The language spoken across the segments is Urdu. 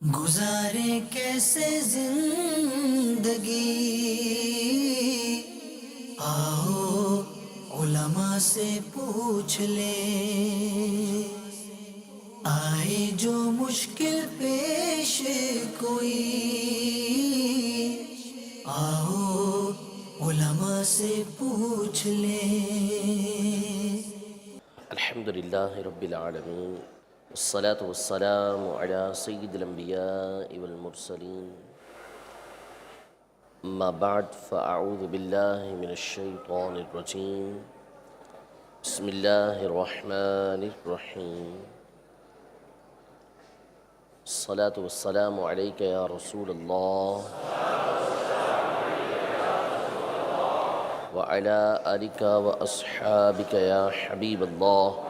گزارے کیسے زندگی، آؤ علماء سے پوچھ لیں، آئے جو مشکل پیش کوئی، آؤ علماء سے پوچھ لیں۔ الحمد للہ رب العالمین، والصلاة والسلام على سید الانبیاء والمرسلین، اما بعد فاعوذ باللہ من الشیطان الرجیم، بسم اللہ الرحمن الرحیم، الصلاة والسلام علیک یا رسول اللہ وعلی آلک واصحابک یا حبیب اللہ،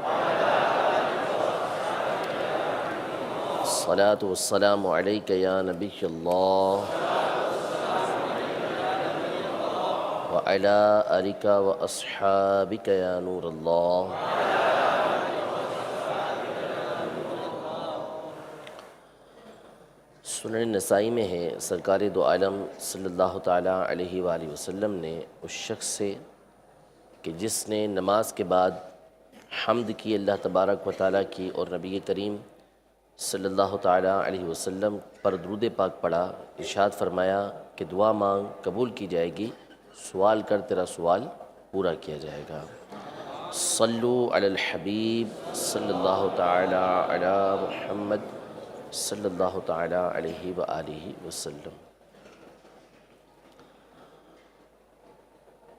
الصلاة والسلام علیک یا نبی اللہ وعلی آلک واصحابک یا نور اللہ۔ سنن نسائی میں ہے، سرکار دو عالم صلی اللہ تعالیٰ علیہ وآلہ وسلم نے اس شخص سے کہ جس نے نماز کے بعد حمد کی اللہ تبارک و تعالیٰ کی اور نبی کریم صلی اللہ تعالیٰ علیہ وسلم پر درود پاک پڑھا، ارشاد فرمایا کہ دعا مانگ قبول کی جائے گی، سوال کر تیرا سوال پورا کیا جائے گا۔ صلو علی الحبیب صلی اللہ تعالیٰ علی محمد صلی اللہ تعالیٰ علیہ وآلہ وسلم۔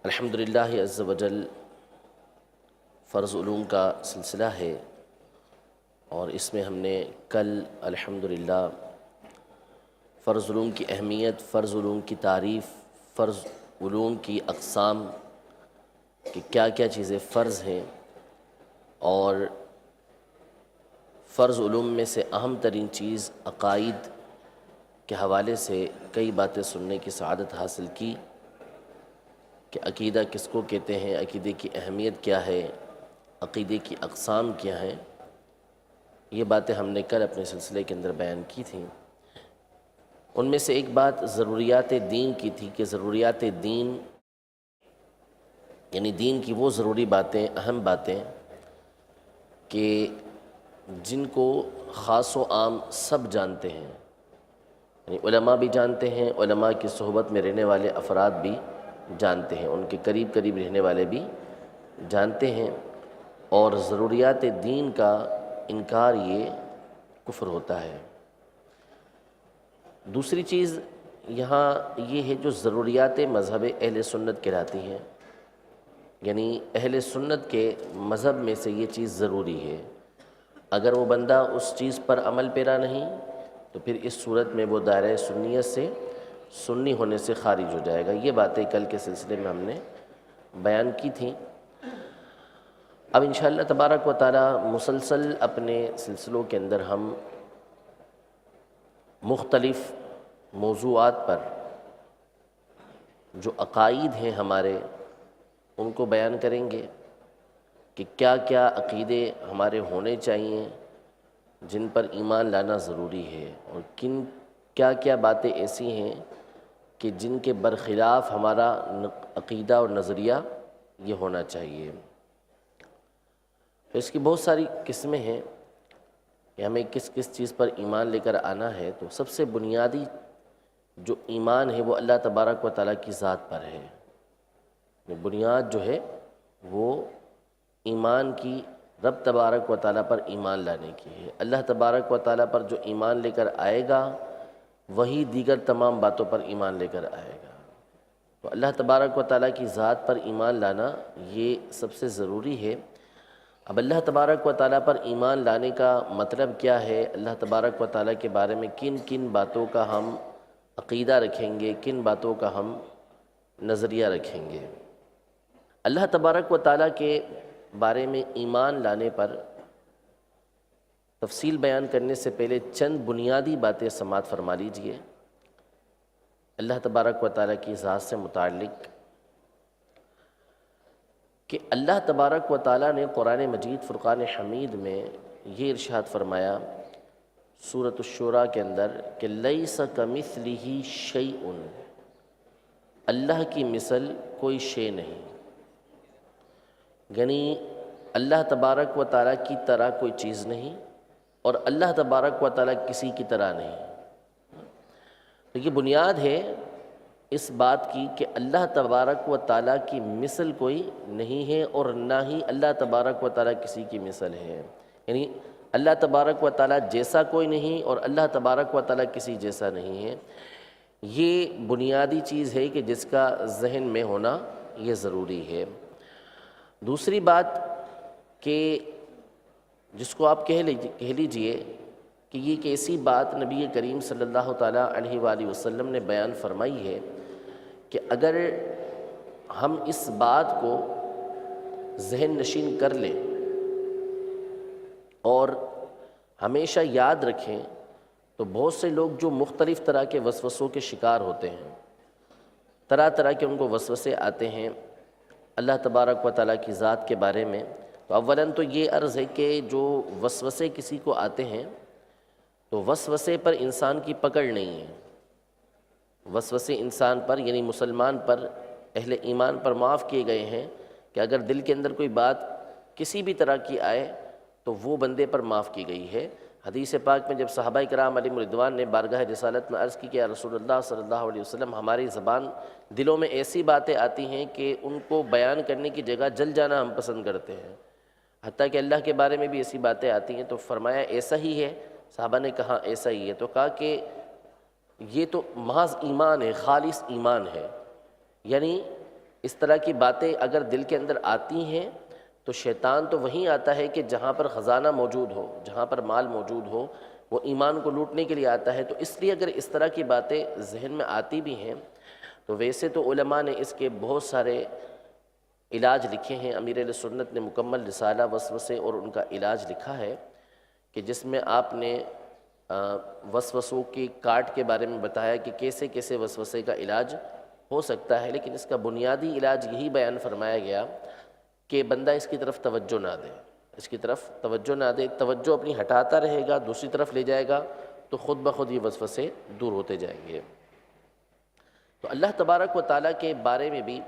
الحمدللہ عز وجل فرض علوم کا سلسلہ ہے، اور اس میں ہم نے کل الحمدللہ فرض علوم کی اہمیت، فرض علوم کی تعریف، فرض علوم کی اقسام کہ کیا کیا چیزیں فرض ہیں، اور فرض علوم میں سے اہم ترین چیز عقائد کے حوالے سے کئی باتیں سننے کی سعادت حاصل کی کہ عقیدہ کس کو کہتے ہیں، عقیدے کی اہمیت کیا ہے، عقیدے کی اقسام کیا ہیں۔ یہ باتیں ہم نے کل اپنے سلسلے کے اندر بیان کی تھیں۔ ان میں سے ایک بات ضروریات دین کی تھی کہ ضروریات دین یعنی دین کی وہ ضروری باتیں، اہم باتیں کہ جن کو خاص و عام سب جانتے ہیں، یعنی علماء بھی جانتے ہیں، علماء کی صحبت میں رہنے والے افراد بھی جانتے ہیں، ان کے قریب قریب رہنے والے بھی جانتے ہیں، اور ضروریات دین کا انکار یہ کفر ہوتا ہے۔ دوسری چیز یہاں یہ ہے جو ضروریات مذہب اہل سنت کہلاتی ہیں، یعنی اہل سنت کے مذہب میں سے یہ چیز ضروری ہے، اگر وہ بندہ اس چیز پر عمل پیرا نہیں تو پھر اس صورت میں وہ دائرہ سنیت سے، سنی ہونے سے خارج ہو جائے گا۔ یہ باتیں کل کے سلسلے میں ہم نے بیان کی تھیں۔ اب انشاءاللہ تبارک و تعالی مسلسل اپنے سلسلوں کے اندر ہم مختلف موضوعات پر جو عقائد ہیں ہمارے، ان کو بیان کریں گے کہ کیا کیا عقیدے ہمارے ہونے چاہیے جن پر ایمان لانا ضروری ہے، اور کیا کیا باتیں ایسی ہیں کہ جن کے برخلاف ہمارا عقیدہ اور نظریہ یہ ہونا چاہیے۔ تو اس کی بہت ساری قسمیں ہیں کہ ہمیں کس کس چیز پر ایمان لے کر آنا ہے۔ تو سب سے بنیادی جو ایمان ہے وہ اللہ تبارک و تعالیٰ کی ذات پر ہے۔ بنیاد جو ہے وہ ایمان کی رب تبارک و تعالیٰ پر ایمان لانے کی ہے۔ اللہ تبارک و تعالیٰ پر جو ایمان لے کر آئے گا وہی دیگر تمام باتوں پر ایمان لے کر آئے گا۔ تو اللہ تبارک و تعالیٰ کی ذات پر ایمان لانا یہ سب سے ضروری ہے۔ اب اللہ تبارک و تعالیٰ پر ایمان لانے کا مطلب کیا ہے، اللہ تبارک و تعالیٰ کے بارے میں کن کن باتوں کا ہم عقیدہ رکھیں گے، کن باتوں کا ہم نظریہ رکھیں گے۔ اللہ تبارک و تعالیٰ کے بارے میں ایمان لانے پر تفصیل بیان کرنے سے پہلے چند بنیادی باتیں سماعت فرما لیجئے۔ اللہ تبارک و تعالیٰ کی ذات سے متعلق کہ اللہ تبارک و تعالیٰ نے قرآن مجید فرقان حمید میں یہ ارشاد فرمایا سورۃ الشورى کے اندر کہ لیس کمثلہ شیء، اللہ کی مثل کوئی شے نہیں، یعنی اللہ تبارک و تعالیٰ کی طرح کوئی چیز نہیں اور اللہ تبارک و تعالیٰ کسی کی طرح نہیں۔ تو یہ بنیاد ہے اس بات کی کہ اللہ تبارک و تعالیٰ کی مثل کوئی نہیں ہے اور نہ ہی اللہ تبارک و تعالیٰ کسی کی مثل ہے، یعنی اللہ تبارک و تعالیٰ جیسا کوئی نہیں اور اللہ تبارک و تعالیٰ کسی جیسا نہیں ہے۔ یہ بنیادی چیز ہے کہ جس کا ذہن میں ہونا یہ ضروری ہے۔ دوسری بات کہ جس کو آپ کہہ لیجئے کہ یہ ایک ایسی بات نبی کریم صلی اللہ تعالیٰ علیہ وآلہ وسلم نے بیان فرمائی ہے کہ اگر ہم اس بات کو ذہن نشین کر لیں اور ہمیشہ یاد رکھیں تو بہت سے لوگ جو مختلف طرح کے وسوسوں کے شکار ہوتے ہیں، طرح طرح کے ان کو وسوسے آتے ہیں اللہ تبارک و تعالیٰ کی ذات کے بارے میں، تو اولاً تو یہ عرض ہے کہ جو وسوسے کسی کو آتے ہیں تو وسوسے پر انسان کی پکڑ نہیں ہے، وسوسے انسان پر یعنی مسلمان پر، اہل ایمان پر معاف کیے گئے ہیں کہ اگر دل کے اندر کوئی بات کسی بھی طرح کی آئے تو وہ بندے پر معاف کی گئی ہے۔ حدیث پاک میں جب صحابہ کرام علیہم رضوان نے بارگاہ رسالت میں عرض کی کہ یا رسول اللہ صلی اللہ علیہ وسلم، ہماری زبان دلوں میں ایسی باتیں آتی ہیں کہ ان کو بیان کرنے کی جگہ جل جانا ہم پسند کرتے ہیں، حتیٰ کہ اللہ کے بارے میں بھی ایسی باتیں آتی ہیں، تو فرمایا ایسا ہی ہے؟ صحابہ نے کہا ایسا ہی ہے، تو کہا کہ یہ تو محض ایمان ہے، خالص ایمان ہے، یعنی اس طرح کی باتیں اگر دل کے اندر آتی ہیں تو شیطان تو وہیں آتا ہے کہ جہاں پر خزانہ موجود ہو، جہاں پر مال موجود ہو، وہ ایمان کو لوٹنے کے لیے آتا ہے۔ تو اس لیے اگر اس طرح کی باتیں ذہن میں آتی بھی ہیں تو ویسے تو علماء نے اس کے بہت سارے علاج لکھے ہیں۔ امیر اہل سنت نے مکمل رسالہ وسوسے اور ان کا علاج لکھا ہے کہ جس میں آپ نے وسوسوں کی کاٹ کے بارے میں بتایا کہ کیسے کیسے وسوسے کا علاج ہو سکتا ہے، لیکن اس کا بنیادی علاج یہی بیان فرمایا گیا کہ بندہ اس کی طرف توجہ نہ دے، اس کی طرف توجہ نہ دے، توجہ اپنی ہٹاتا رہے گا، دوسری طرف لے جائے گا تو خود بخود یہ وسوسے دور ہوتے جائیں گے۔ تو اللہ تبارک و تعالیٰ کے بارے میں بھی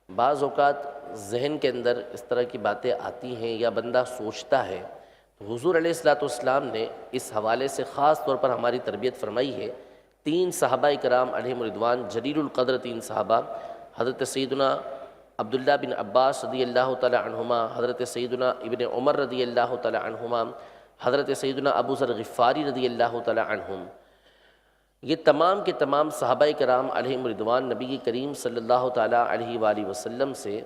بعض اوقات ذہن کے اندر اس طرح کی باتیں آتی ہیں یا بندہ سوچتا ہے، تو حضور علیہ السلام نے اس حوالے سے خاص طور پر ہماری تربیت فرمائی ہے۔ 3 صحابہ کرام علیہم رضوان، جلیل القدر 3 صحابہ، حضرت سیدنا عبداللہ بن عباس رضی اللہ تعالی عنہما، حضرت سیدنا ابن عمر رضی اللہ تعالی عنہما، حضرت سیدنا ابو ذر غفاری رضی اللہ تعالی عنہم، یہ تمام کے تمام صحابہ کرام علیہم رضوان نبی کریم صلی اللہ تعالی علیہ وآلہ وسلم سے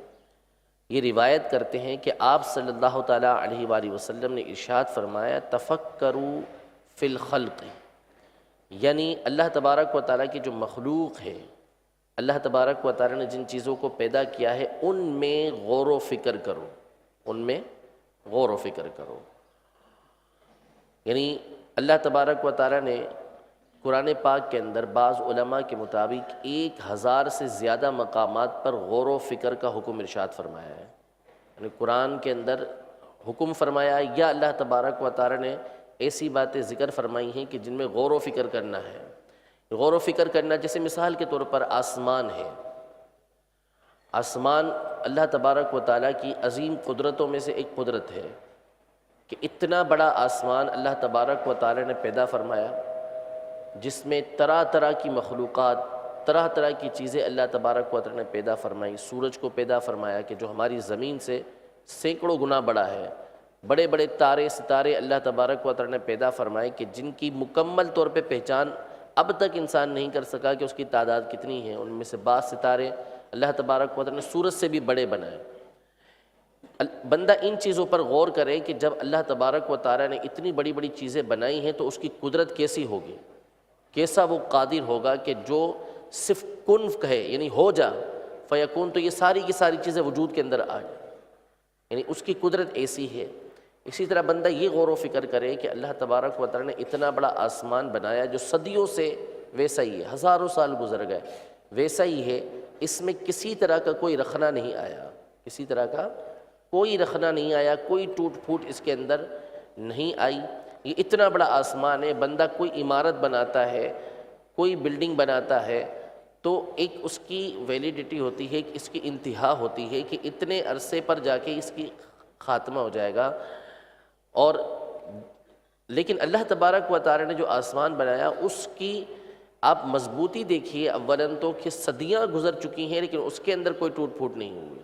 یہ روایت کرتے ہیں کہ آپ صلی اللہ تعالی علیہ وآلہ وسلم نے ارشاد فرمایا تفکروا فی الخلق، یعنی اللہ تبارک و تعالیٰ کی جو مخلوق ہے، اللہ تبارک و تعالیٰ نے جن چیزوں کو پیدا کیا ہے ان میں غور و فکر کرو، ان میں غور و فکر کرو۔ یعنی اللہ تبارک و تعالیٰ نے قرآن پاک کے اندر بعض علماء کے مطابق 1000 سے زیادہ مقامات پر غور و فکر کا حکم ارشاد فرمایا ہے، یعنی قرآن کے اندر حکم فرمایا یا اللہ تبارک و تعالیٰ نے ایسی باتیں ذکر فرمائی ہیں کہ جن میں غور و فکر کرنا ہے۔ غور و فکر کرنا جیسے مثال کے طور پر آسمان ہے، آسمان اللہ تبارک و تعالیٰ کی عظیم قدرتوں میں سے ایک قدرت ہے کہ اتنا بڑا آسمان اللہ تبارک و تعالیٰ نے پیدا فرمایا جس میں طرح طرح کی مخلوقات، طرح طرح کی چیزیں اللہ تبارک و تعالیٰ نے پیدا فرمائی۔ سورج کو پیدا فرمایا کہ جو ہماری زمین سے سینکڑوں گنا بڑا ہے، بڑے بڑے تارے ستارے اللہ تبارک و تعالیٰ نے پیدا فرمائے کہ جن کی مکمل طور پہ پہچان اب تک انسان نہیں کر سکا کہ اس کی تعداد کتنی ہے۔ ان میں سے بعض ستارے اللہ تبارک و تعالیٰ نے سورج سے بھی بڑے بنائے۔ بندہ ان چیزوں پر غور کرے کہ جب اللہ تبارک و تعالیٰ نے اتنی بڑی بڑی چیزیں بنائی ہیں تو اس کی قدرت کیسی ہوگی، کیسا وہ قادر ہوگا کہ جو صرف کن کہے یعنی ہو جا فیکون، تو یہ ساری کی ساری چیزیں وجود کے اندر آ جائیں، یعنی اس کی قدرت ایسی ہے۔ اسی طرح بندہ یہ غور و فکر کرے کہ اللہ تبارک و تعالیٰ نے اتنا بڑا آسمان بنایا جو صدیوں سے ویسا ہی ہے، ہزاروں سال گزر گئے ویسا ہی ہے، اس میں کسی طرح کا کوئی رخنا نہیں آیا، کسی طرح کا کوئی رخنا نہیں آیا، کوئی ٹوٹ پھوٹ اس کے اندر نہیں آئی۔ یہ اتنا بڑا آسمان ہے، بندہ کوئی عمارت بناتا ہے، کوئی بلڈنگ بناتا ہے تو ایک اس کی ویلیڈیٹی ہوتی ہے، اس کی انتہا ہوتی ہے کہ اتنے عرصے پر جا کے اس کی خاتمہ ہو جائے گا۔ اور لیکن اللہ تبارک و تعالی نے جو آسمان بنایا اس کی آپ مضبوطی دیکھیے، اولاً تو کہ صدیاں گزر چکی ہیں لیکن اس کے اندر کوئی ٹوٹ پھوٹ نہیں ہوئی۔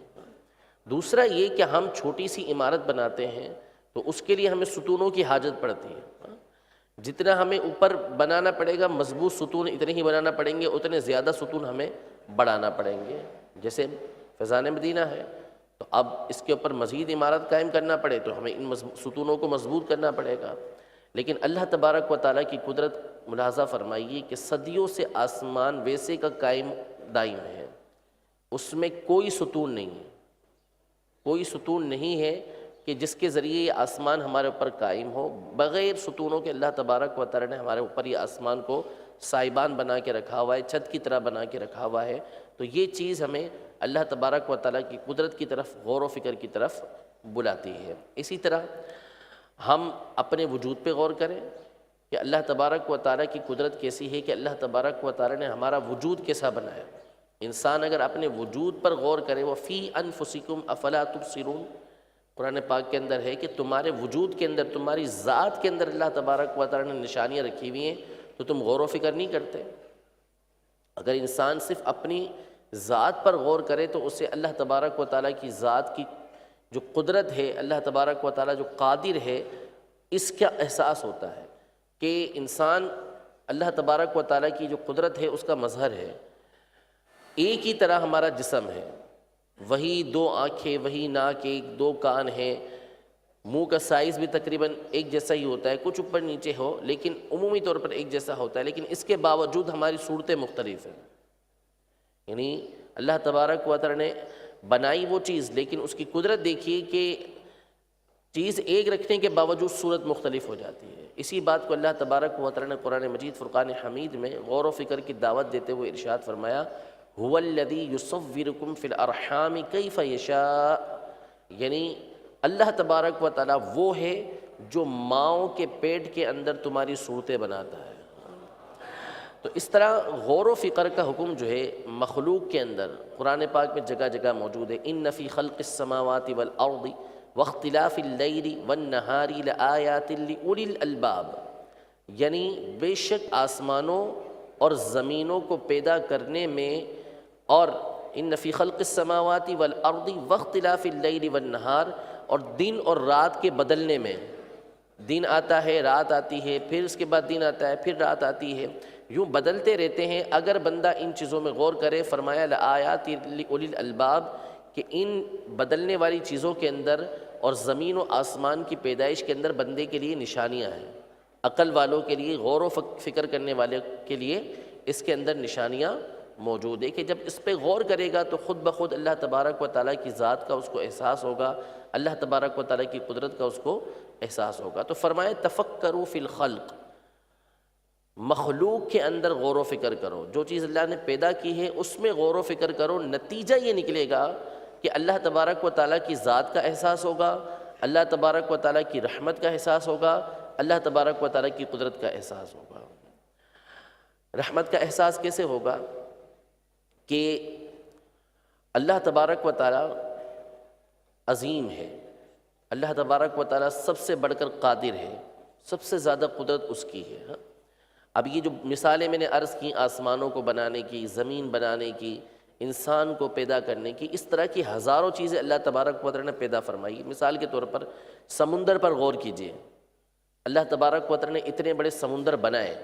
دوسرا یہ کہ ہم چھوٹی سی عمارت بناتے ہیں تو اس کے لیے ہمیں ستونوں کی حاجت پڑتی ہے، جتنا ہمیں اوپر بنانا پڑے گا مضبوط ستون اتنے ہی بنانا پڑیں گے، اتنے زیادہ ستون ہمیں بڑھانا پڑیں گے۔ جیسے فیضان مدینہ ہے تو اب اس کے اوپر مزید عمارت قائم کرنا پڑے تو ہمیں ان ستونوں کو مضبوط کرنا پڑے گا۔ لیکن اللہ تبارک و تعالیٰ کی قدرت ملاحظہ فرمائیے کہ صدیوں سے آسمان ویسے کا قائم دائم ہے، اس میں کوئی ستون نہیں ہے، کوئی ستون نہیں ہے کہ جس کے ذریعے یہ آسمان ہمارے اوپر قائم ہو۔ بغیر ستونوں کے اللہ تبارک و تعالیٰ نے ہمارے اوپر یہ آسمان کو سائبان بنا کے رکھا ہوا ہے، چھت کی طرح بنا کے رکھا ہوا ہے۔ تو یہ چیز ہمیں اللہ تبارک و تعالیٰ کی قدرت کی طرف، غور و فکر کی طرف بلاتی ہے۔ اسی طرح ہم اپنے وجود پہ غور کریں کہ اللہ تبارک و تعالیٰ کی قدرت کیسی ہے، کہ اللہ تبارک و تعالیٰ نے ہمارا وجود کیسا بنایا۔ انسان اگر اپنے وجود پر غور کرے، وَفِي أَنفُسِكُمْ أَفَلَا تُبْصِرُونَ، قرآن پاک کے اندر ہے کہ تمہارے وجود کے اندر، تمہاری ذات کے اندر اللہ تبارک و تعالیٰ نے نشانیاں رکھی ہوئی ہیں تو تم غور و فکر نہیں کرتے۔ اگر انسان صرف اپنی ذات پر غور کرے تو اسے اللہ تبارک و تعالیٰ کی ذات کی جو قدرت ہے، اللہ تبارک و تعالیٰ جو قادر ہے، اس کا احساس ہوتا ہے کہ انسان اللہ تبارک و تعالیٰ کی جو قدرت ہے اس کا مظہر ہے۔ ایک ہی طرح ہمارا جسم ہے، وہی دو آنکھیں، وہی ناک، ایک دو کان ہیں، منہ کا سائز بھی تقریباً ایک جیسا ہی ہوتا ہے، کچھ اوپر نیچے ہو لیکن عمومی طور پر ایک جیسا ہوتا ہے، لیکن اس کے باوجود ہماری صورتیں مختلف ہیں۔ یعنی اللہ تبارک و تعالیٰ نے بنائی وہ چیز، لیکن اس کی قدرت دیکھیے کہ چیز ایک رکھنے کے باوجود صورت مختلف ہو جاتی ہے۔ اسی بات کو اللہ تبارک و تعالیٰ نے قرآن مجید فرقان حمید میں غور و فکر کی دعوت دیتے ہوئے ارشاد فرمایا، هُوَ الَّذِي يُصَوِّرُكُمْ فِي الْأَرْحَامِ كَيْفَ يَشَاءُ، یعنی اللہ تبارک و تعالیٰ وہ ہے جو ماؤں کے پیٹ کے اندر تمہاری صورتیں بناتا ہے۔ تو اس طرح غور و فکر کا حکم جو ہے مخلوق کے اندر قرآن پاک میں جگہ جگہ موجود ہے۔ إِنَّ فِي خَلْقِ السَّمَاوَاتِ وَالْأَرْضِ وَاخْتِلَافِ اللَّيْلِ وَالنَّهَارِ لَآيَاتٍ لِأُولِي الْأَلْبَابِ، یعنی بے شک آسمانوں اور زمینوں کو پیدا کرنے میں، اور إِنَّ فِي خَلْقِ السَّمَاوَاتِ وَالْأَرْضِ وَاخْتِلَافِ اللَّيْلِ وَالنَّهَارِ، اور دن اور رات کے بدلنے میں، دن آتا ہے، رات آتی ہے، پھر اس کے بعد دن آتا ہے، پھر رات آتی ہے، یوں بدلتے رہتے ہیں۔ اگر بندہ ان چیزوں میں غور کرے، فرمایا لآیات لأولی الالباب، کہ ان بدلنے والی چیزوں کے اندر اور زمین و آسمان کی پیدائش کے اندر بندے کے لیے نشانیاں ہیں، عقل والوں کے لیے، غور و فکر کرنے والے کے لیے اس کے اندر نشانیاں موجود ہے، کہ جب اس پہ غور کرے گا تو خود بخود اللہ تبارک و تعالیٰ کی ذات کا اس کو احساس ہوگا، اللہ تبارک و تعالیٰ کی قدرت کا اس کو احساس ہوگا۔ تو فرمائے تفکروا فی الخلق، مخلوق کے اندر غور و فکر کرو، جو چیز اللہ نے پیدا کی ہے اس میں غور و فکر کرو، نتیجہ یہ نکلے گا کہ اللہ تبارک و تعالیٰ کی ذات کا احساس ہوگا، اللہ تبارک و تعالیٰ کی رحمت کا احساس ہوگا، اللہ تبارک و تعالیٰ کی قدرت کا احساس ہوگا۔ رحمت کا احساس کیسے ہوگا؟ کہ اللہ تبارک و تعالیٰ عظیم ہے، اللہ تبارک و تعالیٰ سب سے بڑھ کر قادر ہے، سب سے زیادہ قدرت اس کی ہے۔ اب یہ جو مثالیں میں نے عرض کی، آسمانوں کو بنانے کی، زمین بنانے کی، انسان کو پیدا کرنے کی، اس طرح کی ہزاروں چیزیں اللہ تبارک و تعالیٰ نے پیدا فرمائی۔ مثال کے طور پر سمندر پر غور کیجئے، اللہ تبارک و تعالیٰ نے اتنے بڑے سمندر بنائے۔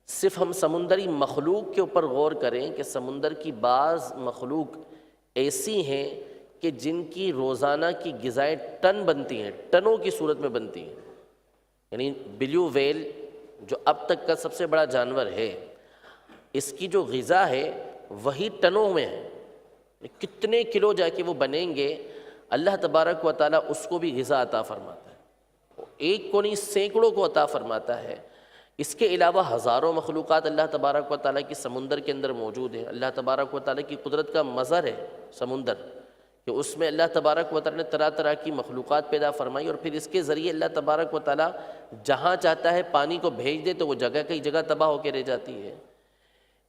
صرف ہم سمندری مخلوق کے اوپر غور کریں کہ سمندر کی بعض مخلوق ایسی ہیں کہ جن کی روزانہ کی غذائیں ٹن بنتی ہیں، ٹنوں کی صورت میں بنتی ہیں۔ یعنی بلیو ویل جو اب تک کا سب سے بڑا جانور ہے، اس کی جو غذا ہے وہی ٹنوں میں ہے، کتنے کلو جا کے وہ بنیں گے، اللہ تبارک و تعالیٰ اس کو بھی غذا عطا فرماتا ہے، ایک کو نہیں سینکڑوں کو عطا فرماتا ہے۔ اس کے علاوہ ہزاروں مخلوقات اللہ تبارک و تعالیٰ کی سمندر کے اندر موجود ہیں۔ اللہ تبارک و تعالیٰ کی قدرت کا مظہر ہے سمندر، کہ اس میں اللہ تبارک و تعالیٰ نے طرح طرح کی مخلوقات پیدا فرمائی، اور پھر اس کے ذریعے اللہ تبارک و تعالیٰ جہاں چاہتا ہے پانی کو بھیج دے تو وہ جگہ کئی جگہ تباہ ہو کے رہ جاتی ہے۔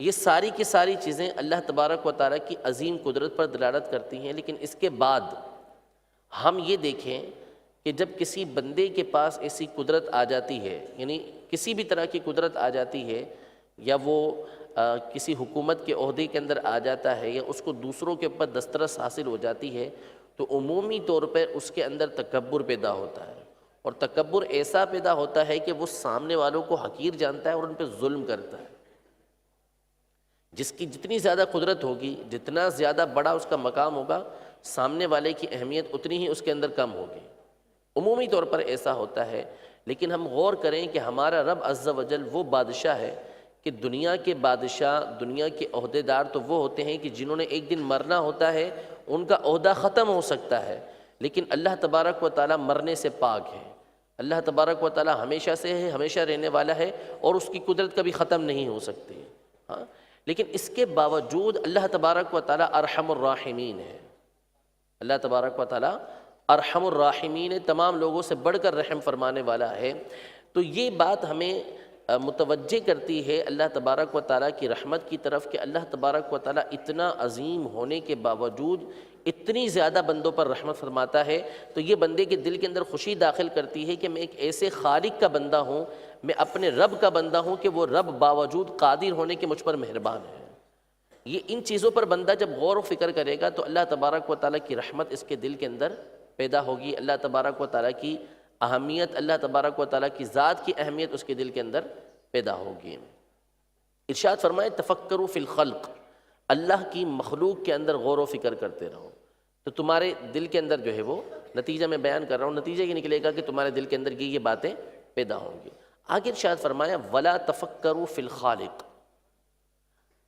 یہ ساری کی ساری چیزیں اللہ تبارک و تعالیٰ کی عظیم قدرت پر دلالت کرتی ہیں۔ لیکن اس کے بعد ہم یہ دیکھیں کہ جب کسی بندے کے پاس ایسی قدرت آ جاتی ہے، یعنی کسی بھی طرح کی قدرت آ جاتی ہے، یا وہ کسی حکومت کے عہدے کے اندر آ جاتا ہے، یا اس کو دوسروں کے اوپر دسترس حاصل ہو جاتی ہے، تو عمومی طور پر اس کے اندر تکبر پیدا ہوتا ہے، اور تکبر ایسا پیدا ہوتا ہے کہ وہ سامنے والوں کو حقیر جانتا ہے اور ان پہ ظلم کرتا ہے۔ جس کی جتنی زیادہ قدرت ہوگی، جتنا زیادہ بڑا اس کا مقام ہوگا، سامنے والے کی اہمیت اتنی ہی اس کے اندر کم ہوگی۔ عمومی طور پر ایسا ہوتا ہے، لیکن ہم غور کریں کہ ہمارا رب عز و جل وہ بادشاہ ہے کہ دنیا کے بادشاہ، دنیا کے عہدیدار تو وہ ہوتے ہیں کہ جنہوں نے ایک دن مرنا ہوتا ہے، ان کا عہدہ ختم ہو سکتا ہے، لیکن اللہ تبارک و تعالیٰ مرنے سے پاک ہے۔ اللہ تبارک و تعالیٰ ہمیشہ سے ہے، ہمیشہ رہنے والا ہے، اور اس کی قدرت کبھی ختم نہیں ہو سکتی۔ ہاں، لیکن اس کے باوجود اللہ تبارک و تعالیٰ ارحم الراحمین ہے۔ اللہ تبارک و تعالیٰ ارحم الراحمین ہے، تمام لوگوں سے بڑھ کر رحم فرمانے والا ہے۔ تو یہ بات ہمیں متوجہ کرتی ہے اللہ تبارک و تعالیٰ کی رحمت کی طرف، کہ اللہ تبارک و تعالیٰ اتنا عظیم ہونے کے باوجود اتنی زیادہ بندوں پر رحمت فرماتا ہے، تو یہ بندے کے دل کے اندر خوشی داخل کرتی ہے کہ میں ایک ایسے خالق کا بندہ ہوں، میں اپنے رب کا بندہ ہوں کہ وہ رب باوجود قادر ہونے کے مجھ پر مہربان ہے۔ یہ ان چیزوں پر بندہ جب غور و فکر کرے گا تو اللہ تبارک و تعالیٰ کی رحمت اس کے دل کے اندر پیدا ہوگی، اللہ تبارک و تعالیٰ کی اہمیت، اللہ تبارک و تعالیٰ کی ذات کی اہمیت اس کے دل کے اندر پیدا ہوگی۔ ارشاد فرمائے تفکروا فی الخلق، اللہ کی مخلوق کے اندر غور و فکر کرتے رہو، تو تمہارے دل کے اندر جو ہے وہ نتیجہ میں بیان کر رہا ہوں، نتیجہ یہ نکلے گا کہ تمہارے دل کے اندر یہ باتیں پیدا ہوں گی۔ آگے ارشاد فرمایا ولا تفکروا فی الخالق،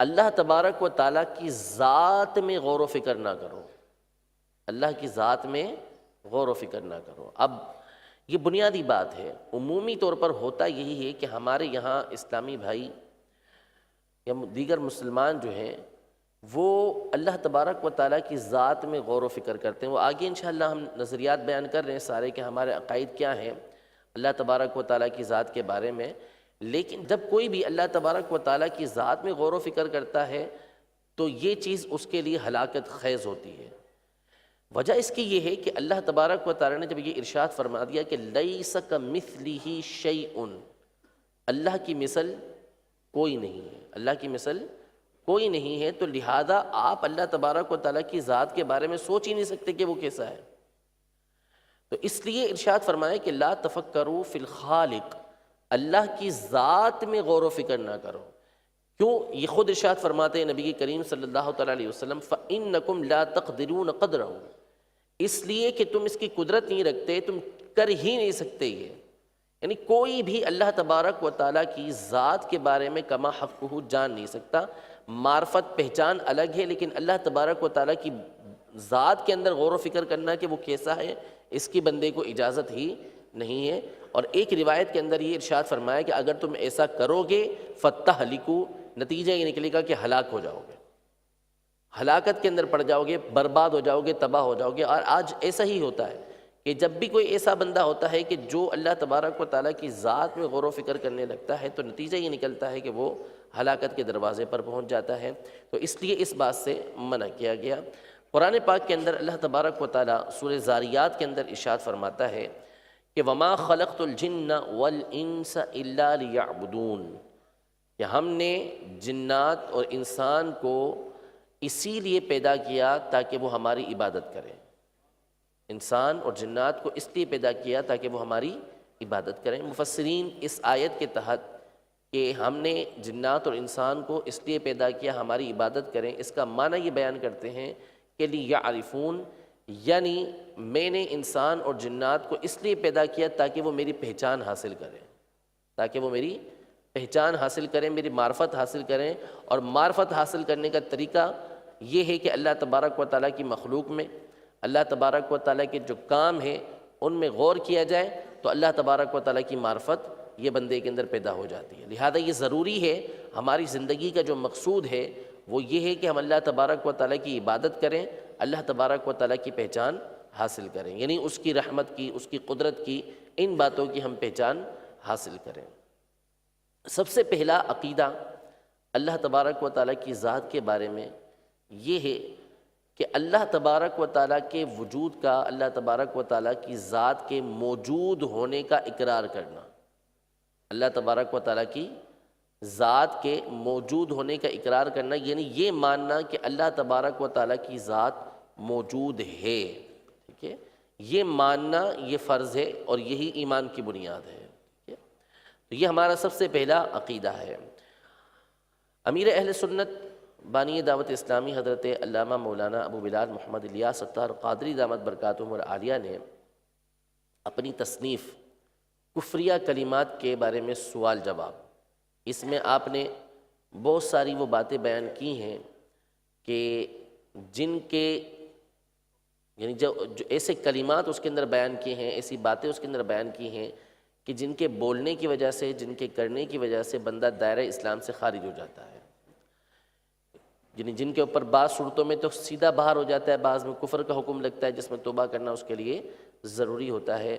اللہ تبارک و تعالیٰ کی ذات میں غور و فکر نہ کرو، اللہ کی ذات میں غور و فکر نہ کرو۔ اب یہ بنیادی بات ہے، عمومی طور پر ہوتا یہی ہے کہ ہمارے یہاں اسلامی بھائی یا دیگر مسلمان جو ہیں وہ اللہ تبارک و تعالیٰ کی ذات میں غور و فکر کرتے ہیں۔ وہ آگے انشاءاللہ ہم نظریات بیان کر رہے ہیں سارے کہ ہمارے عقائد کیا ہیں اللہ تبارک و تعالیٰ کی ذات کے بارے میں، لیکن جب کوئی بھی اللہ تبارک و تعالیٰ کی ذات میں غور و فکر کرتا ہے تو یہ چیز اس کے لیے ہلاکت خیز ہوتی ہے۔ وجہ اس کی یہ ہے کہ اللہ تبارک و تعالیٰ نے جب یہ ارشاد فرما دیا کہ لیس کمثلہ شیء، اللہ کی مثل کوئی نہیں ہے، اللہ کی مثل کوئی نہیں ہے، تو لہذا آپ اللہ تبارک و تعالیٰ کی ذات کے بارے میں سوچ ہی نہیں سکتے کہ وہ کیسا ہے۔ تو اس لیے ارشاد فرمایا کہ لا تفکروا فی الخالق، اللہ کی ذات میں غور و فکر نہ کرو۔ کیوں؟ یہ خود ارشاد فرماتے ہیں نبی کریم صلی اللہ تعالیٰ علیہ وسلم فَإِنَّكُمْ لَا تَقْدِرُونَ قَدْرَهُ، اس لیے کہ تم اس کی قدرت نہیں رکھتے، تم کر ہی نہیں سکتے یہ۔ یعنی کوئی بھی اللہ تبارک و تعالیٰ کی ذات کے بارے میں کما حقہ جان نہیں سکتا۔ معرفت پہچان الگ ہے، لیکن اللہ تبارک و تعالیٰ کی ذات کے اندر غور و فکر کرنا کہ وہ کیسا ہے، اس کی بندے کو اجازت ہی نہیں ہے۔ اور ایک روایت کے اندر یہ ارشاد فرمایا کہ اگر تم ایسا کرو گے فَتَحْلِكُوا، نتیجہ یہ نکلے گا کہ ہلاک ہو جاؤ گے، ہلاکت کے اندر پڑ جاؤ گے، برباد ہو جاؤ گے، تباہ ہو جاؤ گے۔ اور آج ایسا ہی ہوتا ہے کہ جب بھی کوئی ایسا بندہ ہوتا ہے کہ جو اللہ تبارک و تعالیٰ کی ذات میں غور و فکر کرنے لگتا ہے تو نتیجہ یہ نکلتا ہے کہ وہ ہلاکت کے دروازے پر پہنچ جاتا ہے۔ تو اس لیے اس بات سے منع کیا گیا۔ قرآن پاک کے اندر اللہ تبارک و تعالیٰ سورہ ذاریات کے اندر ارشاد فرماتا ہے کہ وَمَا خَلَقْتُ الْجِنَّ وَالْإِنسَ إِلَّا لِيَعْبُدُونَ، کہ ہم نے جنات اور انسان کو اسی لیے پیدا کیا تاکہ وہ ہماری عبادت کریں۔ انسان اور جنات کو اس لیے پیدا کیا تاکہ وہ ہماری عبادت کریں۔ مفسرین اس آیت کے تحت کہ ہم نے جنات اور انسان کو اس لیے پیدا کیا ہماری عبادت کریں، اس کا معنی یہ بیان کرتے ہیں کہ لیعرفون، یعنی میں نے انسان اور جنات کو اس لیے پیدا کیا تاکہ وہ میری پہچان حاصل کریں، تاکہ وہ میری پہچان حاصل کریں، میری معرفت حاصل کریں۔ اور معرفت حاصل کرنے کا طریقہ یہ ہے کہ اللہ تبارک و تعالیٰ کی مخلوق میں اللہ تبارک و تعالیٰ کے جو کام ہیں ان میں غور کیا جائے تو اللہ تبارک و تعالیٰ کی معرفت یہ بندے کے اندر پیدا ہو جاتی ہے۔ لہذا یہ ضروری ہے، ہماری زندگی کا جو مقصود ہے وہ یہ ہے کہ ہم اللہ تبارک و تعالیٰ کی عبادت کریں، اللہ تبارک و تعالیٰ کی پہچان حاصل کریں، یعنی اس کی رحمت کی، اس کی قدرت کی، ان باتوں کی ہم پہچان حاصل کریں۔ سب سے پہلا عقیدہ اللہ تبارک و تعالیٰ کی ذات کے بارے میں یہ ہے کہ اللہ تبارک و تعالیٰ کے وجود کا، اللہ تبارک و تعالیٰ کی ذات کے موجود ہونے کا اقرار کرنا، اللہ تبارک و تعالیٰ کی ذات کے موجود ہونے کا اقرار کرنا، یعنی یہ ماننا کہ اللہ تبارک و تعالیٰ کی ذات موجود ہے، ٹھیک ہے، یہ ماننا یہ فرض ہے اور یہی ایمان کی بنیاد ہے، ٹھیک ہے؟ تو یہ ہمارا سب سے پہلا عقیدہ ہے۔ امیر اہل سنت بانی دعوت اسلامی حضرت علامہ مولانا ابو بلال محمد الیاس ستار قادری دامت برکاتہم العالیہ نے اپنی تصنیف کفریہ کلمات کے بارے میں سوال جواب، اس میں آپ نے بہت ساری وہ باتیں بیان کی ہیں کہ جن کے یعنی جو ایسے کلمات اس کے اندر بیان کیے ہیں، ایسی باتیں اس کے اندر بیان کی ہیں کہ جن کے بولنے کی وجہ سے، جن کے کرنے کی وجہ سے بندہ دائرہ اسلام سے خارج ہو جاتا ہے، یعنی جن کے اوپر بعض صورتوں میں تو سیدھا باہر ہو جاتا ہے، بعض میں کفر کا حکم لگتا ہے جس میں توبہ کرنا اس کے لیے ضروری ہوتا ہے۔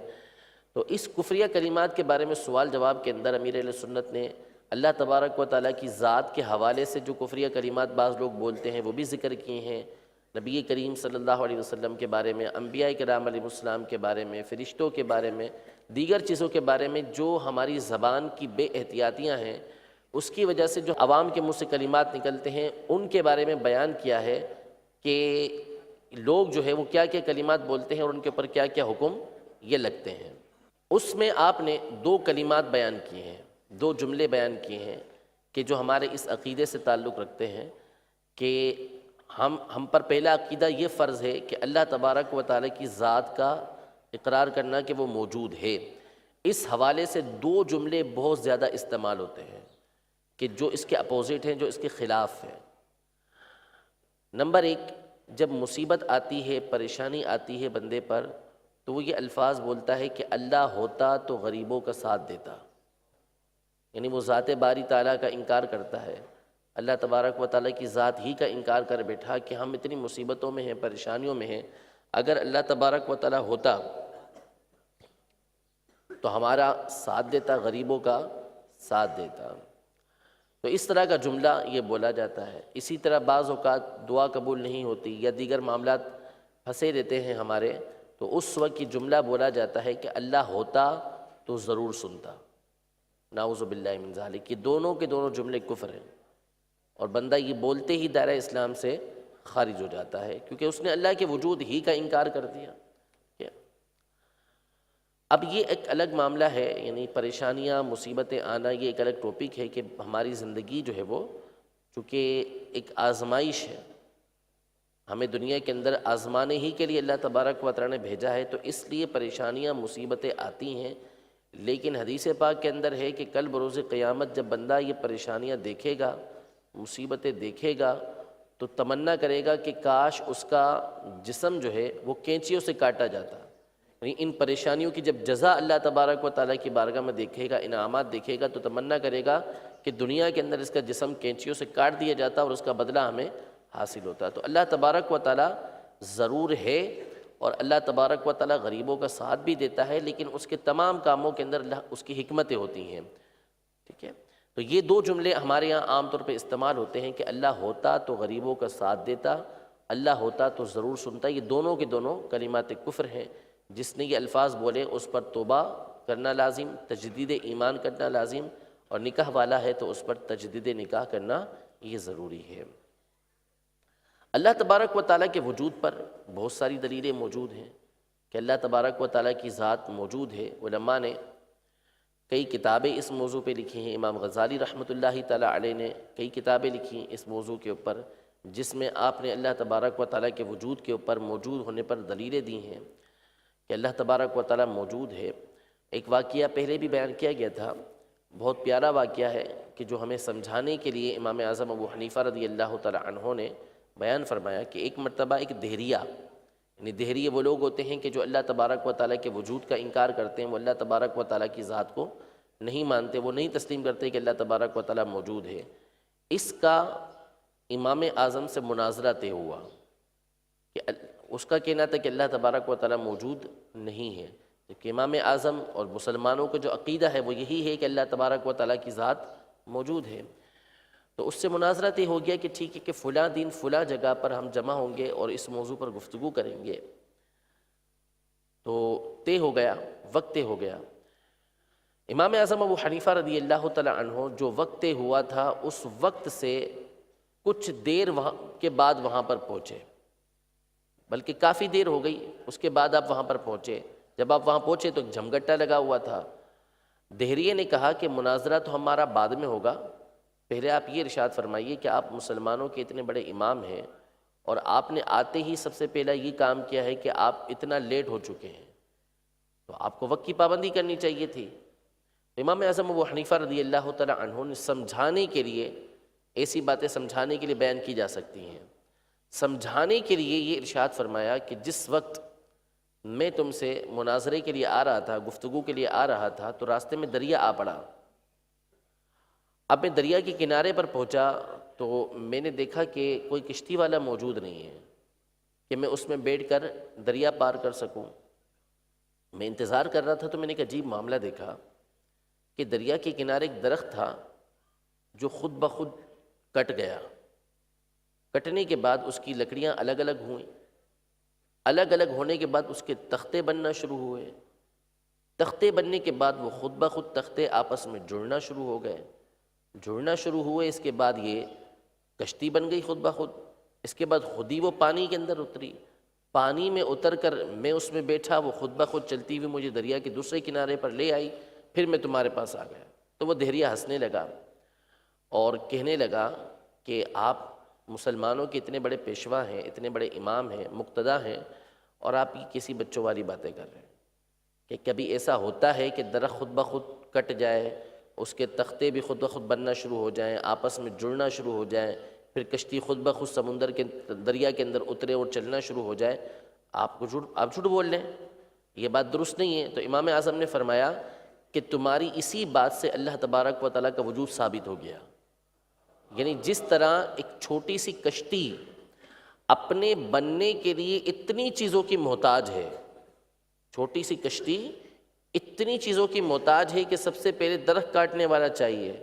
تو اس کفریہ کلمات کے بارے میں سوال جواب کے اندر امیر اہل سنت نے اللہ تبارک و تعالیٰ کی ذات کے حوالے سے جو کفریہ کلمات بعض لوگ بولتے ہیں وہ بھی ذکر کیے ہیں، نبی کریم صلی اللہ علیہ وسلم کے بارے میں، انبیاء کرام علیہ السلام کے بارے میں، فرشتوں کے بارے میں، دیگر چیزوں کے بارے میں جو ہماری زبان کی بے احتیاطیاں ہیں، اس کی وجہ سے جو عوام کے منہ سے کلمات نکلتے ہیں، ان کے بارے میں بیان کیا ہے کہ لوگ جو ہے وہ کیا کیا کلمات بولتے ہیں اور ان کے اوپر کیا کیا حکم یہ لگتے ہیں۔ اس میں آپ نے دو کلمات بیان کیے ہیں، دو جملے بیان کیے ہیں کہ جو ہمارے اس عقیدے سے تعلق رکھتے ہیں کہ ہم پر پہلا عقیدہ یہ فرض ہے کہ اللہ تبارک و تعالیٰ کی ذات کا اقرار کرنا کہ وہ موجود ہے۔ اس حوالے سے دو جملے بہت زیادہ استعمال ہوتے ہیں کہ جو اس کے اپوزٹ ہیں، جو اس کے خلاف ہیں۔ نمبر ایک، جب مصیبت آتی ہے، پریشانی آتی ہے بندے پر، تو وہ یہ الفاظ بولتا ہے کہ اللہ ہوتا تو غریبوں کا ساتھ دیتا، یعنی وہ ذات باری تعالیٰ کا انکار کرتا ہے، اللہ تبارک و تعالیٰ کی ذات ہی کا انکار کر بیٹھا کہ ہم اتنی مصیبتوں میں ہیں، پریشانیوں میں ہیں، اگر اللہ تبارک و تعالیٰ ہوتا تو ہمارا ساتھ دیتا، غریبوں کا ساتھ دیتا۔ تو اس طرح کا جملہ یہ بولا جاتا ہے۔ اسی طرح بعض اوقات دعا قبول نہیں ہوتی یا دیگر معاملات پھنسے رہتے ہیں ہمارے، تو اس وقت یہ جملہ بولا جاتا ہے کہ اللہ ہوتا تو ضرور سنتا، نعوذ باللہ من ذالک۔ یہ دونوں کے دونوں جملے کفر ہیں اور بندہ یہ بولتے ہی دائرہ اسلام سے خارج ہو جاتا ہے، کیونکہ اس نے اللہ کے وجود ہی کا انکار کر دیا۔ اب یہ ایک الگ معاملہ ہے، یعنی پریشانیاں، مصیبتیں آنا یہ ایک الگ ٹاپک ہے کہ ہماری زندگی جو ہے وہ چونکہ ایک آزمائش ہے، ہمیں دنیا کے اندر آزمانے ہی کے لیے اللہ تبارک و تعالیٰ نے بھیجا ہے، تو اس لیے پریشانیاں، مصیبتیں آتی ہیں۔ لیکن حدیث پاک کے اندر ہے کہ کل بروز قیامت جب بندہ یہ پریشانیاں دیکھے گا، مصیبتیں دیکھے گا، تو تمنا کرے گا کہ کاش اس کا جسم جو ہے وہ کینچیوں سے کاٹا جاتا۔ یعنی ان پریشانیوں کی جب جزا اللہ تبارک و تعالیٰ کی بارگاہ میں دیکھے گا، انعامات دیکھے گا، تو تمنا کرے گا کہ دنیا کے اندر اس کا جسم کینچیوں سے کاٹ دیا جاتا اور اس کا بدلہ ہمیں حاصل ہوتا۔ تو اللہ تبارک و تعالیٰ ضرور ہے اور اللہ تبارک و تعالیٰ غریبوں کا ساتھ بھی دیتا ہے، لیکن اس کے تمام کاموں کے اندر اللہ اس کی حکمتیں ہوتی ہیں، ٹھیک ہے۔ تو یہ دو جملے ہمارے یہاں عام طور پہ استعمال ہوتے ہیں کہ اللہ ہوتا تو غریبوں کا ساتھ دیتا، اللہ ہوتا تو ضرور سنتا۔ یہ دونوں کے دونوں کلمات کفر ہیں۔ جس نے یہ الفاظ بولے اس پر توبہ کرنا لازم، تجدید ایمان کرنا لازم، اور نکاح والا ہے تو اس پر تجدید نکاح کرنا یہ ضروری ہے۔ اللہ تبارک و تعالیٰ کے وجود پر بہت ساری دلیلیں موجود ہیں کہ اللہ تبارک و تعالیٰ کی ذات موجود ہے۔ علماء نے کئی کتابیں اس موضوع پہ لکھی ہیں، امام غزالی رحمۃ اللہ تعالیٰ علیہ نے کئی کتابیں لکھی اس موضوع کے اوپر، جس میں آپ نے اللہ تبارک و تعالیٰ کے وجود کے اوپر، موجود ہونے پر دلیلیں دی ہیں کہ اللہ تبارک و تعالیٰ موجود ہے۔ ایک واقعہ پہلے بھی بیان کیا گیا تھا، بہت پیارا واقعہ ہے کہ جو ہمیں سمجھانے کے لیے امام اعظم ابو حنیفہ رضی اللہ تعالیٰ عنہ نے بیان فرمایا کہ ایک مرتبہ ایک دہریہ، یعنی دہریے وہ لوگ ہوتے ہیں کہ جو اللہ تبارک و تعالیٰ کے وجود کا انکار کرتے ہیں، وہ اللہ تبارک و تعالیٰ کی ذات کو نہیں مانتے، وہ نہیں تسلیم کرتے کہ اللہ تبارک و تعالیٰ موجود ہے۔ اس کا امام اعظم سے مناظرہ طے ہوا کہ اس کا کہنا تھا کہ اللہ تبارک و تعالیٰ موجود نہیں ہے، کہ امام اعظم اور مسلمانوں کا جو عقیدہ ہے وہ یہی ہے کہ اللہ تبارک و تعالیٰ کی ذات موجود ہے۔ تو اس سے مناظرہ طے ہو گیا کہ ٹھیک ہے کہ فلاں دن فلاں جگہ پر ہم جمع ہوں گے اور اس موضوع پر گفتگو کریں گے۔ تو طے ہو گیا، وقت طے ہو گیا۔ امام اعظم ابو حنیفہ رضی اللہ تعالیٰ عنہ جو وقت طے ہوا تھا اس وقت سے کچھ دیر وہاں کے بعد وہاں پر پہنچے، بلکہ کافی دیر ہو گئی، اس کے بعد آپ وہاں پر پہنچے۔ جب آپ وہاں پہنچے تو ایک جھمگٹا لگا ہوا تھا۔ دہریے نے کہا کہ مناظرہ تو ہمارا بعد میں ہوگا، پہلے آپ یہ ارشاد فرمائیے کہ آپ مسلمانوں کے اتنے بڑے امام ہیں اور آپ نے آتے ہی سب سے پہلا یہ کام کیا ہے کہ آپ اتنا لیٹ ہو چکے ہیں، تو آپ کو وقت کی پابندی کرنی چاہیے تھی۔ امام اعظم ابو حنیفہ رضی اللہ تعالیٰ عنہ نے سمجھانے کے لیے، ایسی باتیں سمجھانے کے لیے بیان کی جا سکتی ہیں، سمجھانے کے لیے یہ ارشاد فرمایا کہ جس وقت میں تم سے مناظرے کے لیے آ رہا تھا، گفتگو کے لیے آ رہا تھا، تو راستے میں دریا آ پڑا۔ اب میں دریا کے کنارے پر پہنچا تو میں نے دیکھا کہ کوئی کشتی والا موجود نہیں ہے کہ میں اس میں بیٹھ کر دریا پار کر سکوں۔ میں انتظار کر رہا تھا تو میں نے ایک عجیب معاملہ دیکھا کہ دریا کے کنارے ایک درخت تھا جو خود بخود کٹ گیا۔ کٹنے کے بعد اس کی لکڑیاں الگ الگ ہوئیں، الگ الگ ہونے کے بعد اس کے تختے بننا شروع ہوئے، تختے بننے کے بعد وہ خود بخود تختے آپس میں جڑنا شروع ہو گئے، جڑنا شروع ہوئے، اس کے بعد یہ کشتی بن گئی خود بخود۔ اس کے بعد خود ہی وہ پانی کے اندر اتری، پانی میں اتر کر میں اس میں بیٹھا، وہ خود بخود چلتی ہوئی مجھے دریا کے دوسرے کنارے پر لے آئی، پھر میں تمہارے پاس آ گیا۔ تو وہ دہریہ ہنسنے لگا اور کہنے لگا کہ آپ مسلمانوں کے اتنے بڑے پیشوا ہیں، اتنے بڑے امام ہیں، مقتدا ہیں، اور آپ یہ کسی بچوں والی باتیں کر رہے ہیں کہ کبھی ایسا ہوتا ہے کہ درخت خود بخود کٹ جائے، اس کے تختے بھی خود بخود بننا شروع ہو جائیں، آپس میں جڑنا شروع ہو جائیں، پھر کشتی خود بخود سمندر کے دریا کے اندر اترے اور چلنا شروع ہو جائے، آپ جھوٹ بول رہے ہیں، یہ بات درست نہیں ہے۔ تو امام اعظم نے فرمایا کہ تمہاری اسی بات سے اللہ تبارک و تعالیٰ کا وجود ثابت ہو گیا۔ یعنی جس طرح ایک چھوٹی سی کشتی اپنے بننے کے لیے اتنی چیزوں کی محتاج ہے، چھوٹی سی کشتی اتنی چیزوں کی محتاج ہے کہ سب سے پہلے درخت کاٹنے والا چاہیے،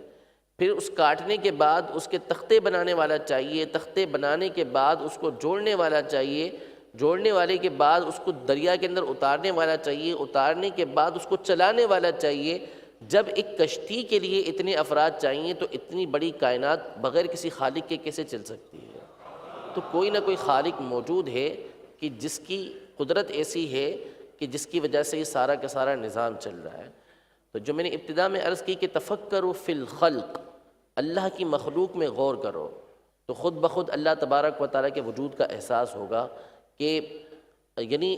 پھر اس کاٹنے کے بعد اس کے تختے بنانے والا چاہیے، تختے بنانے کے بعد اس کو جوڑنے والا چاہیے، جوڑنے والے کے بعد اس کو دریا کے اندر اتارنے والا چاہیے، اتارنے کے بعد اس کو چلانے والا چاہیے۔ جب ایک کشتی کے لیے اتنے افراد چاہیے تو اتنی بڑی کائنات بغیر کسی خالق کے کیسے چل سکتی ہے؟ تو کوئی نہ کوئی خالق موجود ہے کہ جس کی قدرت ایسی ہے کہ جس کی وجہ سے یہ سارا کا سارا نظام چل رہا ہے۔ تو جو میں نے ابتدا میں عرض کی کہ تفکروا فی الخلق، اللہ کی مخلوق میں غور کرو، تو خود بخود اللہ تبارک و تعالیٰ کے وجود کا احساس ہوگا کہ یعنی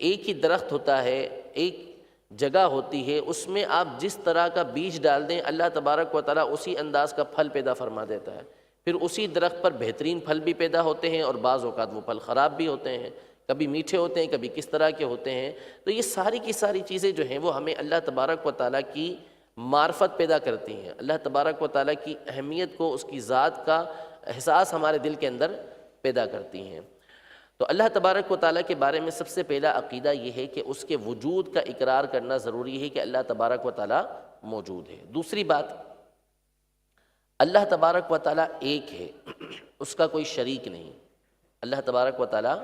ایک ہی درخت ہوتا ہے، ایک جگہ ہوتی ہے، اس میں آپ جس طرح کا بیج ڈال دیں اللہ تبارک و تعالیٰ اسی انداز کا پھل پیدا فرما دیتا ہے۔ پھر اسی درخت پر بہترین پھل بھی پیدا ہوتے ہیں اور بعض اوقات وہ پھل خراب بھی ہوتے ہیں، کبھی میٹھے ہوتے ہیں، کبھی کس طرح کے ہوتے ہیں۔ تو یہ ساری کی ساری چیزیں جو ہیں وہ ہمیں اللہ تبارک و تعالیٰ کی معرفت پیدا کرتی ہیں، اللہ تبارک و تعالیٰ کی اہمیت کو، اس کی ذات کا احساس ہمارے دل کے اندر پیدا کرتی ہیں۔ تو اللہ تبارک و تعالیٰ کے بارے میں سب سے پہلا عقیدہ یہ ہے کہ اس کے وجود کا اقرار کرنا ضروری ہے کہ اللہ تبارک و تعالیٰ موجود ہے۔ دوسری بات، اللہ تبارک و تعالیٰ ایک ہے، اس کا کوئی شریک نہیں۔ اللہ تبارک و تعالیٰ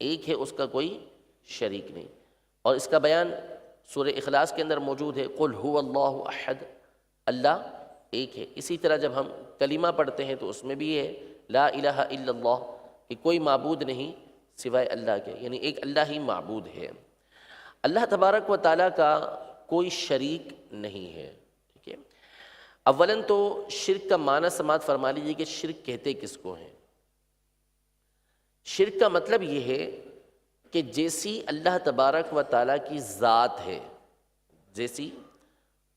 ایک ہے، اس کا کوئی شریک نہیں، اور اس کا بیان سورہ اخلاص کے اندر موجود ہے، قل هو اللہ احد، اللہ ایک ہے۔ اسی طرح جب ہم کلمہ پڑھتے ہیں تو اس میں بھی ہے لا الہ الا اللہ، کہ کوئی معبود نہیں سوائے اللہ کے، یعنی ایک اللہ ہی معبود ہے۔ اللہ تبارک و تعالیٰ کا کوئی شریک نہیں ہے، ٹھیک ہے۔ اولاً تو شرک کا معنی سماعت فرما لیجیے کہ شرک کہتے کس کو ہیں۔ شرک کا مطلب یہ ہے کہ جیسی اللہ تبارک و تعالیٰ کی ذات ہے، جیسی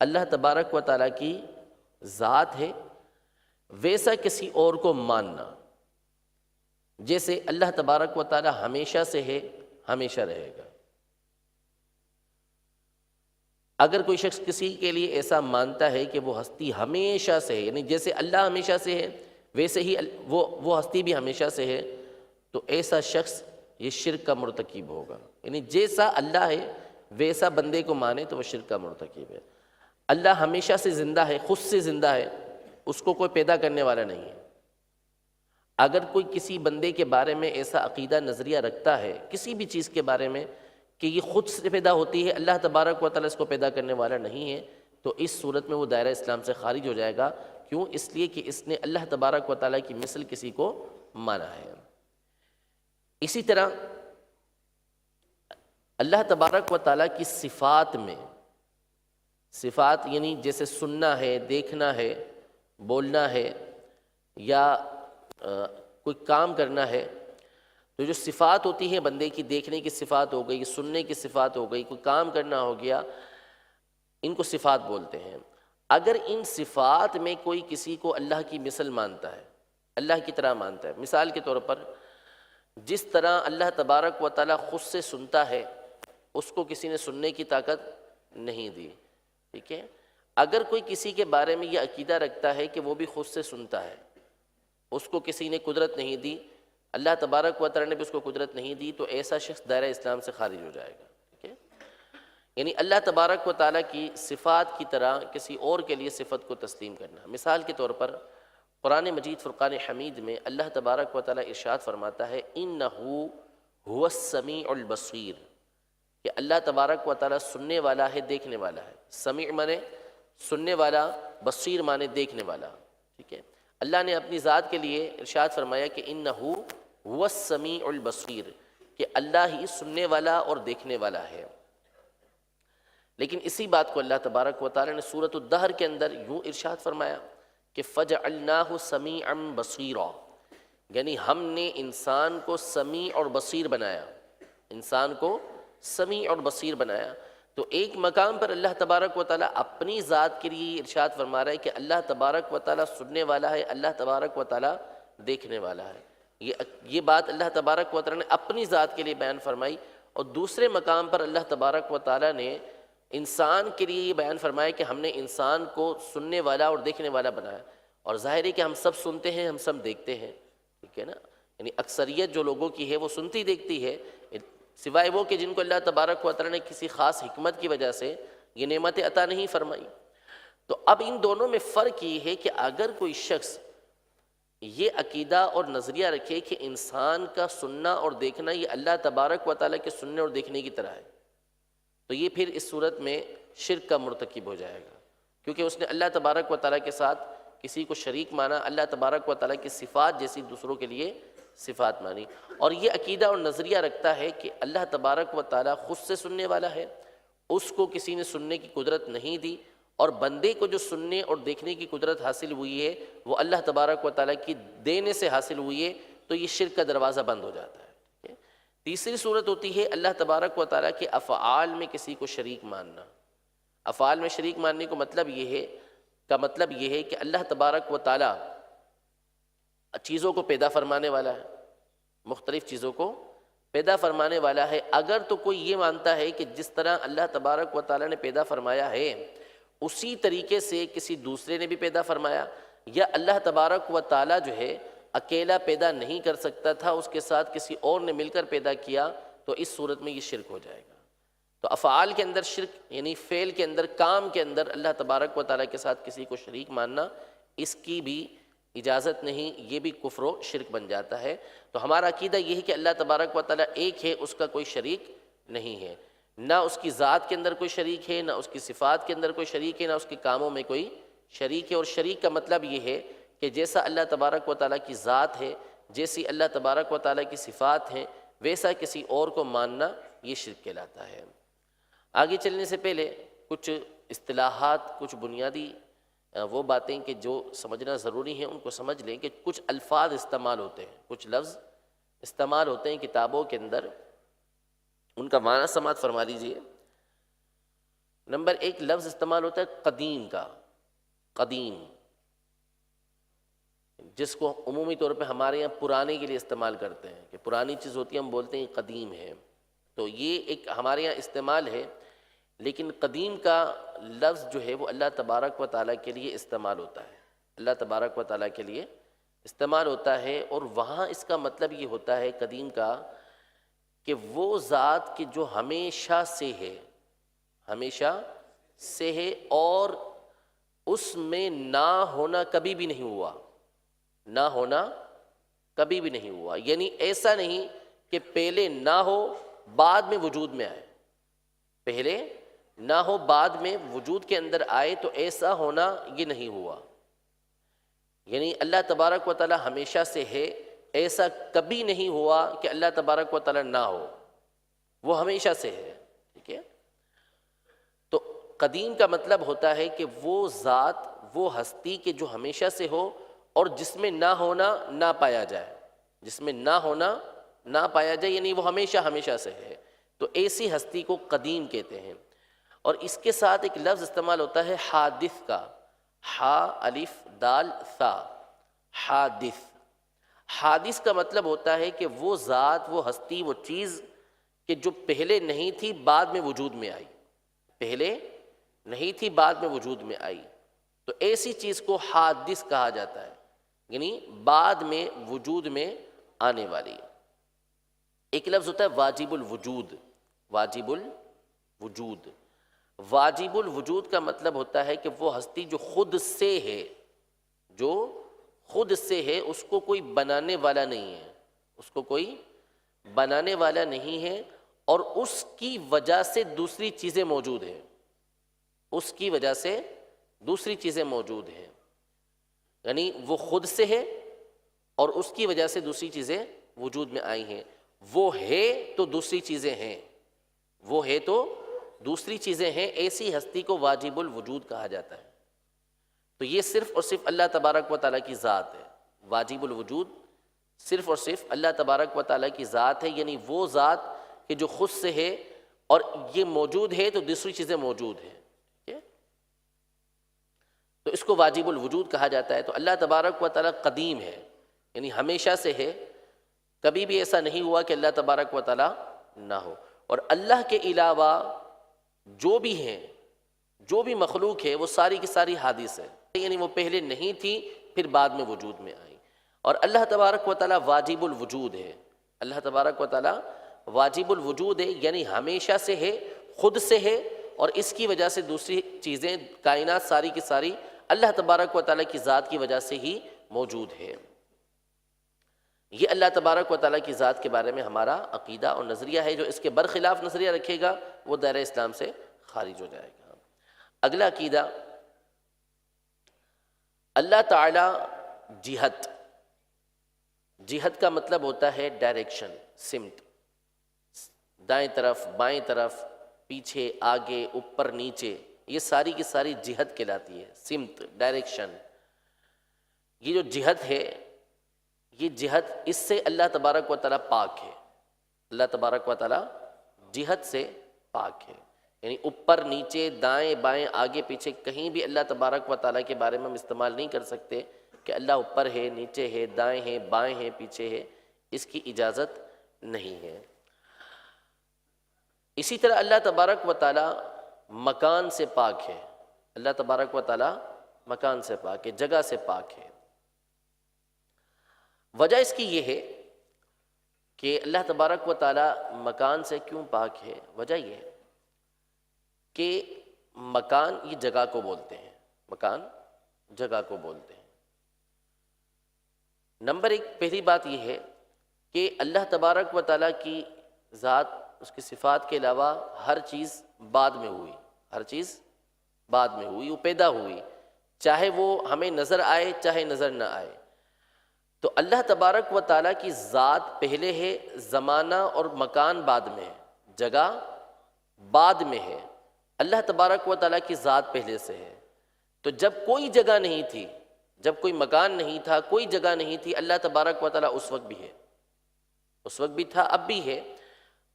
اللہ تبارک و تعالیٰ کی ذات ہے ویسا کسی اور کو ماننا۔ جیسے اللہ تبارک و تعالیٰ ہمیشہ سے ہے، ہمیشہ رہے گا۔ اگر کوئی شخص کسی کے لیے ایسا مانتا ہے کہ وہ ہستی ہمیشہ سے ہے، یعنی جیسے اللہ ہمیشہ سے ہے ویسے ہی وہ ہستی بھی ہمیشہ سے ہے، تو ایسا شخص یہ شرک کا مرتکب ہوگا۔ یعنی جیسا اللہ ہے ویسا بندے کو مانے تو وہ شرک کا مرتکب ہے۔ اللہ ہمیشہ سے زندہ ہے، خود سے زندہ ہے، اس کو کوئی پیدا کرنے والا نہیں ہے۔ اگر کوئی کسی بندے کے بارے میں ایسا عقیدہ نظریہ رکھتا ہے کسی بھی چیز کے بارے میں کہ یہ خود سے پیدا ہوتی ہے، اللہ تبارک و تعالیٰ اس کو پیدا کرنے والا نہیں ہے، تو اس صورت میں وہ دائرہ اسلام سے خارج ہو جائے گا۔ کیوں؟ اس لیے کہ اس نے اللہ تبارک و تعالیٰ کی مثل کسی کو مانا ہے۔ اسی طرح اللہ تبارک و تعالیٰ کی صفات میں، صفات یعنی جیسے سننا ہے، دیکھنا ہے، بولنا ہے، یا کوئی کام کرنا ہے، تو جو صفات ہوتی ہیں بندے کی، دیکھنے کی صفات ہو گئی، سننے کی صفات ہو گئی، کوئی کام کرنا ہو گیا، ان کو صفات بولتے ہیں۔ اگر ان صفات میں کوئی کسی کو اللہ کی مثل مانتا ہے، اللہ کی طرح مانتا ہے، مثال کے طور پر جس طرح اللہ تبارک و تعالیٰ خود سے سنتا ہے، اس کو کسی نے سننے کی طاقت نہیں دی، ٹھیک ہے؟ اگر کوئی کسی کے بارے میں یہ عقیدہ رکھتا ہے کہ وہ بھی خود سے سنتا ہے، اس کو کسی نے قدرت نہیں دی، اللہ تبارک و تعالیٰ نے بھی اس کو قدرت نہیں دی، تو ایسا شخص دائرہ اسلام سے خارج ہو جائے گا، ٹھیک ہے؟ یعنی اللہ تبارک و تعالیٰ کی صفات کی طرح کسی اور کے لیے صفت کو تسلیم کرنا۔ مثال کے طور پر قرآن مجید فرقان حمید میں اللہ تبارک و تعالیٰ ارشاد فرماتا ہے اِنَّهُ هُوَ السَّمِيعُ الْبَصِيرُ، کہ اللہ تبارک و تعالیٰ سننے والا ہے، دیکھنے والا ہے۔ سمیع مانے سننے والا، بصیر مانے دیکھنے والا، ٹھیک ہے؟ اللہ نے اپنی ذات کے لیے ارشاد فرمایا کہ اِنَّهُ هُوَ السَّمِيعُ الْبَصِيرُ، کہ اللہ ہی سننے والا اور دیکھنے والا ہے۔ لیکن اسی بات کو اللہ تبارک و تعالیٰ نے سورۃ الدہر کے اندر یوں ارشاد فرمایا کہ فَجَعَلْنَاهُ سَمِيعًا بَصِيرًا، یعنی ہم نے انسان کو سمیع اور بصیر بنایا، انسان کو سمیع اور بصیر بنایا۔ تو ایک مقام پر اللہ تبارک و تعالیٰ اپنی ذات کے لیے ارشاد فرما رہا ہے کہ اللہ تبارک و تعالیٰ سننے والا ہے، اللہ تبارک و تعالیٰ دیکھنے والا ہے۔ یہ بات اللہ تبارک و تعالیٰ نے اپنی ذات کے لیے بیان فرمائی، اور دوسرے مقام پر اللہ تبارک و تعالیٰ نے انسان کے لیے یہ بیان فرمایا کہ ہم نے انسان کو سننے والا اور دیکھنے والا بنایا۔ اور ظاہر ہے کہ ہم سب سنتے ہیں، ہم سب دیکھتے ہیں، ٹھیک ہے نا؟ یعنی اکثریت جو لوگوں کی ہے وہ سنتی دیکھتی ہے، سوائے وہ کہ جن کو اللہ تبارک و تعالیٰ نے کسی خاص حکمت کی وجہ سے یہ نعمتیں عطا نہیں فرمائی۔ تو اب ان دونوں میں فرق یہ ہے کہ اگر کوئی شخص یہ عقیدہ اور نظریہ رکھے کہ انسان کا سننا اور دیکھنا یہ اللہ تبارک و تعالیٰ کے سننے اور دیکھنے کی طرح ہے، تو یہ پھر اس صورت میں شرک کا مرتکب ہو جائے گا، کیونکہ اس نے اللہ تبارک و تعالیٰ کے ساتھ کسی کو شریک مانا، اللہ تبارک و تعالیٰ کی صفات جیسی دوسروں کے لیے صفات مانی۔ اور یہ عقیدہ اور نظریہ رکھتا ہے کہ اللہ تبارک و تعالیٰ خود سے سننے والا ہے، اس کو کسی نے سننے کی قدرت نہیں دی، اور بندے کو جو سننے اور دیکھنے کی قدرت حاصل ہوئی ہے وہ اللہ تبارک و تعالیٰ کی دینے سے حاصل ہوئی ہے، تو یہ شرک کا دروازہ بند ہو جاتا ہے، ٹھیک ہے؟ تیسری صورت ہوتی ہے اللہ تبارک و تعالیٰ کے افعال میں کسی کو شریک ماننا۔ افعال میں شریک ماننے کا مطلب یہ ہے کہ اللہ تبارک و تعالیٰ چیزوں کو پیدا فرمانے والا ہے، مختلف چیزوں کو پیدا فرمانے والا ہے۔ اگر تو کوئی یہ مانتا ہے کہ جس طرح اللہ تبارک و تعالیٰ نے پیدا فرمایا ہے اسی طریقے سے کسی دوسرے نے بھی پیدا فرمایا، یا اللہ تبارک و تعالیٰ جو ہے اکیلا پیدا نہیں کر سکتا تھا، اس کے ساتھ کسی اور نے مل کر پیدا کیا، تو اس صورت میں یہ شرک ہو جائے گا۔ تو افعال کے اندر شرک، یعنی فعل کے اندر، کام کے اندر اللہ تبارک و تعالیٰ کے ساتھ کسی کو شریک ماننا، اس کی بھی اجازت نہیں، یہ بھی کفر و شرک بن جاتا ہے۔ تو ہمارا عقیدہ یہ ہے کہ اللہ تبارک و تعالیٰ ایک ہے، اس کا کوئی شریک نہیں ہے، نہ اس کی ذات کے اندر کوئی شریک ہے، نہ اس کی صفات کے اندر کوئی شریک ہے، نہ اس کے کاموں میں کوئی شریک ہے۔ اور شریک کا مطلب یہ ہے کہ جیسا اللہ تبارک و تعالیٰ کی ذات ہے، جیسی اللہ تبارک و تعالیٰ کی صفات ہیں، ویسا کسی اور کو ماننا یہ شرک کہلاتا ہے۔ آگے چلنے سے پہلے کچھ اصطلاحات، کچھ بنیادی وہ باتیں کہ جو سمجھنا ضروری ہیں ان کو سمجھ لیں کہ کچھ الفاظ استعمال ہوتے ہیں، کچھ لفظ استعمال ہوتے ہیں کتابوں کے اندر، ان کا معنی سماعت فرما لیجئے۔ نمبر ایک لفظ استعمال ہوتا ہے قدیم کا، قدیم، جس کو عمومی طور پہ ہمارے یہاں پرانے کے لیے استعمال کرتے ہیں، کہ پرانی چیز ہوتی ہے ہم بولتے ہیں قدیم ہے، تو یہ ایک ہمارے یہاں استعمال ہے۔ لیکن قدیم کا لفظ جو ہے وہ اللہ تبارک و تعالیٰ کے لیے استعمال ہوتا ہے، اللہ تبارک و تعالیٰ کے لیے استعمال ہوتا ہے، اور وہاں اس کا مطلب یہ ہوتا ہے قدیم کا کہ وہ ذات کہ جو ہمیشہ سے ہے، ہمیشہ سے ہے، اور اس میں نہ ہونا کبھی بھی نہیں ہوا، نہ ہونا کبھی بھی نہیں ہوا، یعنی ایسا نہیں کہ پہلے نہ ہو بعد میں وجود میں آئے، پہلے نہ ہو بعد میں وجود کے اندر آئے، تو ایسا ہونا یہ نہیں ہوا۔ یعنی اللہ تبارک و تعالی ہمیشہ سے ہے، ایسا کبھی نہیں ہوا کہ اللہ تبارک و تعالی نہ ہو، وہ ہمیشہ سے ہے، ٹھیک ہے۔ تو قدیم کا مطلب ہوتا ہے کہ وہ ذات، وہ ہستی کہ جو ہمیشہ سے ہو اور جس میں نہ ہونا نہ پایا جائے، جس میں نہ ہونا نہ پایا جائے، یعنی وہ ہمیشہ ہمیشہ سے ہے، تو ایسی ہستی کو قدیم کہتے ہیں۔ اور اس کے ساتھ ایک لفظ استعمال ہوتا ہے حادث کا، ہا الف دال ثا، حادث۔ حادث کا مطلب ہوتا ہے کہ وہ ذات، وہ ہستی، وہ چیز کہ جو پہلے نہیں تھی بعد میں وجود میں آئی، پہلے نہیں تھی بعد میں وجود میں آئی، تو ایسی چیز کو حادث کہا جاتا ہے، یعنی بعد میں وجود میں آنے والی۔ ایک لفظ ہوتا ہے واجب الوجود، واجب الوجود۔ واجب الوجود کا مطلب ہوتا ہے کہ وہ ہستی جو خود سے ہے، جو خود سے ہے، اس کو کوئی بنانے والا نہیں ہے، اس کو کوئی بنانے والا نہیں ہے، اور اس کی وجہ سے دوسری چیزیں موجود ہیں، اس کی وجہ سے دوسری چیزیں موجود ہیں، یعنی وہ خود سے ہے اور اس کی وجہ سے دوسری چیزیں وجود میں آئی ہیں۔ وہ ہے تو دوسری چیزیں ہیں، وہ ہے تو دوسری چیزیں ہیں، ایسی ہستی کو واجب الوجود کہا جاتا ہے۔ تو یہ صرف اور صرف اللہ تبارک و تعالیٰ کی ذات ہے، واجب الوجود صرف اور صرف اللہ تبارک و تعالیٰ کی ذات ہے، یعنی وہ ذات کہ جو خود سے ہے اور یہ موجود ہے تو دوسری چیزیں موجود ہیں، ٹھیک ہے؟ تو اس کو واجب الوجود کہا جاتا ہے۔ تو اللہ تبارک و تعالیٰ قدیم ہے، یعنی ہمیشہ سے ہے، کبھی بھی ایسا نہیں ہوا کہ اللہ تبارک و تعالیٰ نہ ہو۔ اور اللہ کے علاوہ جو بھی ہیں، جو بھی مخلوق ہے، وہ ساری کی ساری حادث ہے، یعنی وہ پہلے نہیں تھی پھر بعد میں وجود میں آئی۔ اور اللہ تبارک و تعالیٰ واجب الوجود ہے، اللہ تبارک و تعالیٰ واجب الوجود ہے، یعنی ہمیشہ سے ہے، خود سے ہے، اور اس کی وجہ سے دوسری چیزیں، کائنات ساری کی ساری اللہ تبارک و تعالیٰ کی ذات کی وجہ سے ہی موجود ہے۔ یہ اللہ تبارک و تعالیٰ کی ذات کے بارے میں ہمارا عقیدہ اور نظریہ ہے۔ جو اس کے برخلاف نظریہ رکھے گا وہ دائرہ اسلام سے خارج ہو جائے گا۔ اگلا عقیدہ، اللہ تعالیٰ جہت۔ جہت کا مطلب ہوتا ہے ڈائریکشن، سمت، دائیں طرف، بائیں طرف، پیچھے، آگے، اوپر، نیچے، یہ ساری کی ساری جہت کہلاتی ہے، سمت، ڈائریکشن۔ یہ جو جہت ہے، یہ جہت، اس سے اللہ تبارک و تعالیٰ پاک ہے، اللہ تبارک و تعالیٰ جہت سے پاک ہے، یعنی اوپر، نیچے، دائیں، بائیں، آگے، پیچھے، کہیں بھی اللہ تبارک و تعالیٰ کے بارے میں ہم استعمال نہیں کر سکتے کہ اللہ اوپر ہے، نیچے ہے، دائیں ہے، بائیں ہے، پیچھے ہے، اس کی اجازت نہیں ہے۔ اسی طرح اللہ تبارک و تعالیٰ مکان سے پاک ہے، اللہ تبارک و تعالیٰ مکان سے پاک ہے، جگہ سے پاک ہے۔ وجہ اس کی یہ ہے کہ اللہ تبارک و تعالیٰ مکان سے کیوں پاک ہے؟ وجہ یہ ہے کہ مکان یہ جگہ کو بولتے ہیں، مکان جگہ کو بولتے ہیں۔ نمبر ایک، پہلی بات یہ ہے کہ اللہ تبارک و تعالیٰ کی ذات، اس کی صفات کے علاوہ ہر چیز بعد میں ہوئی، ہر چیز بعد میں ہوئی، وہ پیدا ہوئی، چاہے وہ ہمیں نظر آئے چاہے نظر نہ آئے۔ تو اللہ تبارک و تعالیٰ کی ذات پہلے ہے، زمانہ اور مکان بعد میں ہے، جگہ بعد میں ہے، اللہ تبارک و تعالیٰ کی ذات پہلے سے ہے۔ تو جب کوئی جگہ نہیں تھی، جب کوئی مکان نہیں تھا، کوئی جگہ نہیں تھی، اللہ تبارک و تعالیٰ اس وقت بھی ہے، اس وقت بھی تھا، اب بھی ہے۔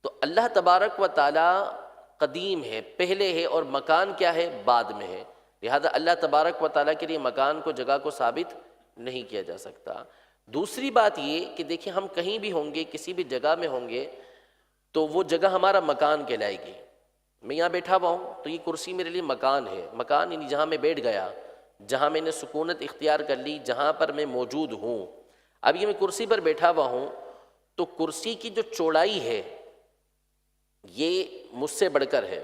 تو اللہ تبارک و تعالیٰ قدیم ہے، پہلے ہے، اور مکان کیا ہے؟ بعد میں ہے، لہذا اللہ تبارک و تعالیٰ کے لیے مکان کو، جگہ کو ثابت نہیں کیا جا سکتا۔ دوسری بات یہ کہ دیکھیں، ہم کہیں بھی ہوں گے، کسی بھی جگہ میں ہوں گے، تو وہ جگہ ہمارا مکان کہلائے گی۔ میں یہاں بیٹھا ہوا ہوں تو یہ کرسی میرے لیے مکان ہے، مکان یعنی جہاں میں بیٹھ گیا، جہاں میں نے سکونت اختیار کر لی، جہاں پر میں موجود ہوں۔ اب یہ میں کرسی پر بیٹھا ہوا ہوں تو کرسی کی جو چوڑائی ہے یہ مجھ سے بڑھ کر ہے،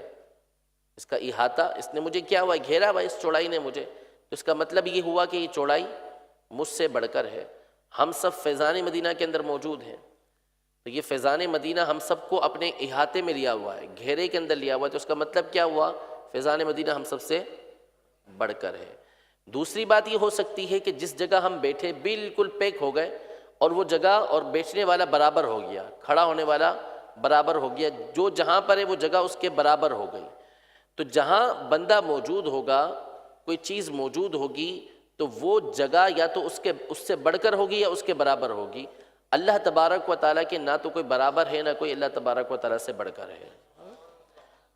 اس کا احاطہ، اس نے مجھے کیا ہوا، گھیرا ہوا اس چوڑائی نے مجھے، تو اس کا مطلب یہ ہوا کہ یہ چوڑائی مجھ سے بڑھ کر ہے۔ ہم سب فیضان مدینہ کے اندر موجود ہیں، تو یہ فیضان مدینہ ہم سب کو اپنے احاطے میں لیا ہوا ہے، گھیرے کے اندر لیا ہوا ہے، تو اس کا مطلب کیا ہوا، فیضان مدینہ ہم سب سے بڑھ کر ہے۔ دوسری بات یہ ہو سکتی ہے کہ جس جگہ ہم بیٹھے بالکل پیک ہو گئے اور وہ جگہ اور بیچنے والا برابر ہو گیا، کھڑا ہونے والا برابر ہو گیا، جو جہاں پر ہے وہ جگہ اس کے برابر ہو گئی، تو جہاں بندہ موجود ہوگا، کوئی چیز موجود ہوگی، تو وہ جگہ یا تو اس سے بڑھ کر ہوگی یا اس کے برابر ہوگی۔ اللہ تبارک و تعالیٰ کے نہ تو کوئی برابر ہے، نہ کوئی اللہ تبارک و تعالیٰ سے بڑھ کر ہے۔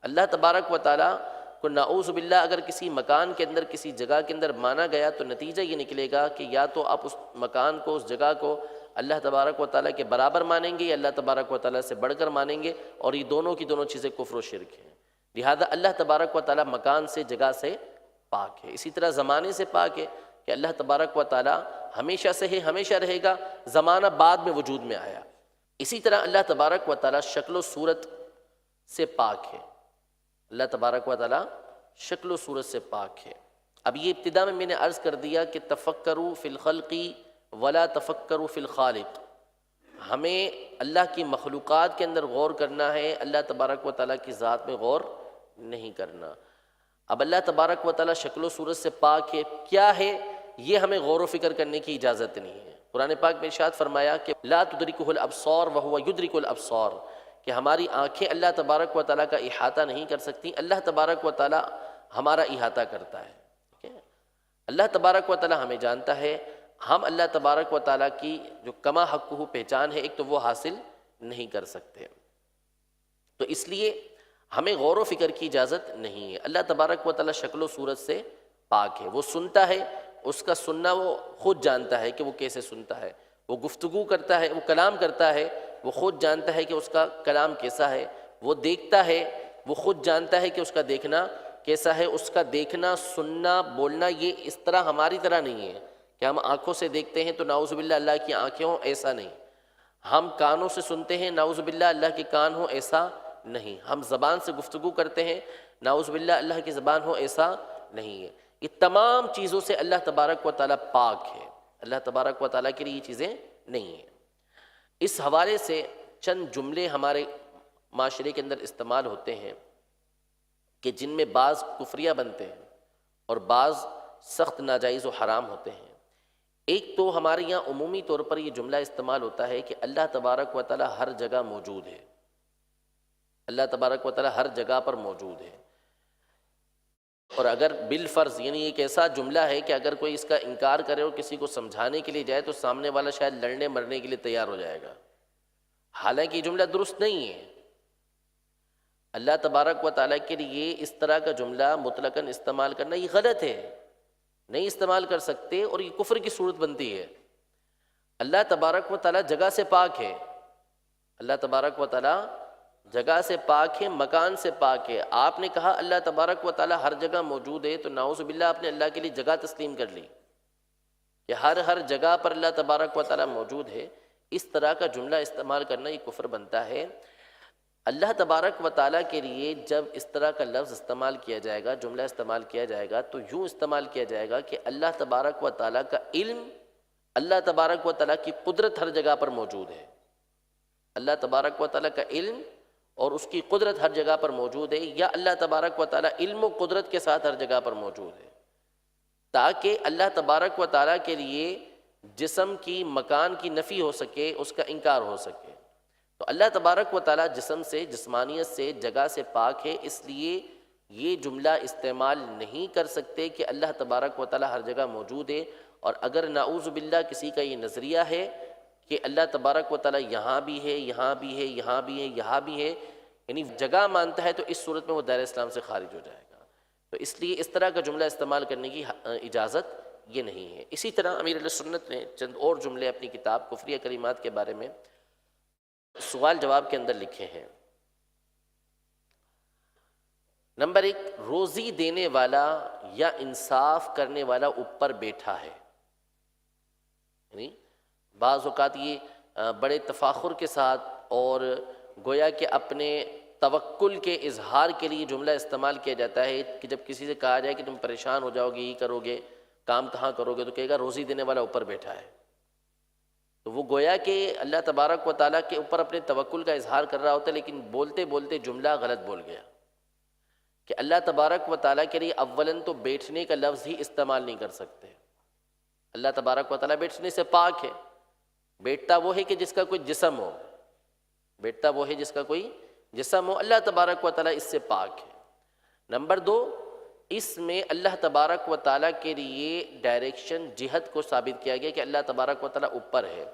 اللہ تبارک و تعالیٰ کو نعوذ باللہ اگر کسی مکان کے اندر، کسی جگہ کے اندر مانا گیا تو نتیجہ یہ نکلے گا کہ یا تو آپ اس مکان کو، اس جگہ کو اللہ تبارک و تعالیٰ کے برابر مانیں گے یا اللہ تبارک و تعالیٰ سے بڑھ کر مانیں گے، اور یہ دونوں کی دونوں چیزیں کفر و شرک ہیں۔ لہذا اللہ تبارک و تعالیٰ مکان سے، جگہ سے پاک ہے۔ اسی طرح زمانے سے پاک ہے کہ اللہ تبارک و تعالیٰ ہمیشہ سے ہے، ہمیشہ رہے گا، زمانہ بعد میں وجود میں آیا۔ اسی طرح اللہ تبارک و تعالیٰ شکل و صورت سے پاک ہے۔ اللہ تبارک و تعالیٰ شکل و صورت سے پاک ہے۔ اب یہ ابتدا میں نے عرض کر دیا کہ تفکروا فی الخلق ولا تفکروا فی الخالق، ہمیں اللہ کی مخلوقات کے اندر غور کرنا ہے، اللہ تبارک و تعالیٰ کی ذات میں غور نہیں کرنا۔ اب اللہ تبارک و تعالیٰ شکل و صورت سے پاک ہے، کیا ہے یہ ہمیں غور و فکر کرنے کی اجازت نہیں ہے۔ قرآن پاک میں ارشاد فرمایا کہ لا تدرکہ الابصار وہو یدرک الابصار، کہ ہماری آنکھیں اللہ تبارک و تعالیٰ کا احاطہ نہیں کر سکتی، اللہ تبارک و تعالیٰ ہمارا احاطہ کرتا ہے۔ ٹھیک ہے؟ اللہ تبارک و تعالیٰ ہمیں جانتا ہے، ہم اللہ تبارک و تعالیٰ کی جو کما حقہ پہچان ہے ایک تو وہ حاصل نہیں کر سکتے، تو اس لیے ہمیں غور و فکر کی اجازت نہیں ہے۔ اللہ تبارک و تعالیٰ شکل و صورت سے پاک ہے، وہ سنتا ہے، اس کا سننا وہ خود جانتا ہے کہ وہ کیسے سنتا ہے، وہ گفتگو کرتا ہے، وہ کلام کرتا ہے، وہ خود جانتا ہے کہ اس کا کلام کیسا ہے، وہ دیکھتا ہے، وہ خود جانتا ہے کہ اس کا دیکھنا کیسا ہے، اس کا دیکھنا، سننا، بولنا یہ اس طرح ہماری طرح نہیں ہے کہ ہم آنکھوں سے دیکھتے ہیں تو نعوذ باللہ اللہ کی آنکھیں ہوں، ایسا نہیں۔ ہم کانوں سے سنتے ہیں، نعوذ باللہ اللہ کے کان ہوں، ایسا نہیں۔ ہم زبان سے گفتگو کرتے ہیں، نعوذ باللہ اللہ کی زبان ہو، ایسا نہیں ہے۔ یہ تمام چیزوں سے اللہ تبارک و تعالیٰ پاک ہے، اللہ تبارک و تعالیٰ کے لیے یہ چیزیں نہیں ہیں۔ اس حوالے سے چند جملے ہمارے معاشرے کے اندر استعمال ہوتے ہیں کہ جن میں بعض کفریہ بنتے ہیں اور بعض سخت ناجائز و حرام ہوتے ہیں۔ ایک تو ہمارے یہاں عمومی طور پر یہ جملہ استعمال ہوتا ہے کہ اللہ تبارک و تعالیٰ ہر جگہ موجود ہے، اللہ تبارک و تعالیٰ ہر جگہ پر موجود ہے، اور اگر بالفرض یعنی ایک ایسا جملہ ہے کہ اگر کوئی اس کا انکار کرے اور کسی کو سمجھانے کے لیے جائے تو سامنے والا شاید لڑنے مرنے کے لیے تیار ہو جائے گا، حالانکہ یہ جملہ درست نہیں ہے۔ اللہ تبارک و تعالیٰ کے لیے اس طرح کا جملہ مطلقاً استعمال کرنا یہ غلط ہے، نہیں استعمال کر سکتے، اور یہ کفر کی صورت بنتی ہے۔ اللہ تبارک و تعالیٰ جگہ سے پاک ہے، اللہ تبارک و تعالیٰ جگہ سے پاک ہے، مکان سے پاک ہے۔ آپ نے کہا اللہ تبارک و تعالیٰ ہر جگہ موجود ہے، تو نعوذ باللہ آپ نے اللہ کے لیے جگہ تسلیم کر لی کہ ہر جگہ پر اللہ تبارک و تعالیٰ موجود ہے۔ اس طرح کا جملہ استعمال کرنا یہ کفر بنتا ہے۔ اللہ تبارک و تعالیٰ کے لیے جب اس طرح کا لفظ استعمال کیا جائے گا، جملہ استعمال کیا جائے گا، تو یوں استعمال کیا جائے گا کہ اللہ تبارک و تعالیٰ کا علم، اللہ تبارک و تعالیٰ کی قدرت ہر جگہ پر موجود ہے، اللہ تبارک و تعالیٰ کا علم اور اس کی قدرت ہر جگہ پر موجود ہے، یا اللہ تبارک و تعالیٰ علم و قدرت کے ساتھ ہر جگہ پر موجود ہے، تاکہ اللہ تبارک و تعالیٰ کے لیے جسم کی، مکان کی نفی ہو سکے، اس کا انکار ہو سکے۔ تو اللہ تبارک و تعالیٰ جسم سے، جسمانیت سے، جگہ سے پاک ہے، اس لیے یہ جملہ استعمال نہیں کر سکتے کہ اللہ تبارک و تعالیٰ ہر جگہ موجود ہے۔ اور اگر نعوذ باللہ کسی کا یہ نظریہ ہے کہ اللہ تبارک و تعالیٰ یہاں بھی ہے، یہاں بھی ہے، یہاں بھی ہے، یہاں بھی ہے، یعنی جگہ مانتا ہے، تو اس صورت میں وہ دائرہ اسلام سے خارج ہو جائے گا۔ تو اس لیے اس طرح کا جملہ استعمال کرنے کی اجازت یہ نہیں ہے۔ اسی طرح امیر اہل سنت نے چند اور جملے اپنی کتاب کفریہ کلمات کے بارے میں سوال جواب کے اندر لکھے ہیں۔ نمبر 1، روزی دینے والا یا انصاف کرنے والا اوپر بیٹھا ہے، یعنی بعض اوقات یہ بڑے تفاخر کے ساتھ اور گویا کہ اپنے توکل کے اظہار کے لیے جملہ استعمال کیا جاتا ہے کہ جب کسی سے کہا جائے کہ تم پریشان ہو جاؤ گے، یہ کرو گے، کام کہاں کرو گے، تو کہے گا روزی دینے والا اوپر بیٹھا ہے۔ تو وہ گویا کہ اللہ تبارک و تعالیٰ کے اوپر اپنے توکل کا اظہار کر رہا ہوتا ہے، لیکن بولتے بولتے جملہ غلط بول گیا کہ اللہ تبارک و تعالیٰ کے لیے اولاً تو بیٹھنے کا لفظ ہی استعمال نہیں کر سکتے۔ اللہ تبارک و تعالیٰ بیٹھنے سے پاک ہے، بیٹھتا وہ ہے کہ جس کا کوئی جسم ہو، بیٹھتا وہ ہے جس کا کوئی جسم ہو، اللہ تبارک و تعالیٰ اس سے پاک ہے۔ نمبر دو، اس میں اللہ تبارک و تعالیٰ کے لیے ڈائریکشن، جہت کو ثابت کیا گیا کہ اللہ تبارک و تعالیٰ اوپر ہے،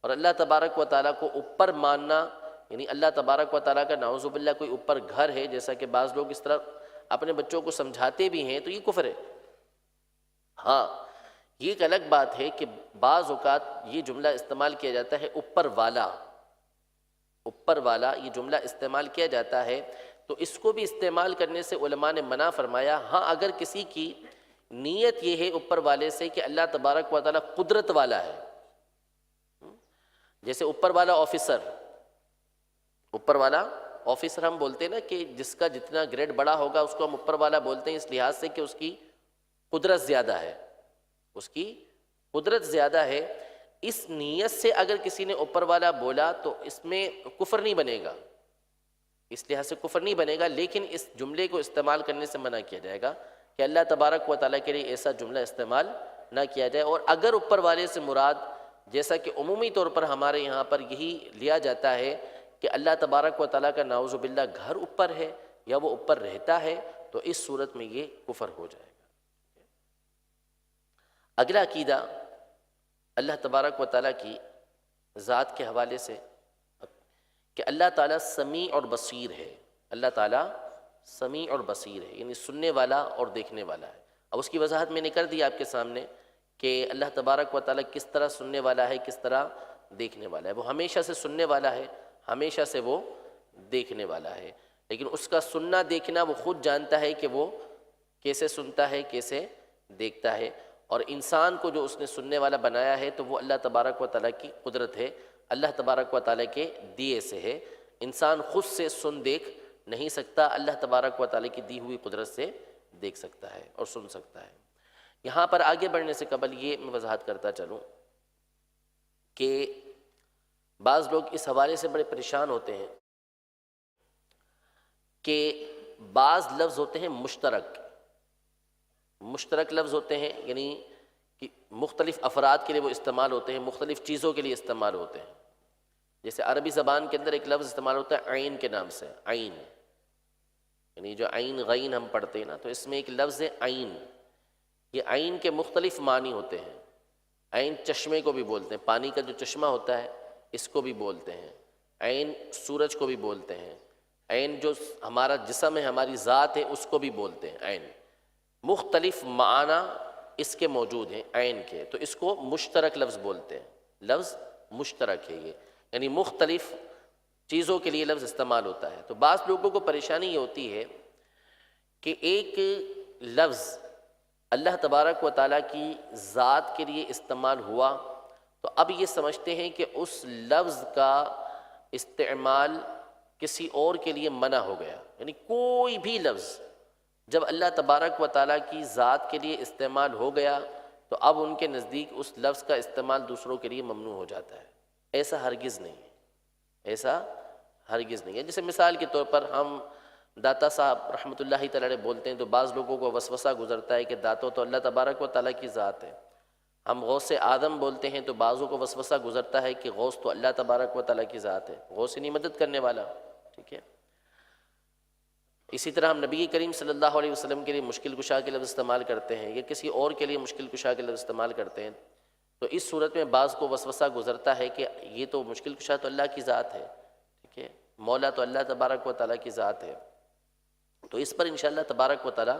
اور اللہ تبارک و تعالیٰ کو اوپر ماننا یعنی اللہ تبارک و تعالیٰ کا نعوذ باللہ کوئی اوپر گھر ہے، جیسا کہ بعض لوگ اس طرح اپنے بچوں کو سمجھاتے بھی ہیں، تو یہ کفر ہے۔ ہاں، یہ ایک الگ بات ہے کہ بعض اوقات یہ جملہ استعمال کیا جاتا ہے اوپر والا، اوپر والا یہ جملہ استعمال کیا جاتا ہے، تو اس کو بھی استعمال کرنے سے علماء نے منع فرمایا۔ ہاں، اگر کسی کی نیت یہ ہے اوپر والے سے کہ اللہ تبارک و تعالیٰ قدرت والا ہے، جیسے اوپر والا آفیسر، اوپر والا آفیسر ہم بولتے ہیں نا کہ جس کا جتنا گریڈ بڑا ہوگا اس کو ہم اوپر والا بولتے ہیں، اس لحاظ سے کہ اس کی قدرت زیادہ ہے، اس کی قدرت زیادہ ہے۔ اس نیت سے اگر کسی نے اوپر والا بولا تو اس میں کفر نہیں بنے گا، اس لحاظ سے کفر نہیں بنے گا، لیکن اس جملے کو استعمال کرنے سے منع کیا جائے گا کہ اللہ تبارک و تعالیٰ کے لیے ایسا جملہ استعمال نہ کیا جائے۔ اور اگر اوپر والے سے مراد، جیسا کہ عمومی طور پر ہمارے یہاں پر یہی لیا جاتا ہے کہ اللہ تبارک و تعالیٰ کا نعوذ باللہ گھر اوپر ہے یا وہ اوپر رہتا ہے، تو اس صورت میں یہ کفر ہو جائے گا۔ اگلا عقیدہ اللہ تبارک و تعالیٰ کی ذات کے حوالے سے کہ اللہ تعالیٰ سمیع اور بصیر ہے، اللہ تعالیٰ سمیع اور بصیر ہے، یعنی سننے والا اور دیکھنے والا ہے۔ اب اس کی وضاحت میں نے کر دی آپ کے سامنے کہ اللہ تبارک و تعالیٰ کس طرح سننے والا ہے، کس طرح دیکھنے والا ہے۔ وہ ہمیشہ سے سننے والا ہے، ہمیشہ سے وہ دیکھنے والا ہے، لیکن اس کا سننا دیکھنا وہ خود جانتا ہے کہ وہ کیسے سنتا ہے، کیسے دیکھتا ہے۔ اور انسان کو جو اس نے سننے والا بنایا ہے تو وہ اللہ تبارک و تعالیٰ کی قدرت ہے، اللہ تبارک و تعالیٰ کے دیے سے ہے۔ انسان خود سے سن دیکھ نہیں سکتا، اللہ تبارک و تعالیٰ کی دی ہوئی قدرت سے دیکھ سکتا ہے اور سن سکتا ہے۔ یہاں پر آگے بڑھنے سے قبل یہ میں وضاحت کرتا چلوں کہ بعض لوگ اس حوالے سے بڑے پریشان ہوتے ہیں کہ بعض لفظ ہوتے ہیں مشترک، مشترک لفظ ہوتے ہیں، یعنی کہ مختلف افراد کے لیے وہ استعمال ہوتے ہیں، مختلف چیزوں کے لیے استعمال ہوتے ہیں۔ جیسے عربی زبان کے اندر ایک لفظ استعمال ہوتا ہے عین کے نام سے، عین، یعنی جو عین غین ہم پڑھتے ہیں نا، تو اس میں ایک لفظ ہے عین۔ یہ عین کے مختلف معنی ہوتے ہیں۔ عین چشمے کو بھی بولتے ہیں، پانی کا جو چشمہ ہوتا ہے اس کو بھی بولتے ہیں۔ عین سورج کو بھی بولتے ہیں۔ عین جو ہمارا جسم ہے، ہماری ذات ہے، اس کو بھی بولتے ہیں عین۔ مختلف معنی اس کے موجود ہیں عین کے، تو اس کو مشترک لفظ بولتے ہیں۔ لفظ مشترک ہے یہ، یعنی مختلف چیزوں کے لیے لفظ استعمال ہوتا ہے۔ تو بعض لوگوں کو پریشانی یہ ہوتی ہے کہ ایک لفظ اللہ تبارک و تعالیٰ کی ذات کے لیے استعمال ہوا تو اب یہ سمجھتے ہیں کہ اس لفظ کا استعمال کسی اور کے لیے منع ہو گیا، یعنی کوئی بھی لفظ جب اللہ تبارک و تعالیٰ کی ذات کے لیے استعمال ہو گیا تو اب ان کے نزدیک اس لفظ کا استعمال دوسروں کے لیے ممنوع ہو جاتا ہے۔ ایسا ہرگز نہیں ہے، ایسا ہرگز نہیں ہے۔ جیسے مثال کے طور پر ہم داتا صاحب رحمۃ اللہ تعالیٰ علیہ بولتے ہیں تو بعض لوگوں کو وسوسہ گزرتا ہے کہ داتوں تو اللہ تبارک و تعالیٰ کی ذات ہے۔ ہم غوث اعظم بولتے ہیں تو بعضوں کو وسوسہ گزرتا ہے کہ غوث تو اللہ تبارک و تعالیٰ کی ذات ہے، غوث نہیں مدد کرنے والا، ٹھیک ہے۔ اسی طرح ہم نبی کریم صلی اللہ علیہ وسلم کے لیے مشکل کشا کے لفظ استعمال کرتے ہیں یا کسی اور کے لیے مشکل کشا کے لفظ استعمال کرتے ہیں، تو اس صورت میں بعض کو وسوسہ گزرتا ہے کہ یہ تو مشکل کشا تو اللہ کی ذات ہے، ٹھیک ہے، مولا تو اللہ تبارک و تعالیٰ کی ذات ہے۔ تو اس پر انشاءاللہ تبارک و تعالیٰ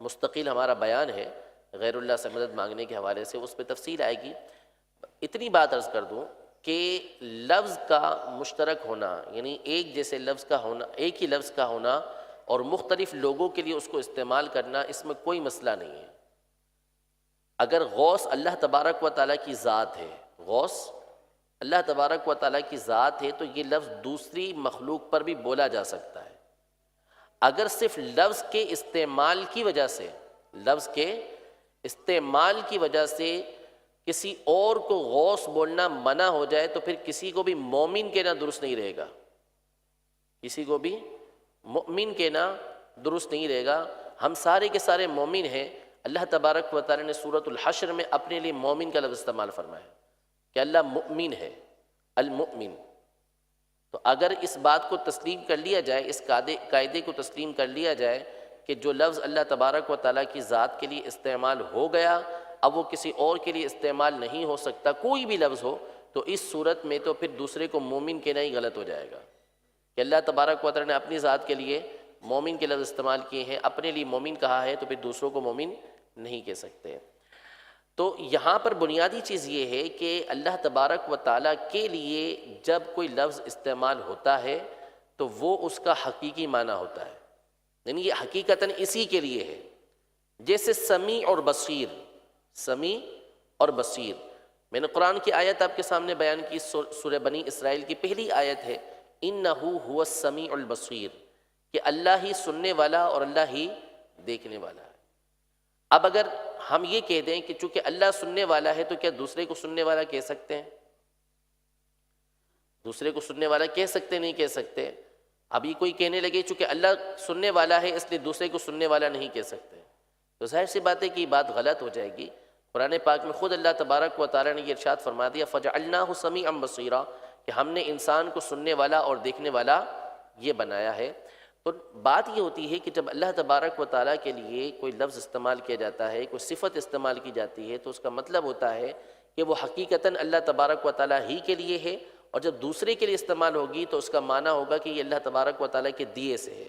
مستقل ہمارا بیان ہے غیر اللہ سے مدد مانگنے کے حوالے سے، اس پہ تفصیل آئے گی۔ اتنی بات عرض کر دوں کہ لفظ کا مشترک ہونا، یعنی ایک جیسے لفظ کا ہونا، ایک ہی لفظ کا ہونا اور مختلف لوگوں کے لیے اس کو استعمال کرنا، اس میں کوئی مسئلہ نہیں ہے۔ اگر غوث اللہ تبارک و تعالیٰ کی ذات ہے، غوث اللہ تبارک و تعالیٰ کی ذات ہے، تو یہ لفظ دوسری مخلوق پر بھی بولا جا سکتا ہے، اگر صرف لفظ کے استعمال کی وجہ سے، لفظ کے استعمال کی وجہ سے کسی اور کو غوث بولنا منع ہو جائے تو پھر کسی کو بھی مومن کہنا درست نہیں رہے گا، کسی کو بھی مومن کہنا درست نہیں رہے گا۔ ہم سارے کے سارے مومن ہیں۔ اللہ تبارک و تعالی نے سورۃ الحشر میں اپنے لیے مومن کا لفظ استعمال فرمایا کہ اللہ مؤمن ہے، المؤمن۔ تو اگر اس بات کو تسلیم کر لیا جائے، اس قاعدے کو تسلیم کر لیا جائے کہ جو لفظ اللہ تبارک و تعالیٰ کی ذات کے لیے استعمال ہو گیا اب وہ کسی اور کے لیے استعمال نہیں ہو سکتا، کوئی بھی لفظ ہو، تو اس صورت میں تو پھر دوسرے کو مومن کہنا ہی غلط ہو جائے گا کہ اللہ تبارک و تعالیٰ نے اپنی ذات کے لیے مومن کے لفظ استعمال کیے ہیں، اپنے لیے مومن کہا ہے، تو پھر دوسروں کو مومن نہیں کہہ سکتے۔ تو یہاں پر بنیادی چیز یہ ہے کہ اللہ تبارک و تعالیٰ کے لیے جب کوئی لفظ استعمال ہوتا ہے تو وہ اس کا حقیقی معنی ہوتا ہے، یعنی یہ حقیقتاً اسی کے لیے ہے۔ جیسے سمیع اور بصیر، سمیع اور بصیر، میں نے قرآن کی آیت آپ کے سامنے بیان کی، سورہ بنی اسرائیل کی پہلی آیت ہے اِنَّهُ هُوَ السَّمِيعُ الْبَصِيرُ، کہ اللہ ہی سننے والا اور اللہ ہی دیکھنے والا ہے۔ اب اگر ہم یہ کہہ دیں کہ چونکہ اللہ سننے والا ہے تو کیا دوسرے کو سننے والا کہہ سکتے ہیں؟ دوسرے کو سننے والا کہہ سکتے نہیں کہہ سکتے؟ ابھی کوئی کہنے لگے چونکہ اللہ سننے والا ہے اس لیے دوسرے کو سننے والا نہیں کہہ سکتے، تو ظاہر سی بات ہے کہ یہ بات غلط ہو جائے گی۔ قرآن پاک میں خود اللہ تبارک و تعالیٰ نے یہ ارشاد فرما دیا فَجَعَلْنَاهُ سَمِيعًا بَصِيرًا، کہ ہم نے انسان کو سننے والا اور دیکھنے والا یہ بنایا ہے۔ تو بات یہ ہوتی ہے کہ جب اللہ تبارک و تعالیٰ کے لیے کوئی لفظ استعمال کیا جاتا ہے، کوئی صفت استعمال کی جاتی ہے، تو اس کا مطلب ہوتا ہے کہ وہ حقیقتاً اللہ تبارک و تعالیٰ ہی کے لیے ہے، اور جب دوسرے کے لیے استعمال ہوگی تو اس کا معنی ہوگا کہ یہ اللہ تبارک و تعالیٰ کے دیے سے ہے،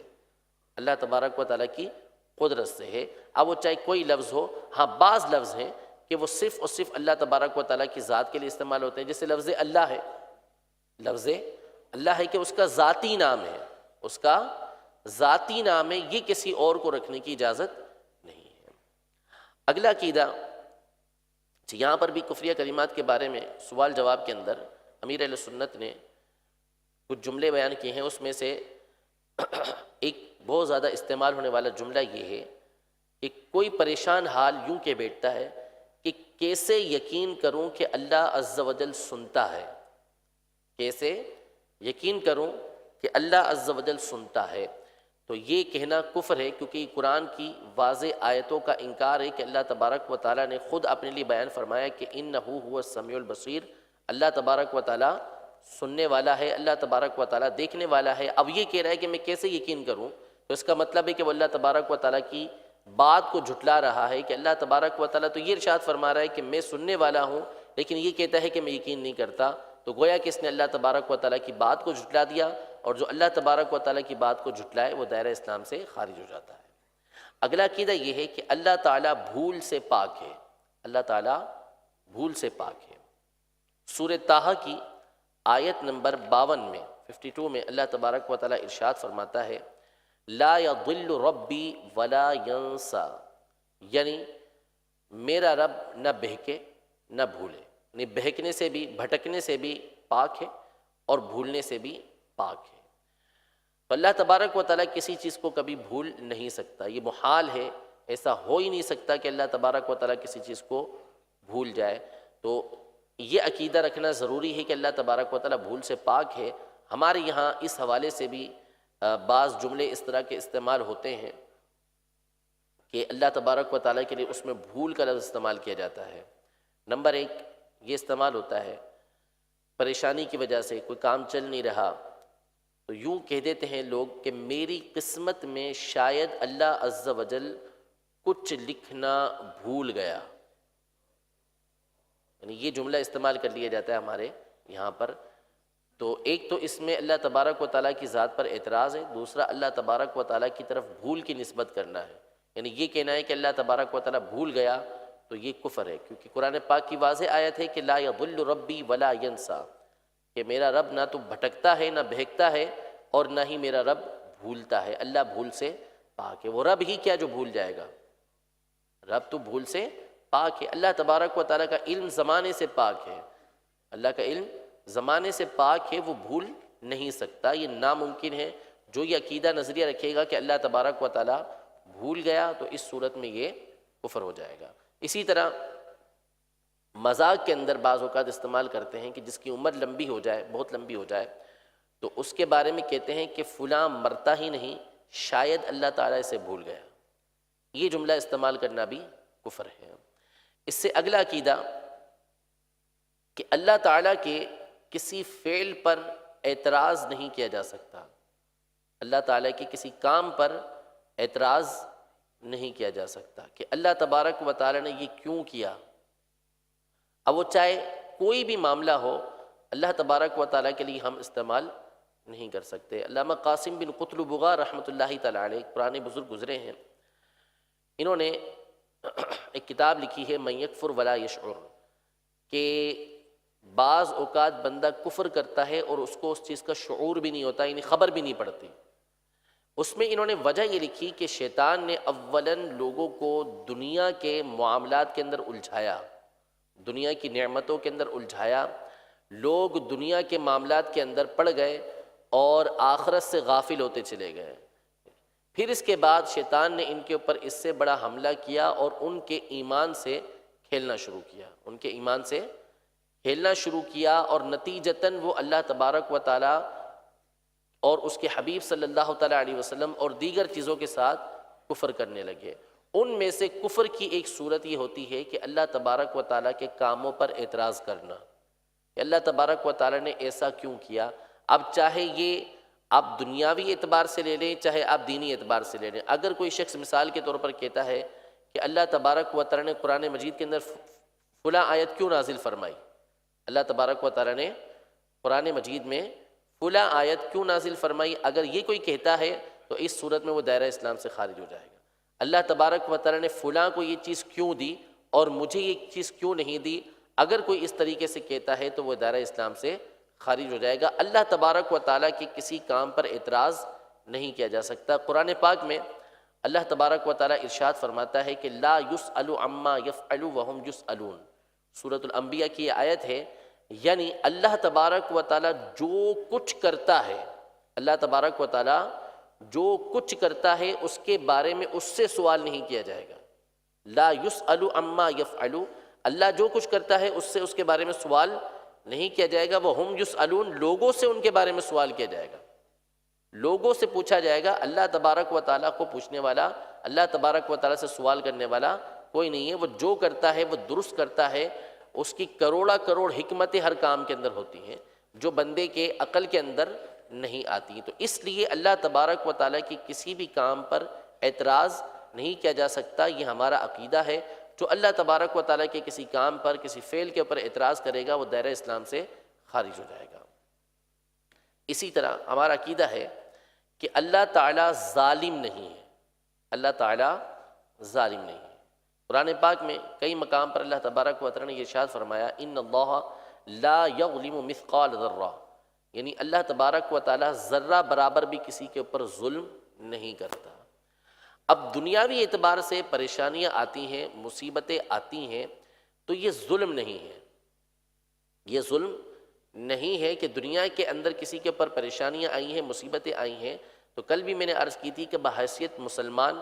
اللہ تبارک و تعالیٰ کی قدرت سے ہے۔ اب وہ چاہے کوئی لفظ ہو، ہاں بعض لفظ ہیں کہ وہ صرف اور صرف اللہ تبارک و تعالیٰ کی ذات کے لیے استعمال ہوتے ہیں، جیسے لفظ اللہ ہے، لفظ اللہ ہے کہ اس کا ذاتی نام ہے، اس کا ذاتی نام ہے، یہ کسی اور کو رکھنے کی اجازت نہیں ہے۔ اگلا عقیدہ، یہاں پر بھی کفریہ کلمات کے بارے میں سوال جواب کے اندر امیر اہل سنت نے کچھ جملے بیان کیے ہیں، اس میں سے ایک بہت زیادہ استعمال ہونے والا جملہ یہ ہے کہ کوئی پریشان حال یوں کہ بیٹھتا ہے کہ کیسے یقین کروں کہ اللہ عز و جل سنتا ہے، کیسے یقین کروں کہ اللہ عز و جل سنتا ہے۔ تو یہ کہنا کفر ہے، کیونکہ یہ قرآن کی واضح آیتوں کا انکار ہے کہ اللہ تبارک و تعالیٰ نے خود اپنے لیے بیان فرمایا کہ اِنَّهُ هُوَ السَّمِيعُ الْبَصِيرُ، اللہ تبارک و تعالیٰ سننے والا ہے، اللہ تبارک و تعالیٰ دیکھنے والا ہے۔ اب یہ کہہ رہا ہے کہ میں کیسے یقین کروں، تو اس کا مطلب ہے کہ وہ اللہ تبارک و تعالیٰ کی بات کو جھٹلا رہا ہے کہ اللہ تبارک و تعالیٰ تو یہ ارشاد فرما رہا ہے کہ میں سننے والا ہوں، لیکن یہ کہتا ہے کہ میں یقین نہیں کرتا، تو گویا کہ اس نے اللہ تبارک و تعالیٰ کی بات کو جھٹلا دیا، اور جو اللہ تبارک و تعالیٰ کی بات کو جھٹلائے وہ دائرہ اسلام سے خارج ہو جاتا ہے۔ اگلا عقیدہ یہ ہے کہ اللہ تعالیٰ بھول سے پاک ہے، اللہ تعالیٰ بھول سے پاک ہے۔ سورہ طٰہٰ کی آیت نمبر 52 میں 52 میں اللہ تبارک و تعالیٰ ارشاد فرماتا ہے لا یضل ربی ولا ینسا، یعنی میرا رب نہ بہکے نہ بھولے، یعنی بہکنے سے بھی، بھٹکنے سے بھی پاک ہے اور بھولنے سے بھی پاک ہے۔ تو اللہ تبارک و تعالیٰ کسی چیز کو کبھی بھول نہیں سکتا، یہ محال ہے، ایسا ہو ہی نہیں سکتا کہ اللہ تبارک و تعالیٰ کسی چیز کو بھول جائے۔ تو یہ عقیدہ رکھنا ضروری ہے کہ اللہ تبارک و تعالیٰ بھول سے پاک ہے۔ ہمارے یہاں اس حوالے سے بھی بعض جملے اس طرح کے استعمال ہوتے ہیں کہ اللہ تبارک و تعالیٰ کے لیے اس میں بھول کا لفظ استعمال کیا جاتا ہے۔ نمبر 1 یہ استعمال ہوتا ہے پریشانی کی وجہ سے، کوئی کام چل نہیں رہا تو یوں کہہ دیتے ہیں لوگ کہ میری قسمت میں شاید اللہ عز و جل کچھ لکھنا بھول گیا، یعنی یہ جملہ استعمال کر لیا جاتا ہے ہمارے یہاں پر۔ تو ایک تو اس میں اللہ تبارک و تعالیٰ کی ذات پر اعتراض ہے، دوسرا اللہ تبارک و تعالیٰ کی طرف بھول کی نسبت کرنا ہے، یعنی یہ کہنا ہے کہ اللہ تبارک و تعالیٰ بھول گیا، تو یہ کفر ہے، کیونکہ قرآن پاک کی واضح آیت ہے کہ لا یضل ربی ولا ینسا، کہ میرا رب نہ تو بھٹکتا ہے نہ بہکتا ہے اور نہ ہی میرا رب بھولتا ہے، اللہ بھول سے پاک ہے۔ وہ رب ہی کیا جو بھول جائے گا، رب تو بھول سے پاک ہے۔ اللہ تبارک و تعالیٰ کا علم زمانے سے پاک ہے، اللہ کا علم زمانے سے پاک ہے، وہ بھول نہیں سکتا، یہ ناممکن ہے۔ جو یہ عقیدہ نظریہ رکھے گا کہ اللہ تبارک و تعالیٰ بھول گیا تو اس صورت میں یہ کفر ہو جائے گا۔ اسی طرح مذاق کے اندر بعض اوقات استعمال کرتے ہیں کہ جس کی عمر لمبی ہو جائے، بہت لمبی ہو جائے، تو اس کے بارے میں کہتے ہیں کہ فلاں مرتا ہی نہیں، شاید اللہ تعالیٰ اسے بھول گیا۔ یہ جملہ استعمال کرنا بھی کفر ہے۔ اس سے اگلا عقیدہ کہ اللہ تعالیٰ کے کسی فعل پر اعتراض نہیں کیا جا سکتا، اللہ تعالیٰ کے کسی کام پر اعتراض نہیں کیا جا سکتا کہ اللہ تبارک و تعالیٰ نے یہ کیوں کیا۔ اب وہ چاہے کوئی بھی معاملہ ہو، اللہ تبارک و تعالیٰ کے لیے ہم استعمال نہیں کر سکتے۔ علامہ قاسم بن قطلبغا رحمۃ اللہ تعالیٰ علیہ، پرانے بزرگ گزرے ہیں، انہوں نے ایک کتاب لکھی ہے من یکفر ولا یشعر، کہ بعض اوقات بندہ کفر کرتا ہے اور اس کو اس چیز کا شعور بھی نہیں ہوتا، یعنی خبر بھی نہیں پڑتی۔ اس میں انہوں نے وجہ یہ لکھی کہ شیطان نے اولاً لوگوں کو دنیا کے معاملات کے اندر الجھایا، دنیا کی نعمتوں کے اندر الجھایا، لوگ دنیا کے معاملات کے اندر پڑ گئے اور آخرت سے غافل ہوتے چلے گئے۔ پھر اس کے بعد شیطان نے ان کے اوپر اس سے بڑا حملہ کیا اور ان کے ایمان سے کھیلنا شروع کیا، ان کے ایمان سے کھیلنا شروع کیا، اور نتیجتاً وہ اللہ تبارک و تعالیٰ اور اس کے حبیب صلی اللہ تعالیٰ علیہ وسلم اور دیگر چیزوں کے ساتھ کفر کرنے لگے۔ ان میں سے کفر کی ایک صورت یہ ہوتی ہے کہ اللہ تبارک و تعالیٰ کے کاموں پر اعتراض کرنا، کہ اللہ تبارک و تعالیٰ نے ایسا کیوں کیا۔ اب چاہے یہ آپ دنیاوی اعتبار سے لے لیں، چاہے آپ دینی اعتبار سے لے لیں، اگر کوئی شخص مثال کے طور پر کہتا ہے کہ اللہ تبارک و تعالیٰ نے قرآن مجید کے اندر فلاں آیت کیوں نازل فرمائی، اللہ تبارک و تعالیٰ نے قرآن مجید میں فلاں آیت کیوں نازل فرمائی، اگر یہ کوئی کہتا ہے تو اس صورت میں وہ دائرہ اسلام سے خارج ہو جائے گا۔ اللہ تبارک و تعالیٰ نے فلاں کو یہ چیز کیوں دی اور مجھے یہ چیز کیوں نہیں دی، اگر کوئی اس طریقے سے کہتا ہے تو وہ دائرہ اسلام سے خارج ہو جائے گا۔ اللہ تبارک و تعالیٰ کے کسی کام پر اعتراض نہیں کیا جا سکتا۔ قرآن پاک میں اللہ تبارک و تعالیٰ ارشاد فرماتا ہے کہ لا یسأل عما یفعل وہم یسألون، سورۃ الانبیاء کی یہ آیت ہے، یعنی اللہ تبارک و تعالیٰ جو کچھ کرتا ہے، اللہ تبارک و تعالیٰ جو کچھ کرتا ہے اس کے بارے میں اس سے سوال نہیں کیا جائے گا۔ لا یسأل عما یفعل، اللہ جو کچھ کرتا ہے اس سے اس کے بارے میں سوال نہیں کیا جائے گا۔ وہم یسألون، لوگوں سے ان کے بارے میں سوال کیا جائے گا، لوگوں سے پوچھا جائے گا۔ اللہ تبارک و تعالیٰ کو پوچھنے والا، اللہ تبارک و تعالیٰ سے سوال کرنے والا کوئی نہیں ہے۔ وہ جو کرتا ہے وہ درست کرتا ہے، اس کی کروڑا کروڑ حکمتیں ہر کام کے اندر ہوتی ہیں جو بندے کے عقل کے اندر نہیں آتی۔ تو اس لیے اللہ تبارک و تعالیٰ کی کسی بھی کام پر اعتراض نہیں کیا جا سکتا، یہ ہمارا عقیدہ ہے۔ جو اللہ تبارک و تعالیٰ کے کسی کام پر، کسی فعل کے اوپر اعتراض کرے گا وہ دائرہ اسلام سے خارج ہو جائے گا۔ اسی طرح ہمارا عقیدہ ہے کہ اللہ تعالیٰ ظالم نہیں ہے، اللہ تعالیٰ ظالم نہیں ہے۔ قرآن پاک میں کئی مقام پر اللہ تبارک و تعالیٰ نے یہ ارشاد فرمایا ان اللہ لا یظلم مثقال ذرہ، یعنی اللہ تبارک و تعالیٰ ذرہ برابر بھی کسی کے اوپر ظلم نہیں کرتا۔ اب دنیاوی اعتبار سے پریشانیاں آتی ہیں، مصیبتیں آتی ہیں، تو یہ ظلم نہیں ہے، یہ ظلم نہیں ہے کہ دنیا کے اندر کسی کے اوپر پریشانیاں آئی ہیں، مصیبتیں آئی ہیں۔ تو کل بھی میں نے عرض کی تھی کہ بحیثیت مسلمان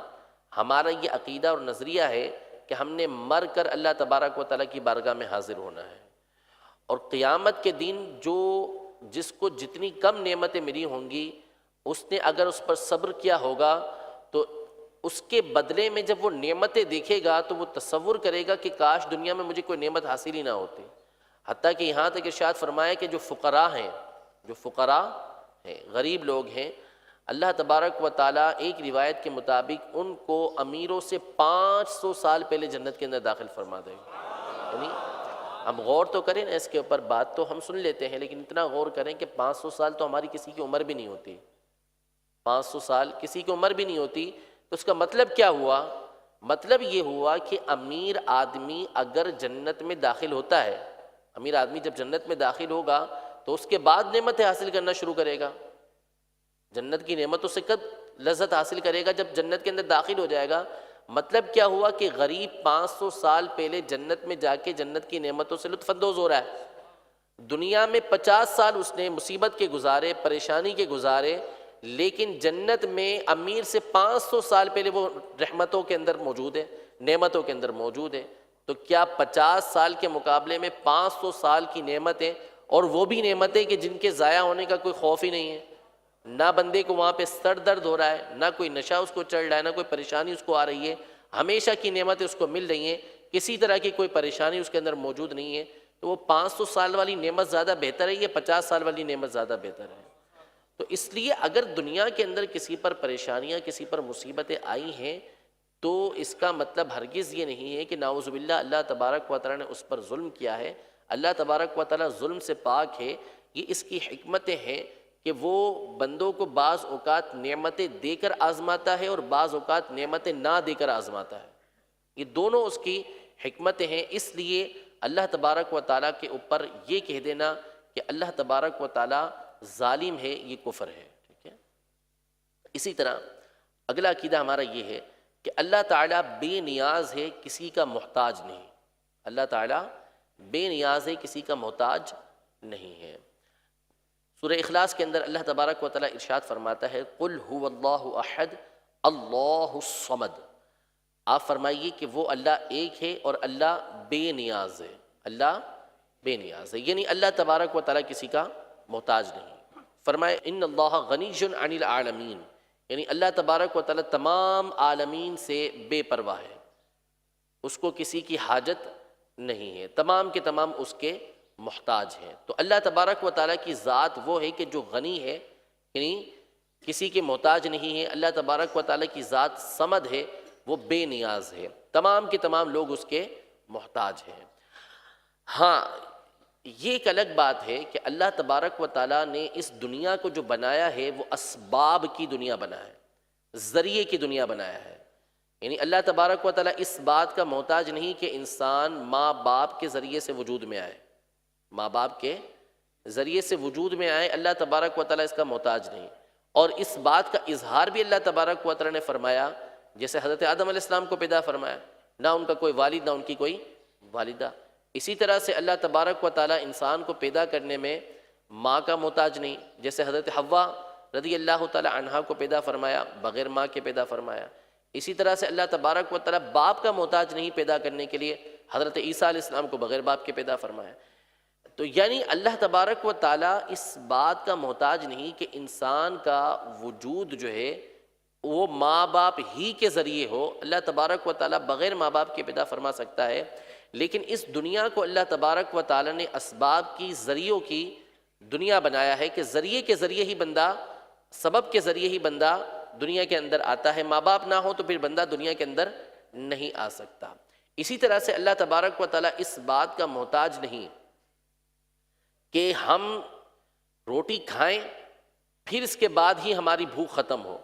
ہمارا یہ عقیدہ اور نظریہ ہے کہ ہم نے مر کر اللہ تبارک و تعالیٰ کی بارگاہ میں حاضر ہونا ہے، اور قیامت کے دن جس کو جتنی کم نعمتیں ملی ہوں گی، اس نے اگر اس پر صبر کیا ہوگا تو اس کے بدلے میں جب وہ نعمتیں دیکھے گا تو وہ تصور کرے گا کہ کاش دنیا میں مجھے کوئی نعمت حاصل ہی نہ ہوتی۔ حتیٰ کہ یہاں تک ارشاد فرمایا کہ جو فقراء ہیں، غریب لوگ ہیں، اللہ تبارک و تعالیٰ ایک روایت کے مطابق ان کو امیروں سے 500 سال پہلے جنت کے اندر داخل فرما دے گا۔ یعنی ہم غور تو کریں نا اس کے اوپر، بات تو ہم سن لیتے ہیں لیکن اتنا غور کریں کہ 500 سال تو ہماری کسی کی عمر بھی نہیں ہوتی، 500 سال کسی کی عمر بھی نہیں ہوتی۔ تو اس کا مطلب کیا ہوا؟ مطلب یہ ہوا کہ امیر آدمی اگر جنت میں داخل ہوتا ہے، امیر آدمی جب جنت میں داخل ہوگا تو اس کے بعد نعمتیں حاصل کرنا شروع کرے گا۔ جنت کی نعمتوں سے کب لذت حاصل کرے گا؟ جب جنت کے اندر داخل ہو جائے گا۔ مطلب کیا ہوا کہ غریب 500 سال پہلے جنت میں جا کے جنت کی نعمتوں سے لطف اندوز ہو رہا ہے، دنیا میں 50 سال اس نے مصیبت کے گزارے، پریشانی کے گزارے، لیکن جنت میں امیر سے 500 سال پہلے وہ رحمتوں کے اندر موجود ہے، نعمتوں کے اندر موجود ہے، تو کیا 50 سال کے مقابلے میں 500 سال کی نعمتیں، اور وہ بھی نعمتیں کہ جن کے ضائع ہونے کا کوئی خوف ہی نہیں ہے، نہ بندے کو وہاں پہ سر درد ہو رہا ہے، نہ کوئی نشہ اس کو چڑھ رہا ہے، نہ کوئی پریشانی اس کو آ رہی ہے، ہمیشہ کی نعمتیں اس کو مل رہی ہیں، کسی طرح کی کوئی پریشانی اس کے اندر موجود نہیں ہے، تو وہ 500 سال والی نعمت زیادہ بہتر ہے یا 50 سال والی نعمت زیادہ بہتر ہے؟ تو اس لیے اگر دنیا کے اندر کسی پر پریشانیاں، کسی پر مصیبتیں آئی ہیں، تو اس کا مطلب ہرگز یہ نہیں ہے کہ نعوذ باللہ اللہ تبارک و تعالیٰ نے اس پر ظلم کیا ہے۔ اللہ تبارک و تعالیٰ ظلم سے پاک ہے، یہ اس کی حکمتیں ہیں کہ وہ بندوں کو بعض اوقات نعمتیں دے کر آزماتا ہے اور بعض اوقات نعمتیں نہ دے کر آزماتا ہے، یہ دونوں اس کی حکمتیں ہیں۔ اس لیے اللہ تبارک و تعالیٰ کے اوپر یہ کہہ دینا کہ اللہ تبارک و تعالیٰ ظالم ہے، یہ کفر ہے، ٹھیک ہے۔ اسی طرح اگلا عقیدہ ہمارا یہ ہے کہ اللہ تعالیٰ بے نیاز ہے، کسی کا محتاج نہیں۔ اللہ تعالیٰ بے نیاز ہے، کسی کا محتاج نہیں ہے۔ سورہ اخلاص کے اندر اللہ تبارک و تعالیٰ ارشاد فرماتا ہے قُلْ هُوَ اللَّهُ أَحَدٌ اللَّهُ الصَّمَدُ، آپ فرمائیے کہ وہ اللہ ایک ہے اور اللہ بے نیاز ہے، اللہ بے نیاز ہے، یعنی اللہ تبارک و تعالیٰ کسی کا محتاج نہیں۔ فرمائے ان اللہ غنی عن العالمین، یعنی اللہ تبارک و تعالیٰ تمام عالمین سے بے پرواہ ہے، اس کو کسی کی حاجت نہیں ہے، تمام کے تمام اس کے محتاج ہیں۔ تو اللہ تبارک و تعالیٰ کی ذات وہ ہے کہ جو غنی ہے، یعنی کسی کے محتاج نہیں ہے۔ اللہ تبارک و تعالیٰ کی ذات صمد ہے، وہ بے نیاز ہے، تمام کے تمام لوگ اس کے محتاج ہیں۔ ہاں یہ ایک الگ بات ہے کہ اللہ تبارک و تعالیٰ نے اس دنیا کو جو بنایا ہے وہ اسباب کی دنیا بنایا ہے، ذریعے کی دنیا بنایا ہے، یعنی اللہ تبارک و تعالیٰ اس بات کا محتاج نہیں کہ انسان ماں باپ کے ذریعے سے وجود میں آئے، ماں باپ کے ذریعے سے وجود میں آئے، اللہ تبارک و تعالیٰ اس کا محتاج نہیں۔ اور اس بات کا اظہار بھی اللہ تبارک و تعالیٰ نے فرمایا، جیسے حضرت آدم علیہ السلام کو پیدا فرمایا، نہ ان کا کوئی والد نہ ان کی کوئی والدہ، اسی طرح سے اللہ تبارک و تعالیٰ انسان کو پیدا کرنے میں ماں کا محتاج نہیں، جیسے حضرت حوا رضی اللہ تعالیٰ عنہا کو پیدا فرمایا، بغیر ماں کے پیدا فرمایا۔ اسی طرح سے اللہ تبارک و تعالیٰ باپ کا محتاج نہیں پیدا کرنے کے لیے، حضرت عیسیٰ علیہ السلام کو بغیر باپ کے پیدا فرمایا۔ تو یعنی اللہ تبارک و تعالیٰ اس بات کا محتاج نہیں کہ انسان کا وجود جو ہے وہ ماں باپ ہی کے ذریعے ہو، اللہ تبارک و تعالیٰ بغیر ماں باپ کے پیدا فرما سکتا ہے، لیکن اس دنیا کو اللہ تبارک و تعالیٰ نے اسباب کی، ذریعوں کی دنیا بنایا ہے کہ ذریعے کے ذریعے ہی بندہ، سبب کے ذریعے ہی بندہ دنیا کے اندر آتا ہے، ماں باپ نہ ہو تو پھر بندہ دنیا کے اندر نہیں آ سکتا۔ اسی طرح سے اللہ تبارک و تعالیٰ اس بات کا محتاج نہیں کہ ہم روٹی کھائیں پھر اس کے بعد ہی ہماری بھوک ختم ہو،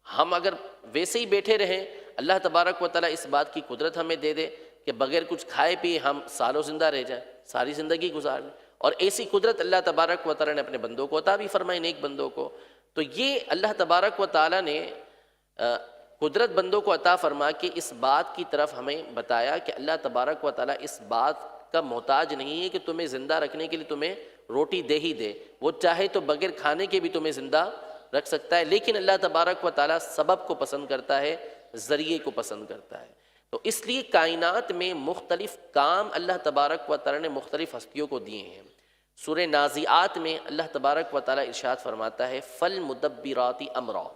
ہم اگر ویسے ہی بیٹھے رہیں، اللہ تبارک و تعالیٰ اس بات کی قدرت ہمیں دے دے کہ بغیر کچھ کھائے پیے ہم سالوں زندہ رہ جائیں، ساری زندگی گزار لیں، اور ایسی قدرت اللہ تبارک و تعالیٰ نے اپنے بندوں کو عطا بھی فرمائی، نیک بندوں کو۔ تو یہ اللہ تبارک و تعالیٰ نے قدرت بندوں کو عطا فرما کے اس بات کی طرف ہمیں بتایا کہ اللہ تبارک و تعالیٰ اس بات کا محتاج نہیں ہے کہ تمہیں زندہ رکھنے کے لیے تمہیں روٹی دے ہی دے، وہ چاہے تو بغیر کھانے کے بھی تمہیں زندہ رکھ سکتا ہے، لیکن اللہ تبارک و تعالیٰ سبب کو پسند کرتا ہے، ذریعے کو پسند کرتا ہے۔ تو اس لیے کائنات میں مختلف کام اللہ تبارک و تعالیٰ نے مختلف ہستیوں کو دیے ہیں۔ سورہ نازعات میں اللہ تبارک و تعالیٰ ارشاد فرماتا ہے فَالْمُدَبِّرَاتِ أَمْرًا،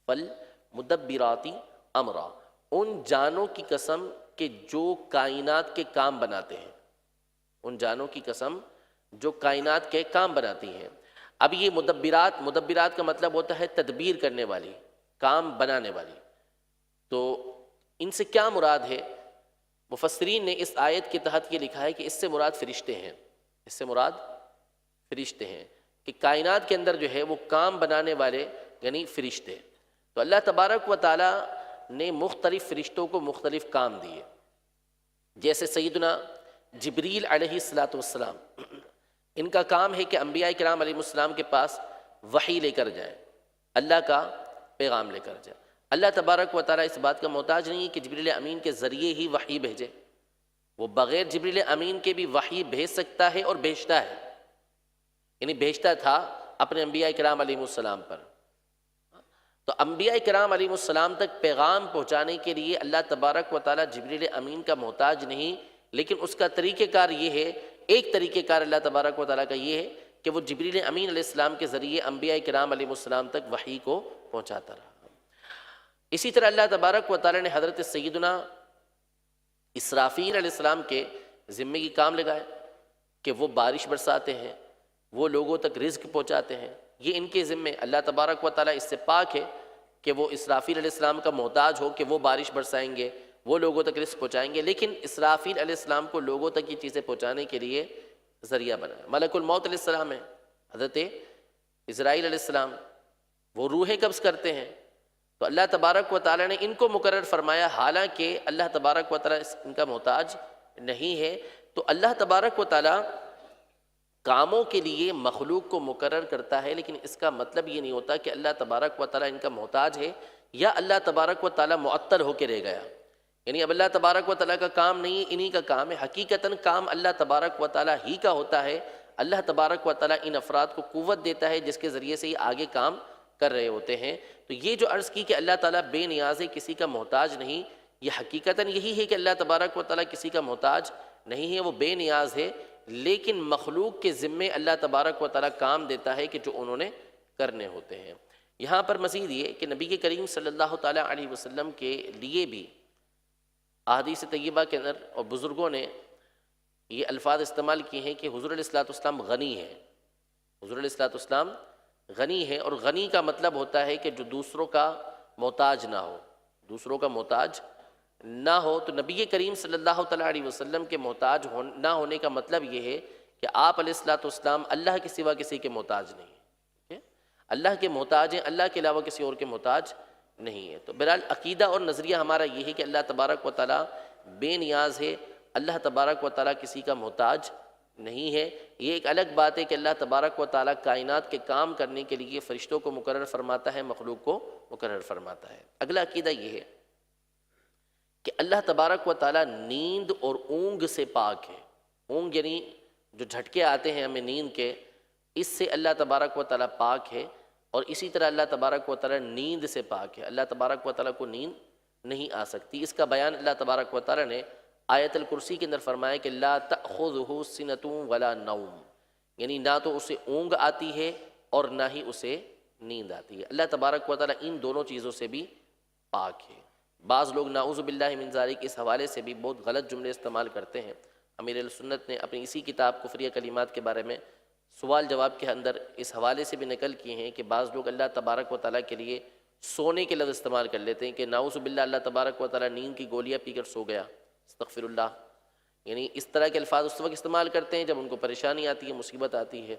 فَالْمُدَبِّرَاتِ أَمْرًا، ان جانوں کی قسم کہ جو کائنات کے کام بناتے ہیں، ان جانوں کی قسم جو کائنات کے کام بناتی ہیں۔ اب یہ مدبرات کا مطلب ہوتا ہے تدبیر کرنے والی، کام بنانے والی۔ تو ان سے کیا مراد ہے؟ مفسرین نے اس آیت کے تحت یہ لکھا ہے کہ اس سے مراد فرشتے ہیں، اس سے مراد فرشتے ہیں کہ کائنات کے اندر جو ہے وہ کام بنانے والے یعنی فرشتے۔ تو اللہ تبارک و تعالیٰ نے مختلف فرشتوں کو مختلف کام دیے، جیسے سیدنا جبریل علیہ السلام، ان کا کام ہے کہ انبیاء کرام علیہ السلام کے پاس وحی لے کر جائیں، اللہ کا پیغام لے کر جائیں۔ اللہ تبارک و تعالیٰ اس بات کا محتاج نہیں کہ جبریل امین کے ذریعے ہی وحی بھیجے، وہ بغیر جبریل امین کے بھی وحی بھیج سکتا ہے اور بھیجتا ہے، یعنی بھیجتا تھا اپنے انبیاء کرام علیہ السلام پر۔ تو انبیاء کرام علیہ السلام تک پیغام پہنچانے کے لیے اللہ تبارک و تعالیٰ جبریل امین کا محتاج نہیں، لیکن اس کا طریقہ کار یہ ہے، ایک طریقہ کار اللہ تبارک و تعالیٰ کا یہ ہے کہ وہ جبریل امین علیہ السلام کے ذریعے انبیاء کرام علیہ السلام تک وحی کو پہنچاتا رہا۔ اسی طرح اللہ تبارک و تعالیٰ نے حضرت سیدنا اسرافیل علیہ السلام کے ذمے کی کام لگائے کہ وہ بارش برساتے ہیں، وہ لوگوں تک رزق پہنچاتے ہیں، یہ ان کے ذمے۔ اللہ تبارک و تعالیٰ اس سے پاک ہے کہ وہ اسرافیل علیہ السلام کا محتاج ہو کہ وہ بارش برسائیں گے، وہ لوگوں تک رزق پہنچائیں گے، لیکن اسرافیل علیہ السلام کو لوگوں تک یہ چیزیں پہنچانے کے لیے ذریعہ بنا۔ ملک الموت علیہ السلام ہے، حضرت اسرائیل علیہ السلام، وہ روحیں قبض کرتے ہیں، تو اللہ تبارک و تعالیٰ نے ان کو مقرر فرمایا، حالانکہ اللہ تبارک و تعالیٰ ان کا محتاج نہیں ہے۔ تو اللہ تبارک و تعالیٰ کاموں کے لیے مخلوق کو مقرر کرتا ہے، لیکن اس کا مطلب یہ نہیں ہوتا کہ اللہ تبارک و تعالیٰ ان کا محتاج ہے یا اللہ تبارک و تعالیٰ معطل ہو کے رہ گیا، یعنی اب اللہ تبارک و تعالیٰ کا کام نہیں، انہی کا کام ہے۔ حقیقتاً کام اللہ تبارک و تعالیٰ ہی کا ہوتا ہے۔ اللہ تبارک و تعالیٰ ان افراد کو قوت دیتا ہے جس کے ذریعے سے یہ آگے کام کر رہے ہوتے ہیں۔ تو یہ جو عرض کی کہ اللہ تعالیٰ بے نیاز ہے، کسی کا محتاج نہیں، یہ حقیقتاً یہی ہے کہ اللہ تبارک و تعالیٰ کسی کا محتاج نہیں ہے، وہ بے نیاز ہے، لیکن مخلوق کے ذمے اللہ تبارک و تعالیٰ کام دیتا ہے کہ جو انہوں نے کرنے ہوتے ہیں۔ یہاں پر مزید یہ کہ نبی کریم صلی اللہ تعالیٰ علیہ وسلم کے لیے بھی احادیث طیبہ کے اندر اور بزرگوں نے یہ الفاظ استعمال کیے ہیں کہ حضور علیہ الصلوۃ والسلام غنی ہے، حضور علیہ الصلوۃ والسلام غنی ہے، اور غنی کا مطلب ہوتا ہے کہ جو دوسروں کا محتاج نہ ہو، دوسروں کا محتاج نہ ہو۔ تو نبی کریم صلی اللہ تعالیٰ علیہ وسلم کے محتاج نہ ہونے کا مطلب یہ ہے کہ آپ علیہ الصلوۃ والسلام اللہ کے سوا کسی کے محتاج نہیں ہیں، اللہ کے محتاج ہیں، اللہ کے علاوہ کسی اور کے محتاج نہیں ہے۔ تو بہرحال عقیدہ اور نظریہ ہمارا یہ ہے کہ اللہ تبارک و تعالیٰ بے نیاز ہے، اللہ تبارک و تعالیٰ کسی کا محتاج نہیں ہے۔ یہ ایک الگ بات ہے کہ اللہ تبارک و تعالیٰ کائنات کے کام کرنے کے لیے فرشتوں کو مقرر فرماتا ہے، مخلوق کو مقرر فرماتا ہے۔ اگلا عقیدہ یہ ہے کہ اللہ تبارک و تعالیٰ نیند اور اونگ سے پاک ہے۔ اونگ یعنی جو جھٹکے آتے ہیں ہمیں نیند کے، اس سے اللہ تبارک و تعالیٰ پاک ہے، اور اسی طرح اللہ تبارک و تعالیٰ نیند سے پاک ہے۔ اللہ تبارک و تعالیٰ کو نیند نہیں آ سکتی۔ اس کا بیان اللہ تبارک و تعالیٰ نے آیت الکرسی کے اندر فرمایا کہ لا تأخذہ سنۃ ولا نوم، یعنی نہ تو اسے اونگ آتی ہے اور نہ ہی اسے نیند آتی ہے۔ اللہ تبارک و تعالیٰ ان دونوں چیزوں سے بھی پاک ہے۔ بعض لوگ نعوذ باللہ من ذالک اس حوالے سے بھی بہت غلط جملے استعمال کرتے ہیں۔ امیر اہل سنت نے اپنی اسی کتاب کفریہ کلمات کے بارے میں سوال جواب کے اندر اس حوالے سے بھی نقل کیے ہیں کہ بعض لوگ اللہ تبارک و تعالیٰ کے لیے سونے کے لفظ استعمال کر لیتے ہیں کہ نعوذ باللہ اللہ تبارک و تعالیٰ نیند کی گولیاں پی کر سو گیا، استغفر اللہ، یعنی اس طرح کے الفاظ اس وقت استعمال کرتے ہیں جب ان کو پریشانی آتی ہے، مصیبت آتی ہے،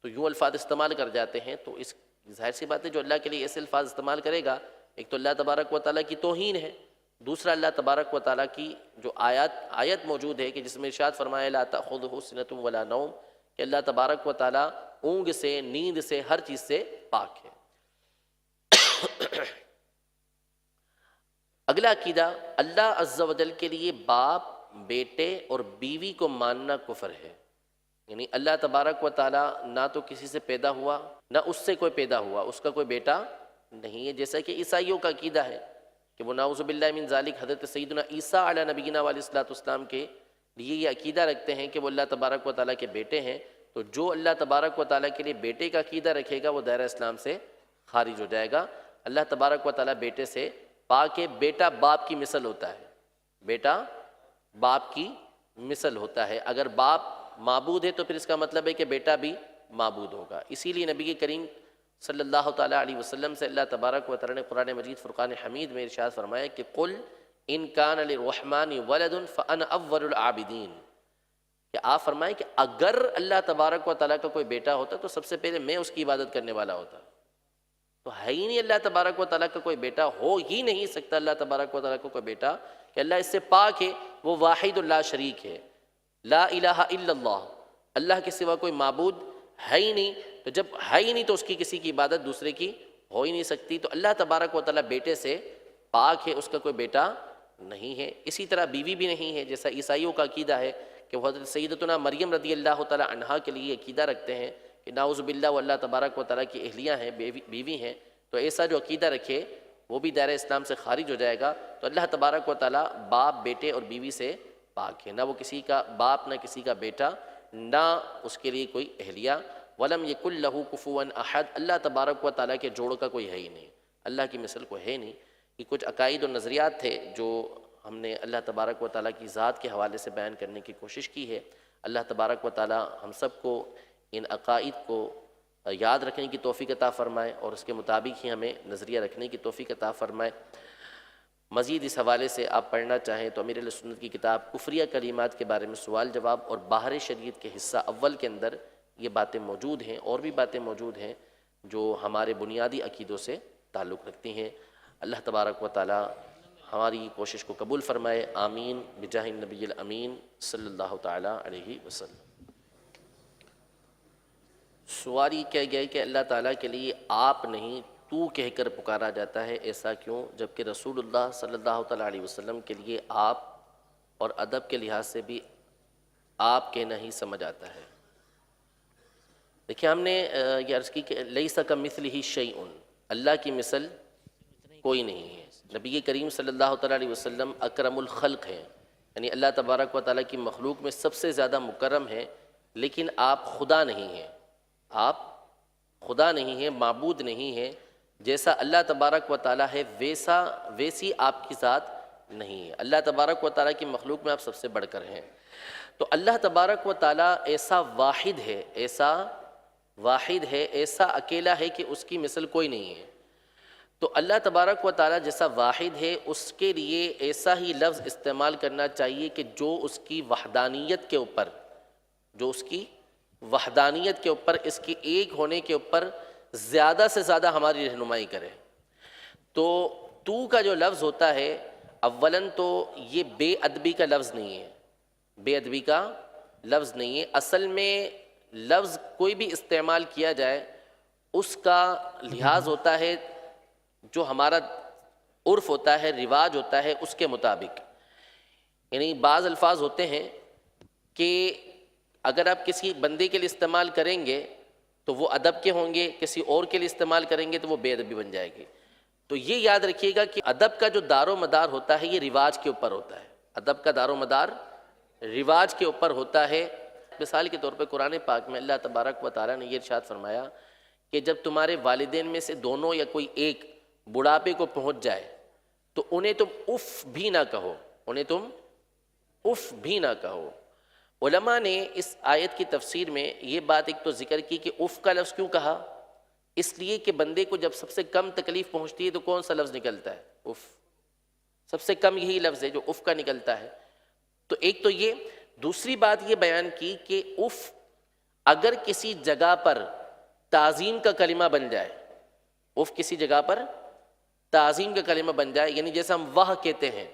تو یوں الفاظ استعمال کر جاتے ہیں۔ تو اس ظاہر سی بات ہے جو اللہ کے لیے ایسے الفاظ استعمال کرے گا، ایک تو اللہ تبارک و تعالیٰ کی توہین ہے، دوسرا اللہ تبارک و تعالیٰ کی جو آیت موجود ہے کہ جس میں ارشاد فرمایا لا تأخذہ سنۃ ولا نوم، کہ اللہ تبارک و تعالیٰ اونگ سے، نیند سے، ہر چیز سے پاک ہے۔ اگلا عقیدہ، اللہ عز و جل کے لیے باپ، بیٹے اور بیوی کو ماننا کفر ہے، یعنی اللہ تبارک و تعالیٰ نہ تو کسی سے پیدا ہوا نہ اس سے کوئی پیدا ہوا، اس کا کوئی بیٹا نہیں ہے، جیسا کہ عیسائیوں کا عقیدہ ہے کہ وہ نعوذ باللہ من ذالک حضرت سیدنا عیسیٰ علیہ نبینا علیہ الصلوۃ والسلام کے لیے یہ عقیدہ رکھتے ہیں کہ وہ اللہ تبارک و تعالیٰ کے بیٹے ہیں۔ تو جو اللہ تبارک و تعالیٰ کے لیے بیٹے کا عقیدہ رکھے گا وہ دائرہ اسلام سے خارج ہو جائے گا۔ اللہ تبارک و تعالیٰ بیٹے سے پاک ہے۔ بیٹا باپ کی مثل ہوتا ہے، بیٹا باپ کی مثل ہوتا ہے۔ اگر باپ معبود ہے تو پھر اس کا مطلب ہے کہ بیٹا بھی معبود ہوگا۔ اسی لیے نبی کریم صلی اللہ تعالیٰ علیہ وسلم سے اللہ تبارک و تعالیٰ نے قرآن مجید فرقان حمید میں ارشاد فرمایا کہ قل ان کان للرحمن ولد فانا اول العابدین، کہ آپ فرمائیں کہ اگر اللہ تبارک و تعالیٰ کا کوئی بیٹا ہوتا تو سب سے پہلے میں اس کی عبادت کرنے والا ہوتا۔ تو ہے ہی نہیں اللہ تبارک و تعالیٰ کا کوئی بیٹا، ہو ہی نہیں سکتا اللہ تبارک و تعالیٰ کا کوئی بیٹا، کہ اللہ اس سے پاک ہے، وہ واحد لا شریک ہے، لا الہ الا اللہ، اللہ کے سوا کوئی معبود ہے ہی نہیں۔ تو جب ہے ہی نہیں تو اس کی کسی کی عبادت دوسرے کی ہو ہی نہیں سکتی۔ تو اللہ تبارک و تعالیٰ بیٹے سے پاک ہے، اس کا کوئی بیٹا نہیں ہے۔ اسی طرح بیوی بھی نہیں ہے، جیسا عیسائیوں کا عقیدہ ہے کہ وہ حضرت سیدتنا مریم رضی اللہ تعالیٰ عنہا کے لیے عقیدہ رکھتے ہیں کہ نعوذ باللہ وہ اللہ تبارک و تعالیٰ کی اہلیہ ہیں، بیوی ہیں، تو ایسا جو عقیدہ رکھے وہ بھی دائرہ اسلام سے خارج ہو جائے گا۔ تو اللہ تبارک و تعالیٰ باپ، بیٹے اور بیوی سے پاک ہے، نہ وہ کسی کا باپ، نہ کسی کا بیٹا، نہ اس کے لیے کوئی اہلیہ۔ وَلَمْ يَكُنْ لَهُ كُفُوًا أَحَدٌ، اللہ تبارک و تعالیٰ کے جوڑ کا کوئی ہے ہی نہیں، اللہ کی مثل کوئی ہے نہیں۔ یہ کچھ عقائد و نظریات تھے جو ہم نے اللہ تبارک و تعالیٰ کی ذات کے حوالے سے بیان کرنے کی کوشش کی ہے۔ اللہ تبارک و تعالیٰ ہم سب کو ان عقائد کو یاد رکھنے کی توفیق عطا فرمائے اور اس کے مطابق ہی ہمیں نظریہ رکھنے کی توفیق عطا فرمائے۔ مزید اس حوالے سے آپ پڑھنا چاہیں تو امیر اہل سنت کی کتاب کفریہ کلمات کے بارے میں سوال جواب اور باہر شریعت کے حصہ اول کے اندر یہ باتیں موجود ہیں، اور بھی باتیں موجود ہیں جو ہمارے بنیادی عقیدوں سے تعلق رکھتی ہیں۔ اللہ تبارک و تعالی ہماری کوشش کو قبول فرمائے، آمین بجاہ النبی الامین صلی اللہ تعالی علیہ وسلم۔ سوال یہ کیا گیا کہ اللہ تعالیٰ کے لیے آپ نہیں تو کہہ کر پکارا جاتا ہے، ایسا کیوں، جبکہ رسول اللہ صلی اللہ تعالیٰ علیہ وسلم کے لیے آپ اور ادب کے لحاظ سے بھی آپ کہنا ہی سمجھ آتا ہے۔ دیکھیں ہم نے یہ عرض کی کہ لیس کمثلہ شیء، اللہ کی مثل کوئی نہیں ہے۔ نبی کریم صلی اللہ تعالیٰ علیہ وسلم اکرم الخلق ہیں، یعنی اللہ تبارک و تعالیٰ کی مخلوق میں سب سے زیادہ مکرم ہیں، لیکن آپ خدا نہیں ہیں، آپ خدا نہیں ہیں، معبود نہیں ہیں۔ جیسا اللہ تبارک و تعالیٰ ہے ویسی آپ کی ذات نہیں ہے۔ اللہ تبارک و تعالیٰ کی مخلوق میں آپ سب سے بڑھ کر ہیں۔ تو اللہ تبارک و تعالیٰ ایسا واحد ہے، ایسا اکیلا ہے کہ اس کی مثل کوئی نہیں ہے۔ تو اللہ تبارک و تعالیٰ جیسا واحد ہے، اس کے لیے ایسا ہی لفظ استعمال کرنا چاہیے کہ جو اس کی وحدانیت کے اوپر، اس کے ایک ہونے کے اوپر زیادہ سے زیادہ ہماری رہنمائی کرے۔ تو کا جو لفظ ہوتا ہے، اولاً تو یہ بے ادبی کا لفظ نہیں ہے، بے ادبی کا لفظ نہیں ہے۔ اصل میں لفظ کوئی بھی استعمال کیا جائے اس کا لحاظ ہوتا ہے، جو ہمارا عرف ہوتا ہے، رواج ہوتا ہے، اس کے مطابق۔ یعنی بعض الفاظ ہوتے ہیں کہ اگر آپ کسی بندے کے لیے استعمال کریں گے تو وہ ادب کے ہوں گے، کسی اور کے لیے استعمال کریں گے تو وہ بے ادبی بن جائے گی۔ تو یہ یاد رکھیے گا کہ ادب کا جو دار و مدار ہوتا ہے یہ رواج کے اوپر ہوتا ہے، ادب کا دار و مدار رواج کے اوپر ہوتا ہے۔ مثال کے طور پہ قرآن پاک میں اللہ تبارک و تعالیٰ نے یہ ارشاد فرمایا کہ جب تمہارے والدین میں سے دونوں یا کوئی ایک بڑھاپے کو پہنچ جائے تو انہیں تم اف بھی نہ کہو۔ علماء نے اس آیت کی تفسیر میں یہ بات ایک تو ذکر کی کہ اف کا لفظ کیوں کہا، اس لیے کہ بندے کو جب سب سے کم تکلیف پہنچتی ہے تو کون سا لفظ نکلتا ہے؟ اف، سب سے کم یہی لفظ ہے جو اف کا نکلتا ہے۔ تو ایک تو یہ، دوسری بات یہ بیان کی کہ اف اگر کسی جگہ پر تعظیم کا کلمہ بن جائے، اف کسی جگہ پر تعظیم کا کلمہ بن جائے، یعنی جیسا ہم وہ کہتے ہیں،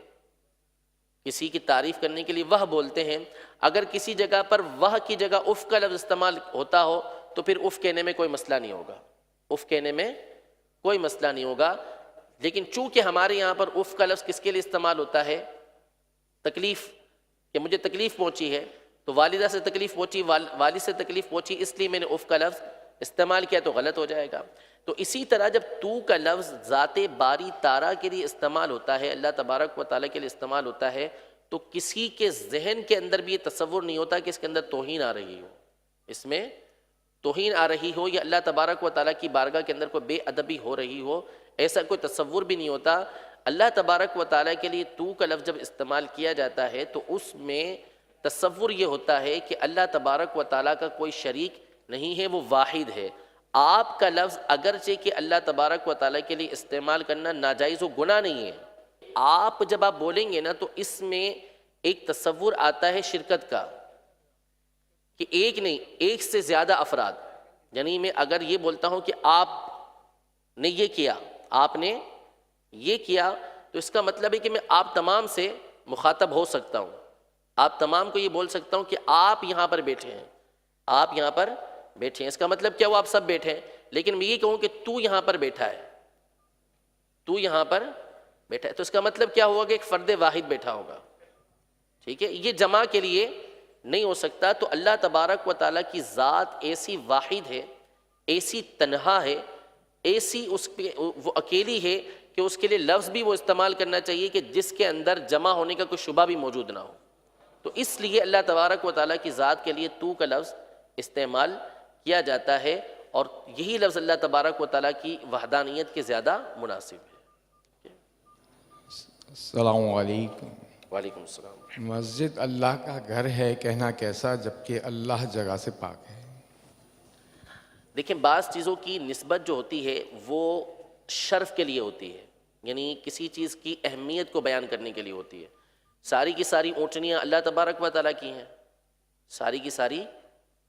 کسی کی تعریف کرنے کے لیے وہ بولتے ہیں، اگر کسی جگہ پر وہ کی جگہ اف کا لفظ استعمال ہوتا ہو تو پھر اف کہنے میں کوئی مسئلہ نہیں ہوگا، لیکن چونکہ ہمارے یہاں پر اف کا لفظ کس کے لیے استعمال ہوتا ہے؟ تکلیف، کہ مجھے تکلیف پہنچی ہے، تو والدہ سے تکلیف پہنچی، والد سے تکلیف پہنچی، اس لیے میں نے اف کا لفظ استعمال کیا، تو غلط ہو جائے گا۔ تو اسی طرح جب تو کا لفظ ذات باری تعالیٰ کے لیے استعمال ہوتا ہے، اللہ تبارک و تعالیٰ کے لیے استعمال ہوتا ہے، تو کسی کے ذہن کے اندر بھی یہ تصور نہیں ہوتا کہ اس کے اندر توہین آ رہی ہو، اس میں توہین آ رہی ہو، یا اللہ تبارک و تعالیٰ کی بارگاہ کے اندر کوئی بے ادبی ہو رہی ہو، ایسا کوئی تصور بھی نہیں ہوتا۔ اللہ تبارک و تعالیٰ کے لیے تو کا لفظ جب استعمال کیا جاتا ہے تو اس میں تصور یہ ہوتا ہے کہ اللہ تبارک و تعالیٰ کا کوئی شریک نہیں ہے، وہ واحد ہے۔ آپ کا لفظ اگرچہ کہ اللہ تبارک و تعالیٰ کے لیے استعمال کرنا ناجائز و گناہ نہیں ہے، آپ جب آپ بولیں گے نا تو اس میں ایک تصور آتا ہے شرکت کا، کہ ایک نہیں، ایک سے زیادہ افراد، یعنی میں اگر یہ بولتا ہوں کہ آپ نے یہ کیا، آپ نے یہ کیا، تو اس کا مطلب ہے کہ میں آپ تمام سے مخاطب ہو سکتا ہوں، آپ تمام کو یہ بول سکتا ہوں کہ آپ یہاں پر بیٹھے ہیں، آپ یہاں پر بیٹھے ہیں، اس کا مطلب کیا، وہ آپ سب بیٹھے ہیں، لیکن میں یہ کہوں کہ تو یہاں پر بیٹھا ہے، تو یہاں پر بیٹھا ہے، تو اس کا مطلب کیا ہوگا کہ ایک فرد واحد بیٹھا ہوگا، ٹھیک ہے، یہ جمع کے لیے نہیں ہو سکتا۔ تو اللہ تبارک و تعالیٰ کی ذات ایسی واحد ہے، ایسی تنہا ہے ایسی اس پہ وہ اکیلی ہے کہ اس کے لیے لفظ بھی وہ استعمال کرنا چاہیے کہ جس کے اندر جمع ہونے کا کوئی شبہ بھی موجود نہ ہو. تو اس لیے اللہ تبارک و تعالیٰ کی ذات کے لیے تو کا لفظ استعمال کیا جاتا ہے، اور یہی لفظ اللہ تبارک و تعالیٰ کی وحدانیت کے زیادہ مناسب ہے. السلام علیکم. وعلیکم السلام. مسجد اللہ کا گھر ہے کہنا کیسا جبکہ اللہ جگہ سے پاک ہے؟ دیکھیں، بعض چیزوں کی نسبت جو ہوتی ہے وہ شرف کے لیے ہوتی ہے، یعنی کسی چیز کی اہمیت کو بیان کرنے کے لیے ہوتی ہے. ساری کی ساری اونٹنیاں اللہ تبارک و تعالیٰ کی ہیں، ساری کی ساری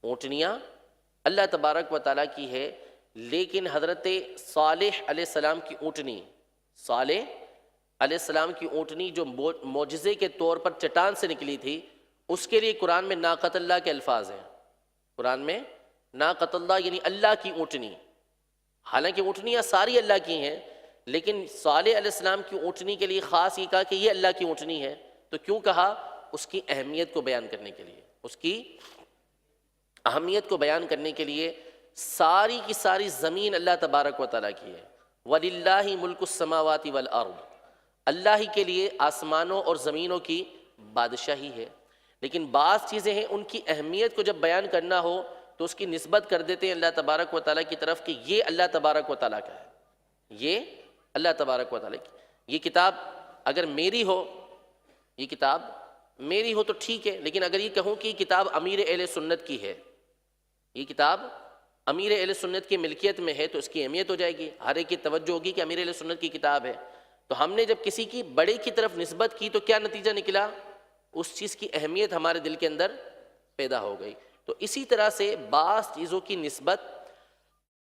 اونٹنیاں اللہ تبارک و تعالیٰ کی ہے، لیکن حضرت صالح علیہ السلام کی اونٹنی، صالح علیہ السلام کی اونٹنی جو معجزے کے طور پر چٹان سے نکلی تھی، اس کے لیے قرآن میں ناقۃ اللہ کے الفاظ ہیں. قرآن میں ناقۃ اللہ یعنی اللہ کی اونٹنی. حالانکہ اونٹنیاں ساری اللہ کی ہیں، لیکن صالح علیہ السلام کی اونٹنی کے لیے خاص یہ کہا کہ یہ اللہ کی اونٹنی ہے. تو کیوں کہا؟ اس کی اہمیت کو بیان کرنے کے لیے، اس کی اہمیت کو بیان کرنے کے لیے. ساری کی ساری زمین اللہ تبارک و تعالیٰ کی ہے. وَلِلَّهِ مُلْكُ السَّمَاوَاتِ وَالْأَرْضِ، اللہ ہی کے لیے آسمانوں اور زمینوں کی بادشاہی ہے. لیکن بعض چیزیں ہیں ان کی اہمیت کو جب بیان کرنا ہو تو اس کی نسبت کر دیتے ہیں اللہ تبارک و تعالیٰ کی طرف کہ یہ اللہ تبارک و تعالیٰ کا ہے، یہ اللہ تبارک و تعالیٰ کی. یہ کتاب اگر میری ہو، یہ کتاب میری ہو تو ٹھیک ہے، لیکن اگر یہ کہوں کہ یہ کتاب امیر اہل سنت کی ہے، یہ کتاب امیر اہل سنت کی ملکیت میں ہے، تو اس کی اہمیت ہو جائے گی، ہر ایک کی توجہ ہوگی کہ امیر اہل سنت کی کتاب ہے. تو ہم نے جب کسی کی بڑے کی طرف نسبت کی تو کیا نتیجہ نکلا؟ اس چیز کی اہمیت ہمارے دل کے اندر پیدا ہو گئی. تو اسی طرح سے بعض چیزوں کی نسبت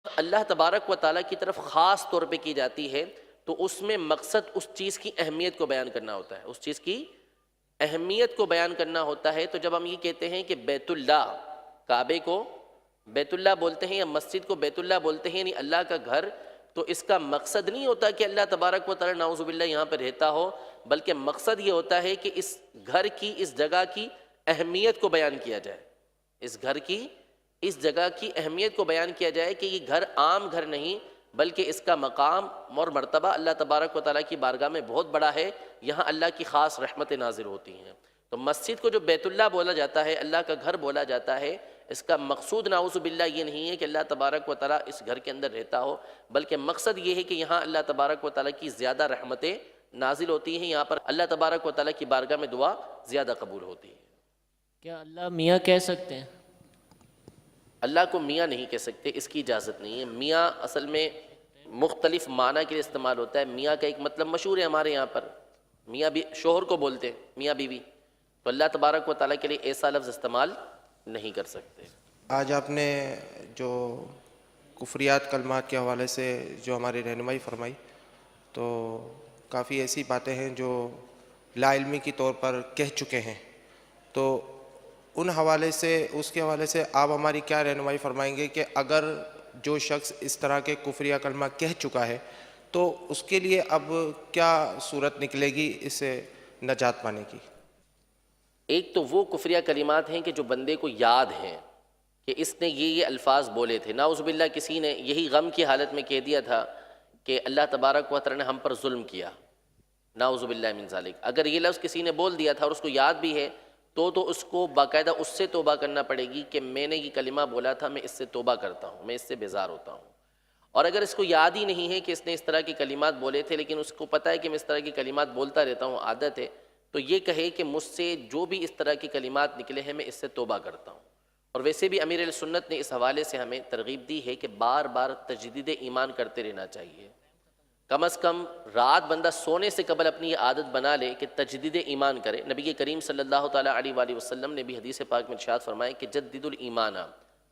اللہ تبارک و تعالیٰ کی طرف خاص طور پہ کی جاتی ہے، تو اس میں مقصد اس چیز کی اہمیت کو بیان کرنا ہوتا ہے، اس چیز کی اہمیت کو بیان کرنا ہوتا ہے. تو جب ہم یہ کہتے ہیں کہ بیت اللہ، کعبے کو بیت اللہ بولتے ہیں یا مسجد کو بیت اللہ بولتے ہیں، یعنی اللہ کا گھر، تو اس کا مقصد نہیں ہوتا کہ اللہ تبارک و تعالیٰ نعوذ باللہ یہاں پہ رہتا ہو، بلکہ مقصد یہ ہوتا ہے کہ اس گھر کی، اس جگہ کی اہمیت کو بیان کیا جائے. اس گھر کی، اس جگہ کی اہمیت کو بیان کیا جائے کہ یہ گھر عام گھر نہیں، بلکہ اس کا مقام اور مرتبہ اللہ تبارک و تعالیٰ کی بارگاہ میں بہت بڑا ہے، یہاں اللہ کی خاص رحمتیں نازل ہوتی ہیں. تو مسجد کو جو بیت اللہ بولا جاتا ہے، اللہ کا گھر بولا جاتا ہے، اس کا مقصود نعوذ باللہ یہ نہیں ہے کہ اللہ تبارک و تعالیٰ اس گھر کے اندر رہتا ہو، بلکہ مقصد یہ ہے کہ یہاں اللہ تبارک و تعالیٰ کی زیادہ رحمتیں نازل ہوتی ہیں، یہاں پر اللہ تبارک و تعالیٰ کی بارگاہ میں دعا زیادہ قبول ہوتی ہے. کیا اللہ میاں کہہ سکتے ہیں؟ اللہ کو میاں نہیں کہہ سکتے، اس کی اجازت نہیں ہے. میاں اصل میں مختلف معنی کے لیے استعمال ہوتا ہے. میاں کا ایک مطلب مشہور ہے ہمارے یہاں پر، میاں بھی شوہر کو بولتے ہیں، میاں بیوی. تو اللہ تبارک و تعالیٰ کے لیے ایسا لفظ استعمال نہیں کر سکتے. آج آپ نے جو کفریات کلمات کے حوالے سے جو ہماری رہنمائی فرمائی، تو کافی ایسی باتیں ہیں جو لا علمی کی طور پر کہہ چکے ہیں. تو ان حوالے سے، اس کے حوالے سے آپ ہماری کیا رہنمائی فرمائیں گے کہ اگر جو شخص اس طرح کے کفریہ کلمہ کہہ چکا ہے تو اس کے لیے اب کیا صورت نکلے گی اس سے نجات پانے کی؟ ایک تو وہ کفریہ کلمات ہیں کہ جو بندے کو یاد ہیں کہ اس نے یہ الفاظ بولے تھے. نعوذ باللہ کسی نے یہی غم کی حالت میں کہہ دیا تھا کہ اللہ تبارک و تعالیٰ نے ہم پر ظلم کیا، نعوذ باللہ من ذالک. اگر یہ لفظ کسی نے بول دیا تھا اور اس کو یاد بھی ہے تو اس کو باقاعدہ اس سے توبہ کرنا پڑے گی کہ میں نے یہ کلمہ بولا تھا، میں اس سے توبہ کرتا ہوں، میں اس سے بیزار ہوتا ہوں. اور اگر اس کو یاد ہی نہیں ہے کہ اس نے اس طرح کے کلمات بولے تھے، لیکن اس کو پتہ ہے کہ میں اس طرح کے کلمات بولتا رہتا ہوں، عادت ہے، تو یہ کہے کہ مجھ سے جو بھی اس طرح کے کلمات نکلے ہیں میں اس سے توبہ کرتا ہوں. اور ویسے بھی امیر علیہ سنت نے اس حوالے سے ہمیں ترغیب دی ہے کہ بار بار تجدید ایمان کرتے رہنا چاہیے. کم از کم رات بندہ سونے سے قبل اپنی یہ عادت بنا لے کہ تجدید ایمان کرے. نبی کریم صلی اللہ تعالیٰ علیہ وآلہ وسلم نے بھی حدیث پاک میں ارشاد فرمایا کہ جدد الایمان،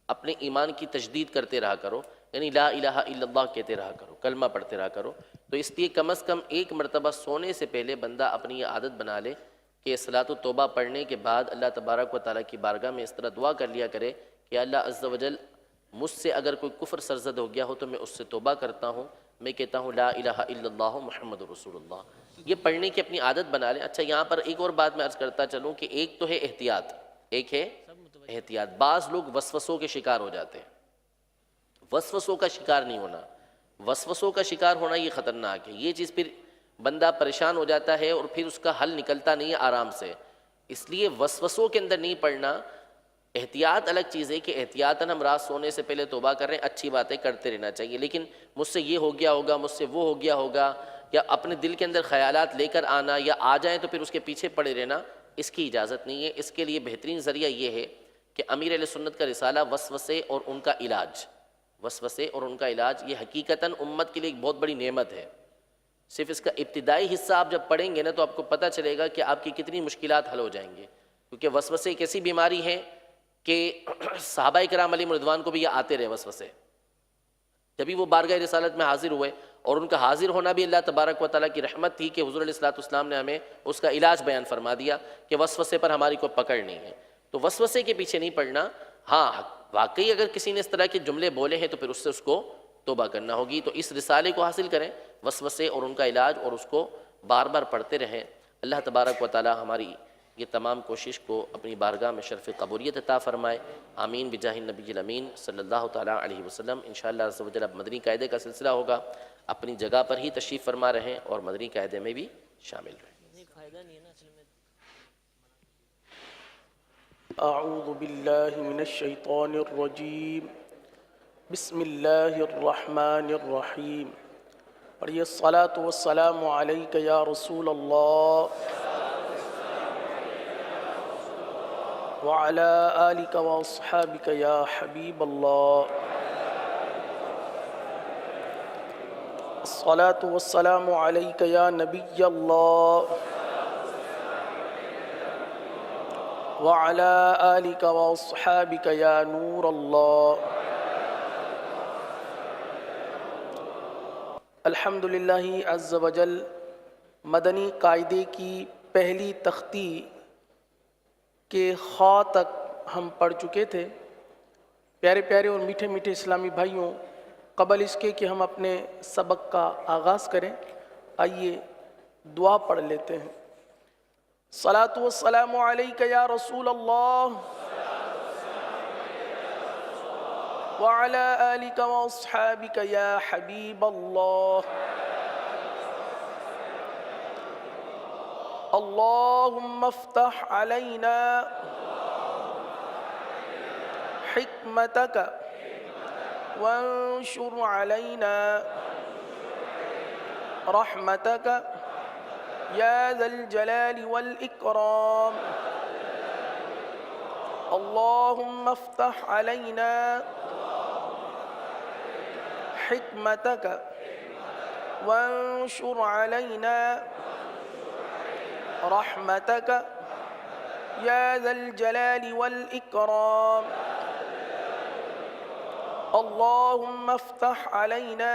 اپنے ایمان کی تجدید کرتے رہا کرو، یعنی لا الہ الا اللہ کہتے رہا کرو، کلمہ پڑھتے رہا کرو. تو اس لیے کم از کم ایک مرتبہ سونے سے پہلے بندہ اپنی یہ عادت بنا لے کہ صلاۃ و توبہ پڑھنے کے بعد اللہ تبارک و تعالیٰ کی بارگاہ میں اس طرح دعا کر لیا کرے کہ اللہ عز و جل مجھ سے اگر کوئی کفر سرزد ہو گیا ہو تو میں اس سے توبہ کرتا ہوں، میں کہتا ہوں لا الہ الا اللہ محمد رسول اللہ. یہ پڑھنے کی اپنی عادت بنا لیں. اچھا، یہاں پر ایک اور بات میں عرض کرتا چلوں کہ ایک تو ہے احتیاط، ایک ہے احتیاط. بعض لوگ وسوسوں کے شکار ہو جاتے ہیں. وسوسوں کا شکار نہیں ہونا. وسوسوں کا شکار ہونا یہ خطرناک ہے، یہ چیز پھر بندہ پریشان ہو جاتا ہے اور پھر اس کا حل نکلتا نہیں ہے آرام سے. اس لیے وسوسوں کے اندر نہیں پڑنا. احتیاط الگ چیز ہے کہ احتیاطاً ہم رات سونے سے پہلے توبہ کر رہے ہیں، اچھی باتیں کرتے رہنا چاہیے، لیکن مجھ سے یہ ہو گیا ہوگا، مجھ سے وہ ہو گیا ہوگا، یا اپنے دل کے اندر خیالات لے کر آنا یا آ جائیں تو پھر اس کے پیچھے پڑے رہنا، اس کی اجازت نہیں ہے. اس کے لیے بہترین ذریعہ یہ ہے کہ امیر اہل سنت کا رسالہ وسوسے اور ان کا علاج، وسوسے اور ان کا علاج، یہ حقیقتاً امت کے لیے ایک بہت بڑی نعمت ہے. صرف اس کا ابتدائی حصہ آپ جب پڑھیں گے نا تو آپ کو پتہ چلے گا کہ آپ کی کتنی مشکلات حل ہو جائیں گے. کیونکہ وسوسے ایک ایسی بیماری ہے کہ صحابہ کرام علیہم رضوان کو بھی یہ آتے رہے وسوسے. جبھی وہ بارگاہ رسالت میں حاضر ہوئے، اور ان کا حاضر ہونا بھی اللہ تبارک و تعالیٰ کی رحمت تھی کہ حضور علیہ الصلوۃ والسلام نے ہمیں اس کا علاج بیان فرما دیا کہ وسوسے پر ہماری کوئی پکڑ نہیں ہے. تو وسوسے کے پیچھے نہیں پڑنا. ہاں واقعی اگر کسی نے اس طرح کے جملے بولے ہیں تو پھر اس سے اس کو توبہ کرنا ہوگی. تو اس رسالے کو حاصل کریں، وسوسے اور ان کا علاج، اور اس کو بار بار پڑھتے رہیں. اللہ تبارک و تعالیٰ ہماری یہ تمام کوشش کو اپنی بارگاہ میں شرف قبولیت عطا فرمائے. آمین بجاہ النبی الامین صلی اللہ تعالیٰ علیہ وسلم. انشاءاللہ عز و جل اب مدنی قاعدے کا سلسلہ ہوگا. اپنی جگہ پر ہی تشریف فرما رہیں اور مدنی قاعدے میں بھی شامل رہیں. فائدہ نہیں ہے نا اصل میں. اعوذ باللہ من الشیطان الرجیم. بسم اللہ الرحمن الرحیم. پڑھیے الصلاۃ والسلام علیک یا رسول اللہ وعلی آلک واصحابک یا حبیب اللہ. الصلاۃ والسلام علیک یا نبی اللہ وعلی آلک واصحابک یا نور اللہ. الحمدللہ عز و جل مدنی قاعدے کی پہلی تختی کے خواہ تک ہم پڑھ چکے تھے. پیارے پیارے اور میٹھے میٹھے اسلامی بھائیوں، قبل اس کے کہ ہم اپنے سبق کا آغاز کریں، آئیے دعا پڑھ لیتے ہیں. صلاۃ والسلام علیک یا رسول اللہ وعلی آلک واصحابک یا حبیب اللہ. اللہم افتح علینا حکمتک وانشر علینا رحمتک یا ذا الجلال والاکرام. اللہم افتح علینا حکمتک وانشر علینا رحمتک یا ذا الجلال والاکرام. اللہم افتح علینا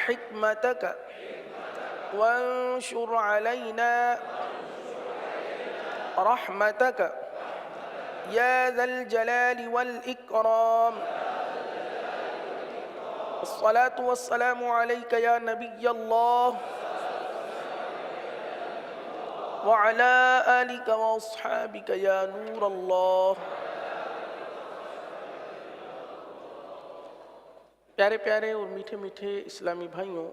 حکمتک وانشر علینا رحمتک یا ذا الجلال والاکرام. الصلاۃ والسلام علیک یا نبی اللہ وعلی آلک واصحابک یا نور اللہ. پیارے پیارے اور میٹھے میٹھے اسلامی بھائیوں،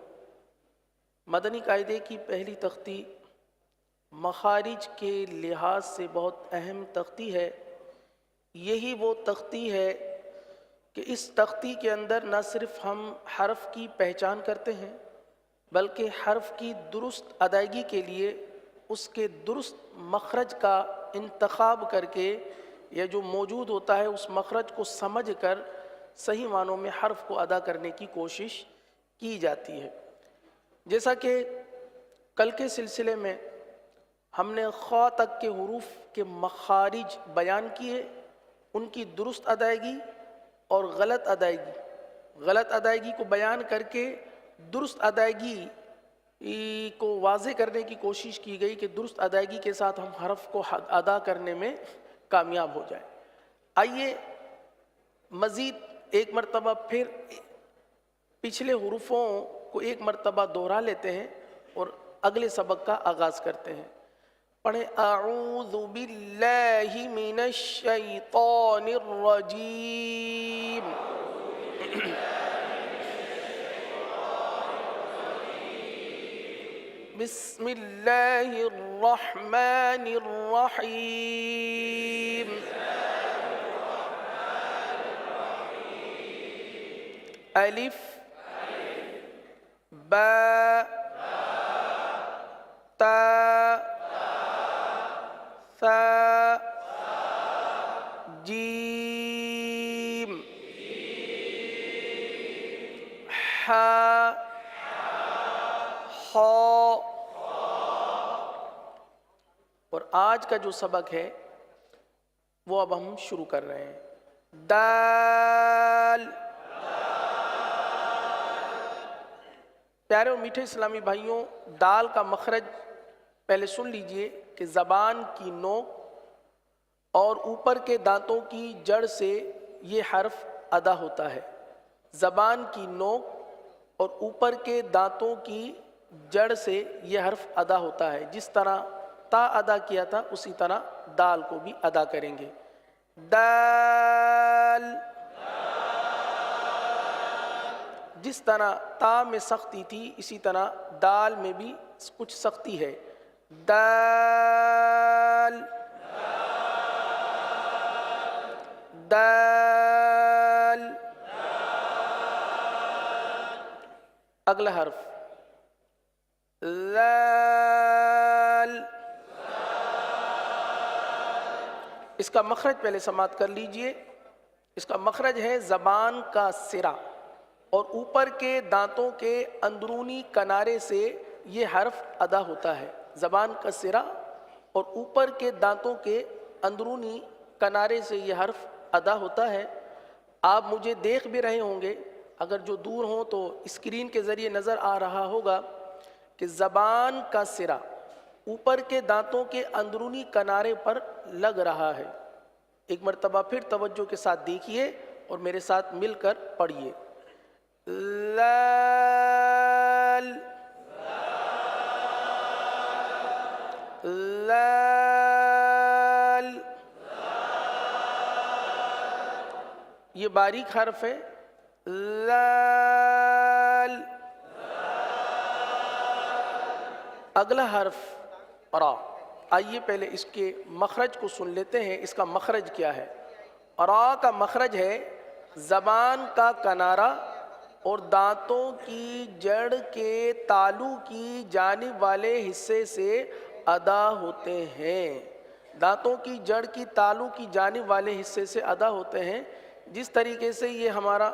مدنی قاعدے کی پہلی تختی مخارج کے لحاظ سے بہت اہم تختی ہے. یہی وہ تختی ہے کہ اس تختی کے اندر نہ صرف ہم حرف کی پہچان کرتے ہیں بلکہ حرف کی درست ادائیگی کے لیے اس کے درست مخرج کا انتخاب کر کے، یا جو موجود ہوتا ہے اس مخرج کو سمجھ کر صحیح معنوں میں حرف کو ادا کرنے کی کوشش کی جاتی ہے. جیسا کہ کل کے سلسلے میں ہم نے خا تک کے حروف کے مخارج بیان کیے، ان کی درست ادائیگی اور غلط ادائیگی کو بیان کر کے درست ادائیگی کو واضح کرنے کی کوشش کی گئی کہ درست ادائیگی کے ساتھ ہم حرف کو ادا کرنے میں کامیاب ہو جائیں. آئیے مزید ایک مرتبہ پھر پچھلے حروفوں کو ایک مرتبہ دوہرا لیتے ہیں اور اگلے سبق کا آغاز کرتے ہیں. پڑھیں اعوذ باللہ من الشیطان الرجیم. بسم اللہ الرحمن الرحیم الف با تا ثا جیم حا خا. اور آج کا جو سبق ہے وہ اب ہم شروع کر رہے ہیں. دال. پیارے اور میٹھے اسلامی بھائیوں، دال کا مخرج پہلے سن لیجئے کہ زبان کی نوک اور اوپر کے دانتوں کی جڑ سے یہ حرف ادا ہوتا ہے. زبان کی نوک اور اوپر کے دانتوں کی جڑ سے یہ حرف ادا ہوتا ہے. جس طرح تا ادا کیا تھا اسی طرح دال کو بھی ادا کریں گے. دال. جس طرح تا میں سختی تھی اسی طرح دال میں بھی کچھ سختی ہے. دال. دال. اگلا حرف لال. اس کا مخرج پہلے سماعت کر لیجئے. اس کا مخرج ہے زبان کا سرا اور اوپر کے دانتوں کے اندرونی کنارے سے یہ حرف ادا ہوتا ہے. زبان کا سرا اور اوپر کے دانتوں کے اندرونی کنارے سے یہ حرف ادا ہوتا ہے. آپ مجھے دیکھ بھی رہے ہوں گے، اگر جو دور ہوں تو اسکرین کے ذریعے نظر آ رہا ہوگا کہ زبان کا سرا اوپر کے دانتوں کے اندرونی کنارے پر لگ رہا ہے. ایک مرتبہ پھر توجہ کے ساتھ دیکھیے اور میرے ساتھ مل کر پڑھیے. لال. لال. یہ باریک حرف ہے. لال. اگلا حرف را. آئیے پہلے اس کے مخرج کو سن لیتے ہیں. اس کا مخرج کیا ہے؟ را کا مخرج ہے زبان کا کنارہ اور دانتوں کی جڑ کے تالو کی جانب والے حصے سے ادا ہوتے ہیں. دانتوں کی جڑ کی تالو کی جانب والے حصے سے ادا ہوتے ہیں. جس طریقے سے یہ ہمارا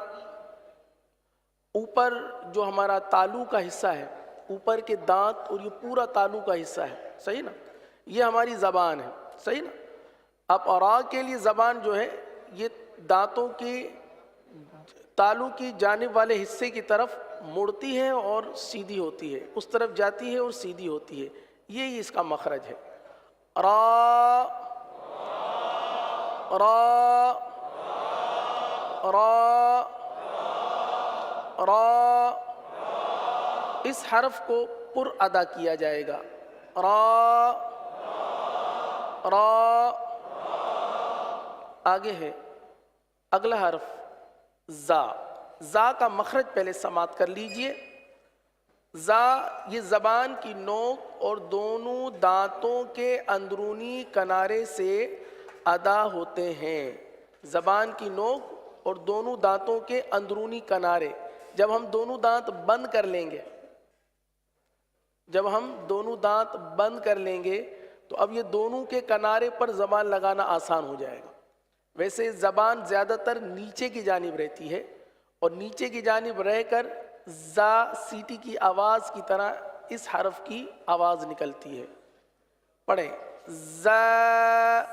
اوپر جو ہمارا تالو کا حصہ ہے، اوپر کے دانت اور یہ پورا تالو کا حصہ ہے، صحیح نا، یہ ہماری زبان ہے، صحیح نا. اب را کے لیے زبان جو ہے یہ دانتوں کی تالو کی جانب والے حصے کی طرف مڑتی ہے اور سیدھی ہوتی ہے، اس طرف جاتی ہے اور سیدھی ہوتی ہے. یہی اس کا مخرج ہے. را. را. را. را. اس حرف کو پر ادا کیا جائے گا. را. را. آگے ہے اگلا حرف زا. زا کا مخرج پہلے سماعت کر لیجئے. زا یہ زبان کی نوک اور دونوں دانتوں کے اندرونی کنارے سے ادا ہوتے ہیں. زبان کی نوک اور دونوں دانتوں کے اندرونی کنارے. جب ہم دونوں دانت بند کر لیں گے، جب ہم دونوں دانت بند کر لیں گے تو اب یہ دونوں کے کنارے پر زبان لگانا آسان ہو جائے گا. ویسے زبان زیادہ تر نیچے کی جانب رہتی ہے اور نیچے کی جانب رہ کر زا سیٹی کی آواز کی طرح اس حرف کی آواز نکلتی ہے. پڑھیں. زا.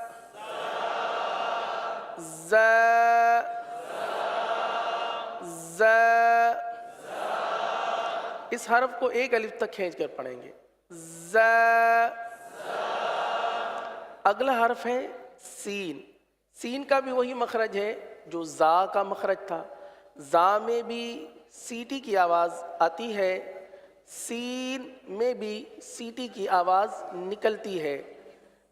زا. زا. اس حرف کو ایک الف تک کھینچ کر پڑھیں گے. زا. اگلا حرف ہے سین. سین کا بھی وہی مخرج ہے جو زا کا مخرج تھا. زا میں بھی سیٹی کی آواز آتی ہے، سین میں بھی سیٹی کی آواز نکلتی ہے.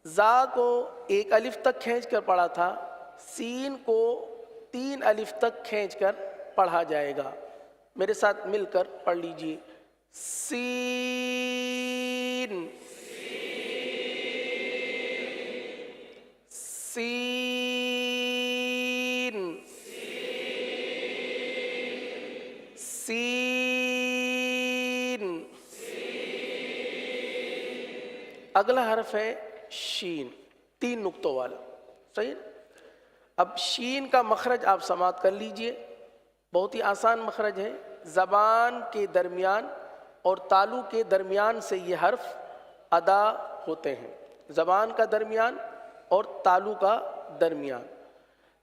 زا کو ایک الف تک کھینچ کر پڑھا تھا، سین کو 3 الف تک کھینچ کر پڑھا جائے گا. میرے ساتھ مل کر پڑھ لیجئے. سین سین سین. اگلا حرف ہے شین، 3 نقطوں والا. صحیح. اب شین کا مخرج آپ سماعت کر لیجئے. بہت ہی آسان مخرج ہے. زبان کے درمیان اور تالو کے درمیان سے یہ حرف ادا ہوتے ہیں. زبان کا درمیان اور تالو کا درمیان.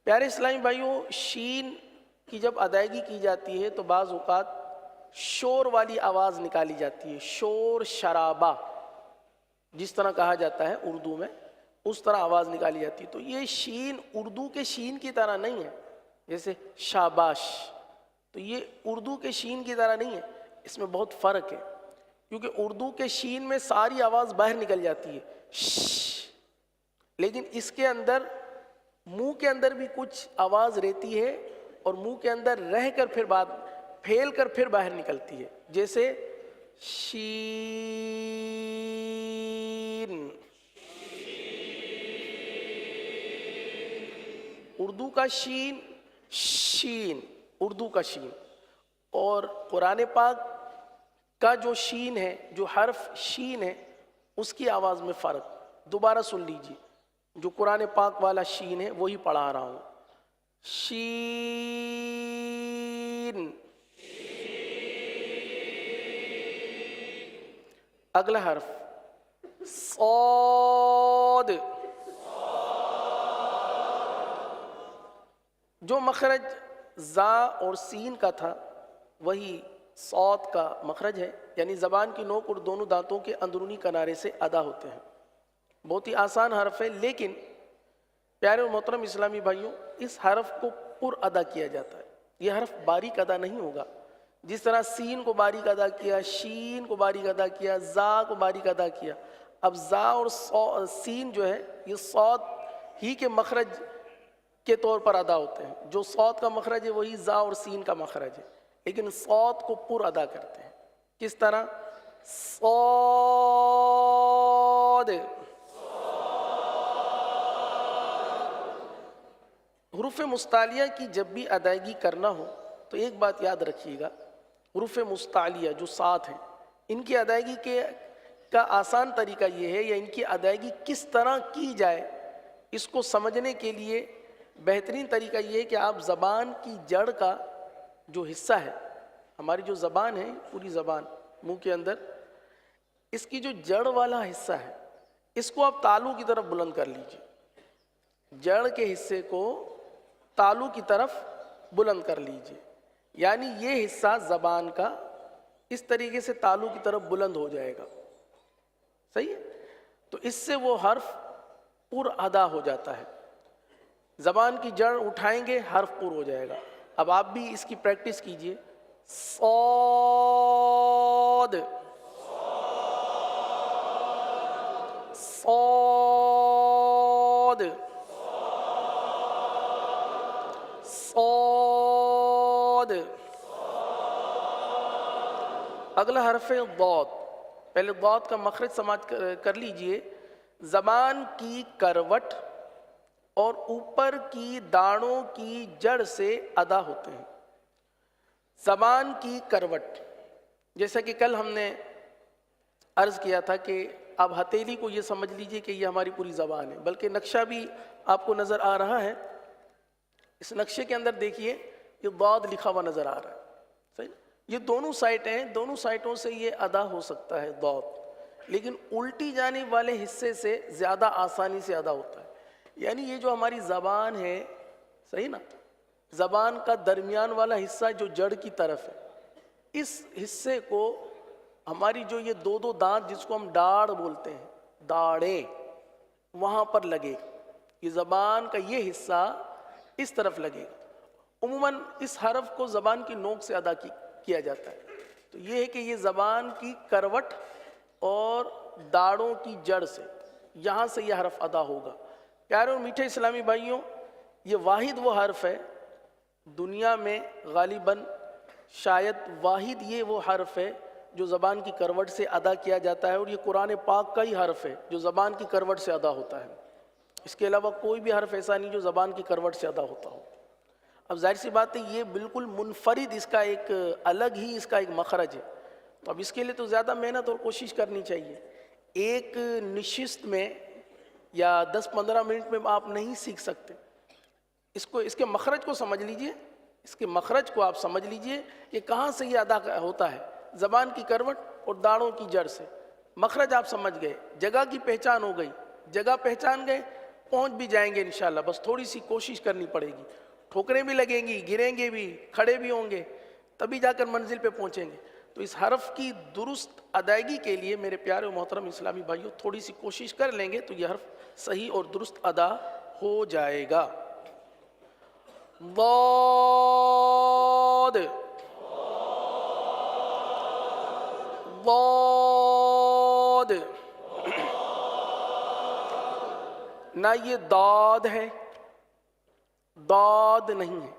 پیارے اسلامی بھائیوں، شین کی جب ادائیگی کی جاتی ہے تو بعض اوقات شور والی آواز نکالی جاتی ہے. شور شرابہ جس طرح کہا جاتا ہے اردو میں، اس طرح آواز نکالی جاتی ہے. تو یہ شین اردو کے شین کی طرح نہیں ہے، جیسے شاباش. تو یہ اردو کے شین کی طرح نہیں ہے، اس میں بہت فرق ہے. کیونکہ اردو کے شین میں ساری آواز باہر نکل جاتی ہے، لیکن اس کے اندر منہ کے اندر بھی کچھ آواز رہتی ہے اور منہ کے اندر رہ کر پھر بعد پھیل کر پھر باہر نکلتی ہے. جیسے شین. اردو کا شین شین، اردو کا شین. اور قرآن پاک کا جو شین ہے، جو حرف شین ہے، اس کی آواز میں فرق. دوبارہ سن لیجیے. جو قرآن پاک والا شین ہے وہی پڑھا رہا ہوں. شین. اگلا حرف صاد. جو مخرج زا اور سین کا تھا وہی صاد کا مخرج ہے، یعنی زبان کی نوک اور دونوں دانتوں کے اندرونی کنارے سے ادا ہوتے ہیں. بہت ہی آسان حرف ہے، لیکن پیارے اور محترم اسلامی بھائیوں، اس حرف کو پر ادا کیا جاتا ہے. یہ حرف باریک ادا نہیں ہوگا. جس طرح سین کو باریک ادا کیا، شین کو باریک ادا کیا، زا کو باریک ادا کیا. اب زا اور سین جو ہے یہ صاد ہی کے مخرج کے طور پر ادا ہوتے ہیں. جو صاد کا مخرج ہے وہی زا اور سین کا مخرج ہے، لیکن صاد کو پر ادا کرتے ہیں. کس طرح؟ صاد. حروف مستعلیہ کی جب بھی ادائیگی کرنا ہو تو ایک بات یاد رکھیے گا. حروف مستعلیہ جو 7 ہیں، ان کی ادائیگی کا آسان طریقہ یہ ہے، یا ان کی ادائیگی کس طرح کی جائے اس کو سمجھنے کے لیے بہترین طریقہ یہ ہے کہ آپ زبان کی جڑ کا جو حصہ ہے، ہماری جو زبان ہے پوری زبان منہ کے اندر، اس کی جو جڑ والا حصہ ہے اس کو آپ تالو کی طرف بلند کر لیجئے. جڑ کے حصے کو تالو کی طرف بلند کر لیجئے. یعنی یہ حصہ زبان کا اس طریقے سے تالو کی طرف بلند ہو جائے گا. صحیح ہے؟ تو اس سے وہ حرف پر ادا ہو جاتا ہے. زبان کی جڑ اٹھائیں گے حرف پر ہو جائے گا. اب آپ بھی اس کی پریکٹس کیجئے. صاد. صاد. صاد. اگلا حرف ہے ضاد. پہلے ضاد کا مخرج سماعت کر لیجئے. زبان کی کروٹ اور اوپر کی داڑھوں کی جڑ سے ادا ہوتے ہیں. زبان کی کروٹ، جیسا کہ کل ہم نے عرض کیا تھا کہ آپ ہتھیلی کو یہ سمجھ لیجئے کہ یہ ہماری پوری زبان ہے، بلکہ نقشہ بھی آپ کو نظر آ رہا ہے. اس نقشے کے اندر دیکھیے یہ ضاد لکھا ہوا نظر آ رہا ہے. صحیح؟ یہ دونوں سائٹیں ہیں، دونوں سائٹوں سے یہ ادا ہو سکتا ہے ضاد، لیکن الٹی جانب والے حصے سے زیادہ آسانی سے ادا ہوتا ہے. یعنی یہ جو ہماری زبان ہے، صحیح نا، زبان کا درمیان والا حصہ جو جڑ کی طرف ہے، اس حصے کو ہماری جو یہ دو دانت جس کو ہم ڈاڑھ بولتے ہیں، داڑھیں، وہاں پر لگے. یہ زبان کا یہ حصہ اس طرف لگے. عموماً اس حرف کو زبان کی نوک سے ادا کیا جاتا ہے. تو یہ ہے کہ یہ زبان کی کروٹ اور داڑھوں کی جڑ سے، یہاں سے یہ حرف ادا ہوگا. پیارے اور میٹھے اسلامی بھائیوں، یہ واحد وہ حرف ہے دنیا میں غالباً شاید واحد یہ وہ حرف ہے جو زبان کی کروٹ سے ادا کیا جاتا ہے، اور یہ قرآن پاک کا ہی حرف ہے جو زبان کی کروٹ سے ادا ہوتا ہے۔ اس کے علاوہ کوئی بھی حرف ایسا نہیں جو زبان کی کروٹ سے ادا ہوتا ہو۔ اب ظاہر سی بات ہے یہ بالکل منفرد اس کا ایک الگ ہی اس کا ایک مخرج ہے، تو اب اس کے لیے تو زیادہ محنت اور کوشش کرنی چاہیے۔ ایک نشست میں یا 10-15 منٹ میں آپ نہیں سیکھ سکتے۔ اس کے مخرج کو سمجھ لیجئے، اس کے مخرج کو آپ سمجھ لیجئے کہ کہاں سے یہ ادا ہوتا ہے، زبان کی کروٹ اور داڑھوں کی جڑ سے۔ مخرج آپ سمجھ گئے، جگہ کی پہچان ہو گئی، جگہ پہچان گئے، پہنچ بھی جائیں گے انشاءاللہ، بس تھوڑی سی کوشش کرنی پڑے گی، ٹھوکریں بھی لگیں گی، گریں گے بھی، کھڑے بھی ہوں گے، تبھی جا کر منزل پہ پہنچیں گے۔ تو اس حرف کی درست ادائیگی کے لیے میرے پیارے و محترم اسلامی بھائیوں تھوڑی سی کوشش کر لیں گے تو یہ حرف صحیح اور درست ادا ہو جائے گا۔ ضاد، ضاد، نہ یہ داد ہے، داد نہیں ہے،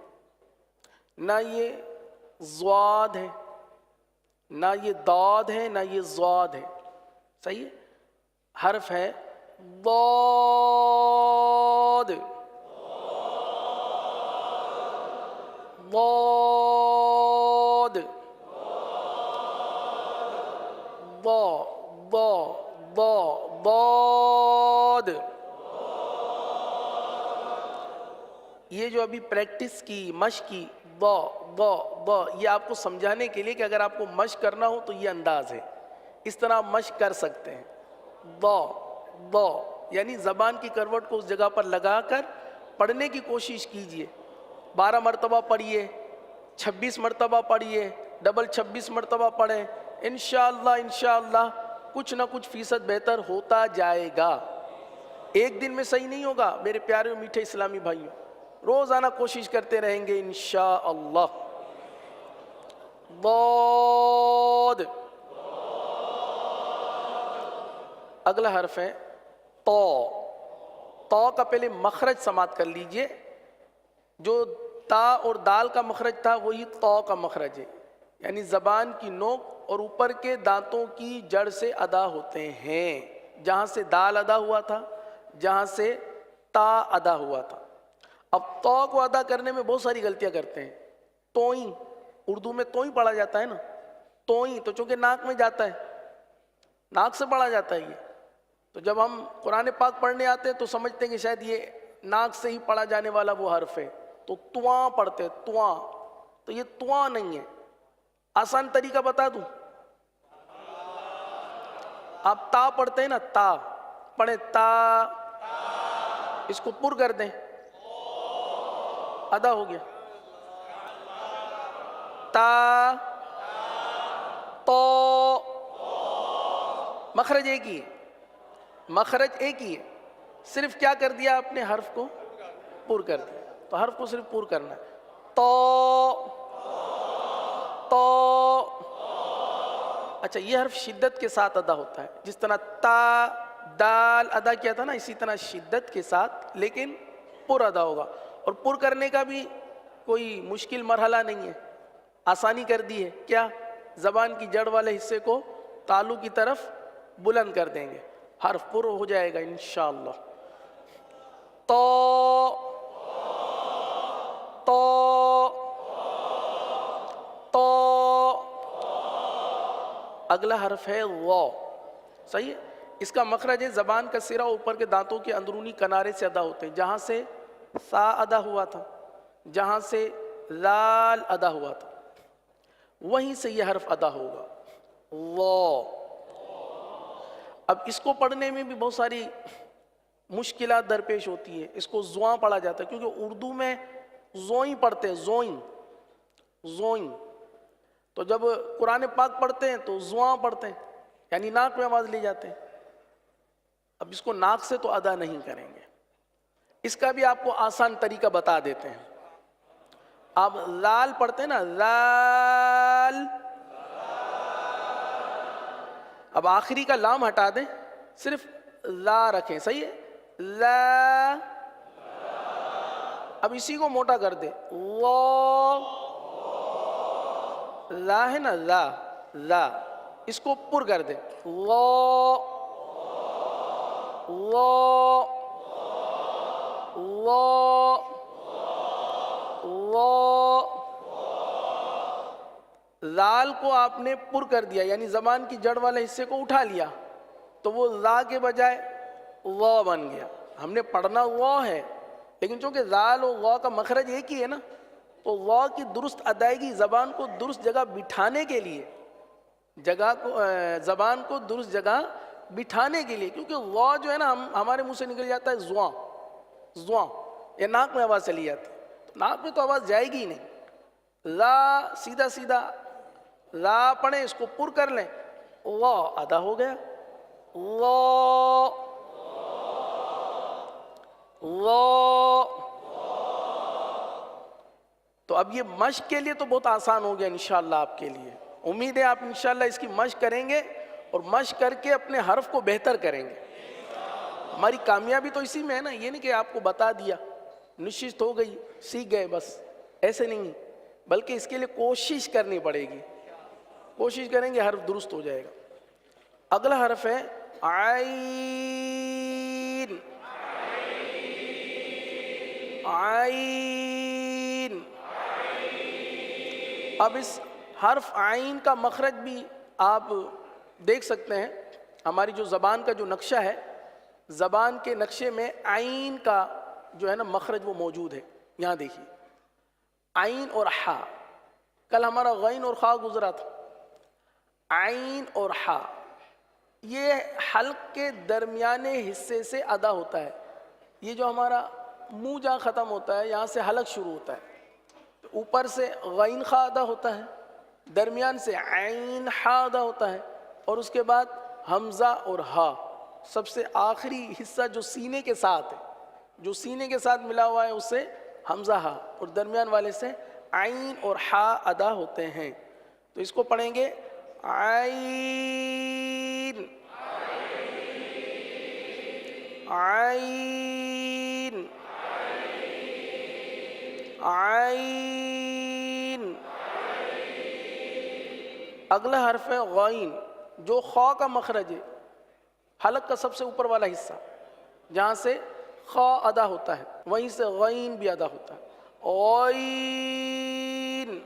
نہ یہ ضاد ہے، نہ یہ داد ہے، نہ یہ ضاد ہے، صحیح ہے؟ حرف ہے ضاد، ضاد، ضا، ضا، ضا، ضاد۔ یہ جو ابھی پریکٹس کی، مشق کی، ضا، ضا، ضا، یہ آپ کو سمجھانے کے لیے کہ اگر آپ کو مشق کرنا ہو تو یہ انداز ہے، اس طرح مشق کر سکتے ہیں۔ ضا، ضا، یعنی زبان کی کروٹ کو اس جگہ پر لگا کر پڑھنے کی کوشش کیجئے۔ 12 مرتبہ پڑھیے، 26 مرتبہ پڑھیے، ڈبل 26 مرتبہ پڑھیں، انشاءاللہ انشاءاللہ کچھ نہ کچھ فیصد بہتر ہوتا جائے گا۔ ایک دن میں صحیح نہیں ہوگا میرے پیارے و میٹھے اسلامی بھائیوں، روزانہ کوشش کرتے رہیں گے انشاءاللہ۔ ضاد، اگلا حرف ہے تو۔ تو کا پہلے مخرج سماعت کر لیجئے، جو تا اور دال کا مخرج تھا وہی تو کا مخرج ہے، یعنی زبان کی نوک اور اوپر کے دانتوں کی جڑ سے ادا ہوتے ہیں، جہاں سے دال ادا ہوا تھا، جہاں سے تا ادا ہوا تھا۔ اب تو کو ادا کرنے میں بہت ساری غلطیاں کرتے ہیں۔ توئیں، اردو میں توئیں پڑھا جاتا ہے نا، توئیں تو چونکہ ناک میں جاتا ہے، ناک سے پڑھا جاتا ہے یہ، تو جب ہم قرآن پاک پڑھنے آتے ہیں تو سمجھتے ہیں کہ شاید یہ ناک سے ہی پڑھا جانے والا وہ حرف ہے، تو تواں پڑھتے ہیں، تواں، تو یہ تواں نہیں ہے۔ آسان طریقہ بتا دوں، آپ تا پڑھتے ہیں نا، تا پڑھیں، تا، اس کو پر کر دیں، ادا ہو گیا، تا، تو، مخرج ایک ہی ہے، مخرج ایک ہی ہے، صرف کیا کر دیا آپ نے، حرف کو پر کر دیا، تو حرف کو صرف پر کرنا ہے۔ تو، تو، اچھا یہ حرف شدت کے ساتھ ادا ہوتا ہے، جس طرح تا، دال ادا کیا تھا نا، اسی طرح شدت کے ساتھ لیکن پر ادا ہوگا، اور پر کرنے کا بھی کوئی مشکل مرحلہ نہیں ہے، آسانی کر دی ہے، کیا؟ زبان کی جڑ والے حصے کو تالو کی طرف بلند کر دیں گے، حرف پر ہو جائے گا انشاءاللہ۔ تو، تو، تو، اگلا حرف ہے وا، صحیح ہے؟ اس کا مخرج ہے زبان کا سرا اوپر کے دانتوں کے اندرونی کنارے سے ادا ہوتے ہیں، جہاں سے سا ادا ہوا تھا، جہاں سے لال ادا ہوا تھا، وہیں سے یہ حرف ادا ہوگا، وا۔ اب اس کو پڑھنے میں بھی بہت ساری مشکلات درپیش ہوتی ہے، اس کو زواں پڑھا جاتا ہے، کیونکہ اردو میں زوئیں پڑھتے ہیں، زوئیں، زوئیں، تو جب قرآن پاک پڑھتے ہیں تو زواں پڑھتے ہیں، یعنی ناک میں آواز لے جاتے ہیں۔ اب اس کو ناک سے تو ادا نہیں کریں گے، اس کا بھی آپ کو آسان طریقہ بتا دیتے ہیں۔ آپ لال پڑھتے ہیں نا، لال، اب آخری کا لام ہٹا دیں، صرف لا رکھیں، صحیح ہے؟ لا، اب اسی کو موٹا کر دے، وا، لا ہے نا، لا لا، اس کو پر کر دے، وا وا وا وا، لال کو آپ نے پر کر دیا، یعنی زبان کی جڑ والے حصے کو اٹھا لیا، تو وہ لا کے بجائے وا بن گیا۔ ہم نے پڑھنا وا ہے، لیکن چونکہ لال اور وا کا مخرج ایک ہی ہے نا، تو وا کی درست ادائیگی، زبان کو درست جگہ بٹھانے کے لیے، زبان کو درست جگہ بٹھانے کے لیے، کیونکہ وا جو ہے نا ہمارے منہ سے نکل جاتا ہے زواں زواں، یا ناک میں آواز چلی جاتی ہے، تو ناک میں تو آواز جائے گی ہی نہیں۔ لا سیدھا سیدھا لا پڑھیں، اس کو پر کر لیں، وا ادا ہو گیا، وا وا۔ تو اب یہ مشق کے لیے تو بہت آسان ہو گیا انشاءاللہ آپ کے لیے، امید ہے آپ انشاءاللہ اس کی مشق کریں گے اور مشق کر کے اپنے حرف کو بہتر کریں گے۔ ہماری کامیابی تو اسی میں ہے نا، یہ نہیں کہ آپ کو بتا دیا، نشست ہو گئی، سیکھ گئے بس، ایسے نہیں، بلکہ اس کے لیے کوشش کرنی پڑے گی، کوشش کریں گے حرف درست ہو جائے گا۔ اگلا حرف ہے عین، عین۔ اب اس حرف عین کا مخرج بھی آپ دیکھ سکتے ہیں، ہماری جو زبان کا جو نقشہ ہے، زبان کے نقشے میں عین کا جو ہے نا مخرج وہ موجود ہے۔ یہاں دیکھیے عین اور حا، کل ہمارا غین اور خا گزرا تھا، عین اور حا یہ حلق کے درمیانے حصے سے ادا ہوتا ہے۔ یہ جو ہمارا منہ جہاں ختم ہوتا ہے، یہاں سے حلق شروع ہوتا ہے، اوپر سے غین خا ادا ہوتا ہے، درمیان سے عین حا ادا ہوتا ہے، اور اس کے بعد حمزہ اور ہا، سب سے آخری حصہ جو سینے کے ساتھ ہے، جو سینے کے ساتھ ملا ہوا ہے اس سے حمزہ ہا، اور درمیان والے سے عین اور حا ادا ہوتے ہیں۔ تو اس کو پڑھیں گے عین، عین، عین۔ اگلا حرف ہے غین، جو خا کا مخرج ہے، حلق کا سب سے اوپر والا حصہ، جہاں سے خا ادا ہوتا ہے وہیں سے غین بھی ادا ہوتا ہے، غین،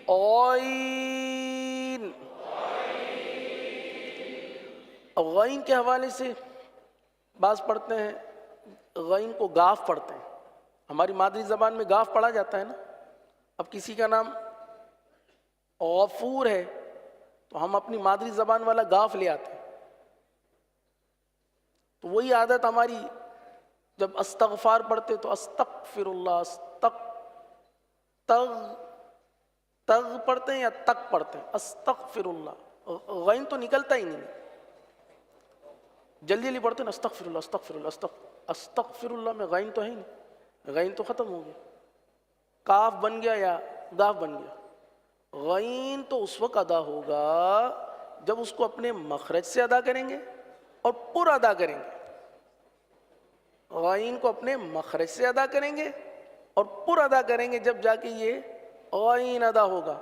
غین۔ غین کے حوالے سے بعض پڑھتے ہیں غین کو گاف پڑھتے ہیں، ہماری مادری زبان میں گاف پڑھا جاتا ہے نا۔ اب کسی کا نام غفور ہے تو ہم اپنی مادری زبان والا گاف لے آتے ہیں، تو وہی عادت ہماری جب استغفار پڑھتے تو استغفر اللہ، تغ پڑھتے ہیں یا تک پڑھتے ہیں، استغفر اللہ، غین تو نکلتا ہی نہیں، جلدی جلدی پڑھتے ہیں استغفر اللہ استغفر اللہ استغفر اللہ میں غین تو ہے ہی نہیں، غین تو ختم ہو گیا، کاف بن گیا یا گاف بن گیا۔ غین تو اس وقت ادا ہوگا جب اس کو اپنے مخرج سے ادا کریں گے اور پر ادا کریں گے، غین کو اپنے مخرج سے ادا کریں گے اور پر ادا کریں گے، جب جا کے یہ غین ادا ہوگا،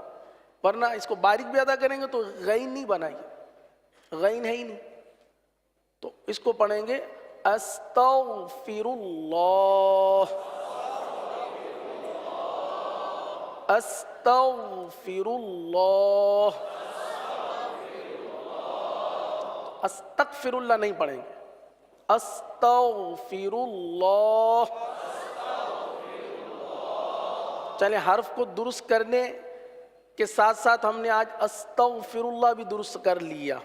ورنہ اس کو باریک بھی ادا کریں گے تو غین نہیں بنا، یہ غین ہے ہی نہیں۔ تو اس کو پڑھیں گے استغفر اللہ، استغفر اللہ، استغفر اللہ نہیں پڑھیں گے، استغفر اللہ۔ چلیں حرف کو درست کرنے کے ساتھ ساتھ ہم نے آج استغفر اللہ بھی درست کر لیا۔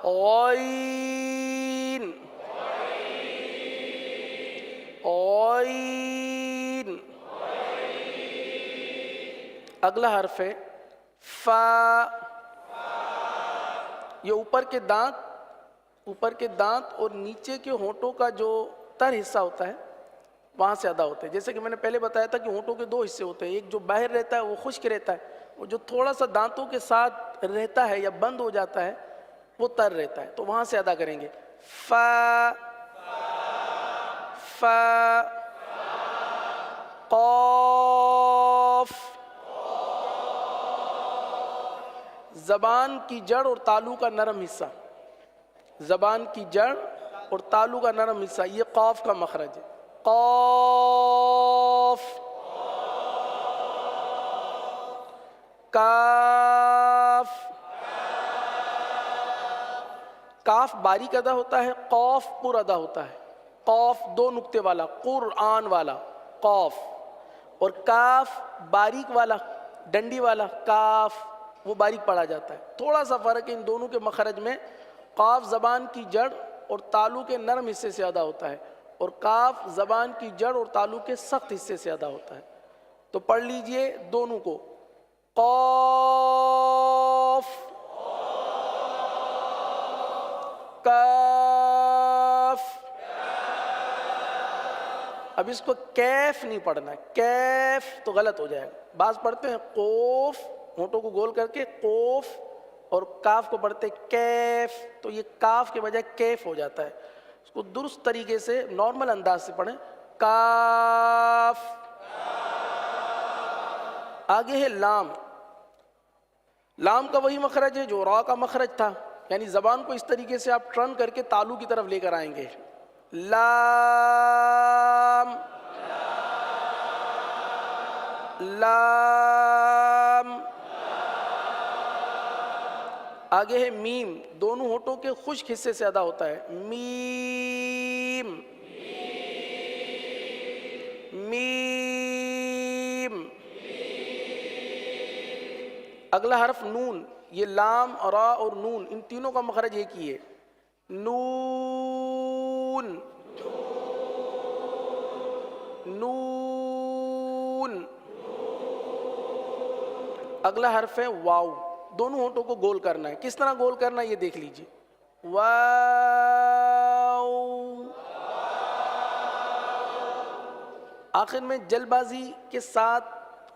غین، غین۔ اگلا حرف ہے فا، یہ اوپر کے دانت اور نیچے کے ہونٹوں کا جو تر حصہ ہوتا ہے وہاں سے ادا ہوتے ہیں۔ جیسے کہ میں نے پہلے بتایا تھا کہ ہونٹوں کے دو حصے ہوتے ہیں، ایک جو باہر رہتا ہے وہ خشک رہتا ہے، اور جو تھوڑا سا دانتوں کے ساتھ رہتا ہے یا بند ہو جاتا ہے وہ تر رہتا ہے، تو وہاں سے ادا کریں گے فا، فا قاف. زبان کی جڑ اور تالو کا نرم حصہ، زبان کی جڑ اور تالو کا نرم حصہ، یہ قاف کا مخرج ہے. قاف. کاف. کاف باریک ادا ہوتا ہے، قاف پر ادا ہوتا ہے. قاف دو نقطے والا، قرآن والا قاف، اور کاف باریک والا ڈنڈی والا کاف، وہ باریک پڑھا جاتا ہے. تھوڑا سا فرق ہے ان دونوں کے مخرج میں. قاف زبان کی جڑ اور تالو کے نرم حصے سے ادا ہوتا ہے، اور کاف زبان کی جڑ اور تالو کے سخت حصے سے ادا ہوتا ہے. تو پڑھ لیجئے دونوں کو. قاف کاف. اب اس کو کیف نہیں پڑھنا، کیف تو غلط ہو جائے گا. بعض پڑھتے ہیں قوف، ہونٹوں کو گول کر کے قوف، اور کاف کو پڑھتے کیف، تو یہ کاف کے بجائے کیف ہو جاتا ہے. اس کو درست طریقے سے نارمل انداز سے پڑھیں. کاف. آگے ہے لام. لام کا وہی مخرج ہے جو را کا مخرج تھا، یعنی زبان کو اس طریقے سے آپ ٹرن کر کے تالو کی طرف لے کر آئیں گے. لام. لام. آگے ہے میم. دونوں ہونٹوں کے خشک حصے سے ادا ہوتا ہے. میم. میم. اگلا حرف نون. یہ لام، را اور نون، ان تینوں کا مخرج ایک ہی ہے. نون. نون. اگلا حرف ہے واو. دونوں ہونٹوں کو گول کرنا ہے. کس طرح گول کرنا ہے یہ دیکھ لیجئے. واو. آخر میں جلد بازی کے ساتھ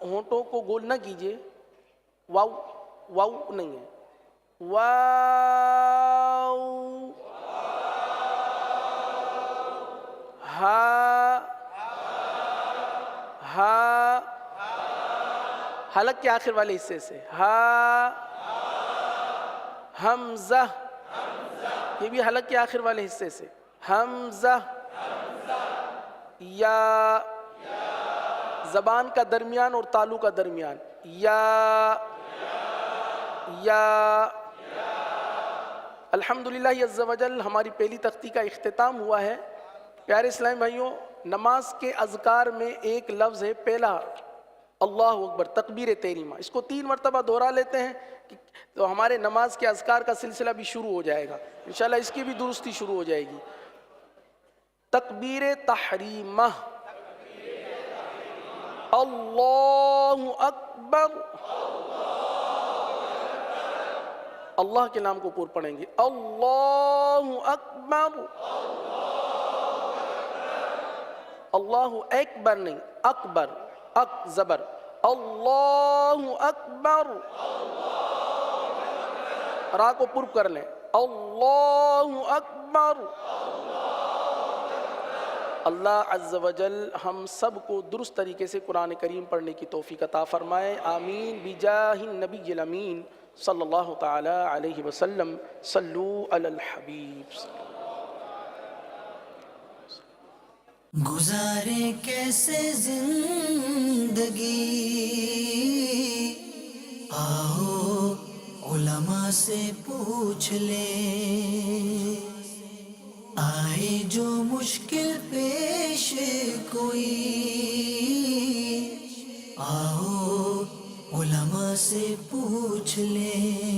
ہونٹوں کو گول نہ کیجئے. واو واو نہیں ہے. واو. ہا. ہا. حلق کے آخر والے حصے سے. ہا. حمزہ. یہ بھی حلق کے آخر والے حصے سے. حمزہ. یا. زبان کا درمیان اور تالو کا درمیان. یا. یا. الحمدللہ عز و جل ہماری پہلی تختی کا اختتام ہوا ہے. پیارے اسلامی بھائیوں، نماز کے اذکار میں ایک لفظ ہے پہلا، اللہ اکبر، تکبیر تحریمہ. اس کو 3 مرتبہ دہرا لیتے ہیں تو ہمارے نماز کے اذکار کا سلسلہ بھی شروع ہو جائے گا. انشاءاللہ اس کی بھی درستی شروع ہو جائے گی. تکبیر تحریمہ. اللہ اکبر. اللہ کے نام کو پور پڑھیں گے. اللہ اکبر. اللہ اکبر نہیں، اکبر، اک زبر. اللہ اکبر. را کو پور کر لیں. اللہ اکبر. اللہ عز و جل ہم سب کو درست طریقے سے قرآن کریم پڑھنے کی توفیق عطا فرمائے. آمین بجاہ النبی الامین صلی اللہ تعالی علیہ وسلم. صلو علی الحبیب. گزارے کیسے زندگی، آؤ علماء سے پوچھ لیں. آئے جو مشکل پیش کوئی، آؤ علماء سے پوچھ لیں.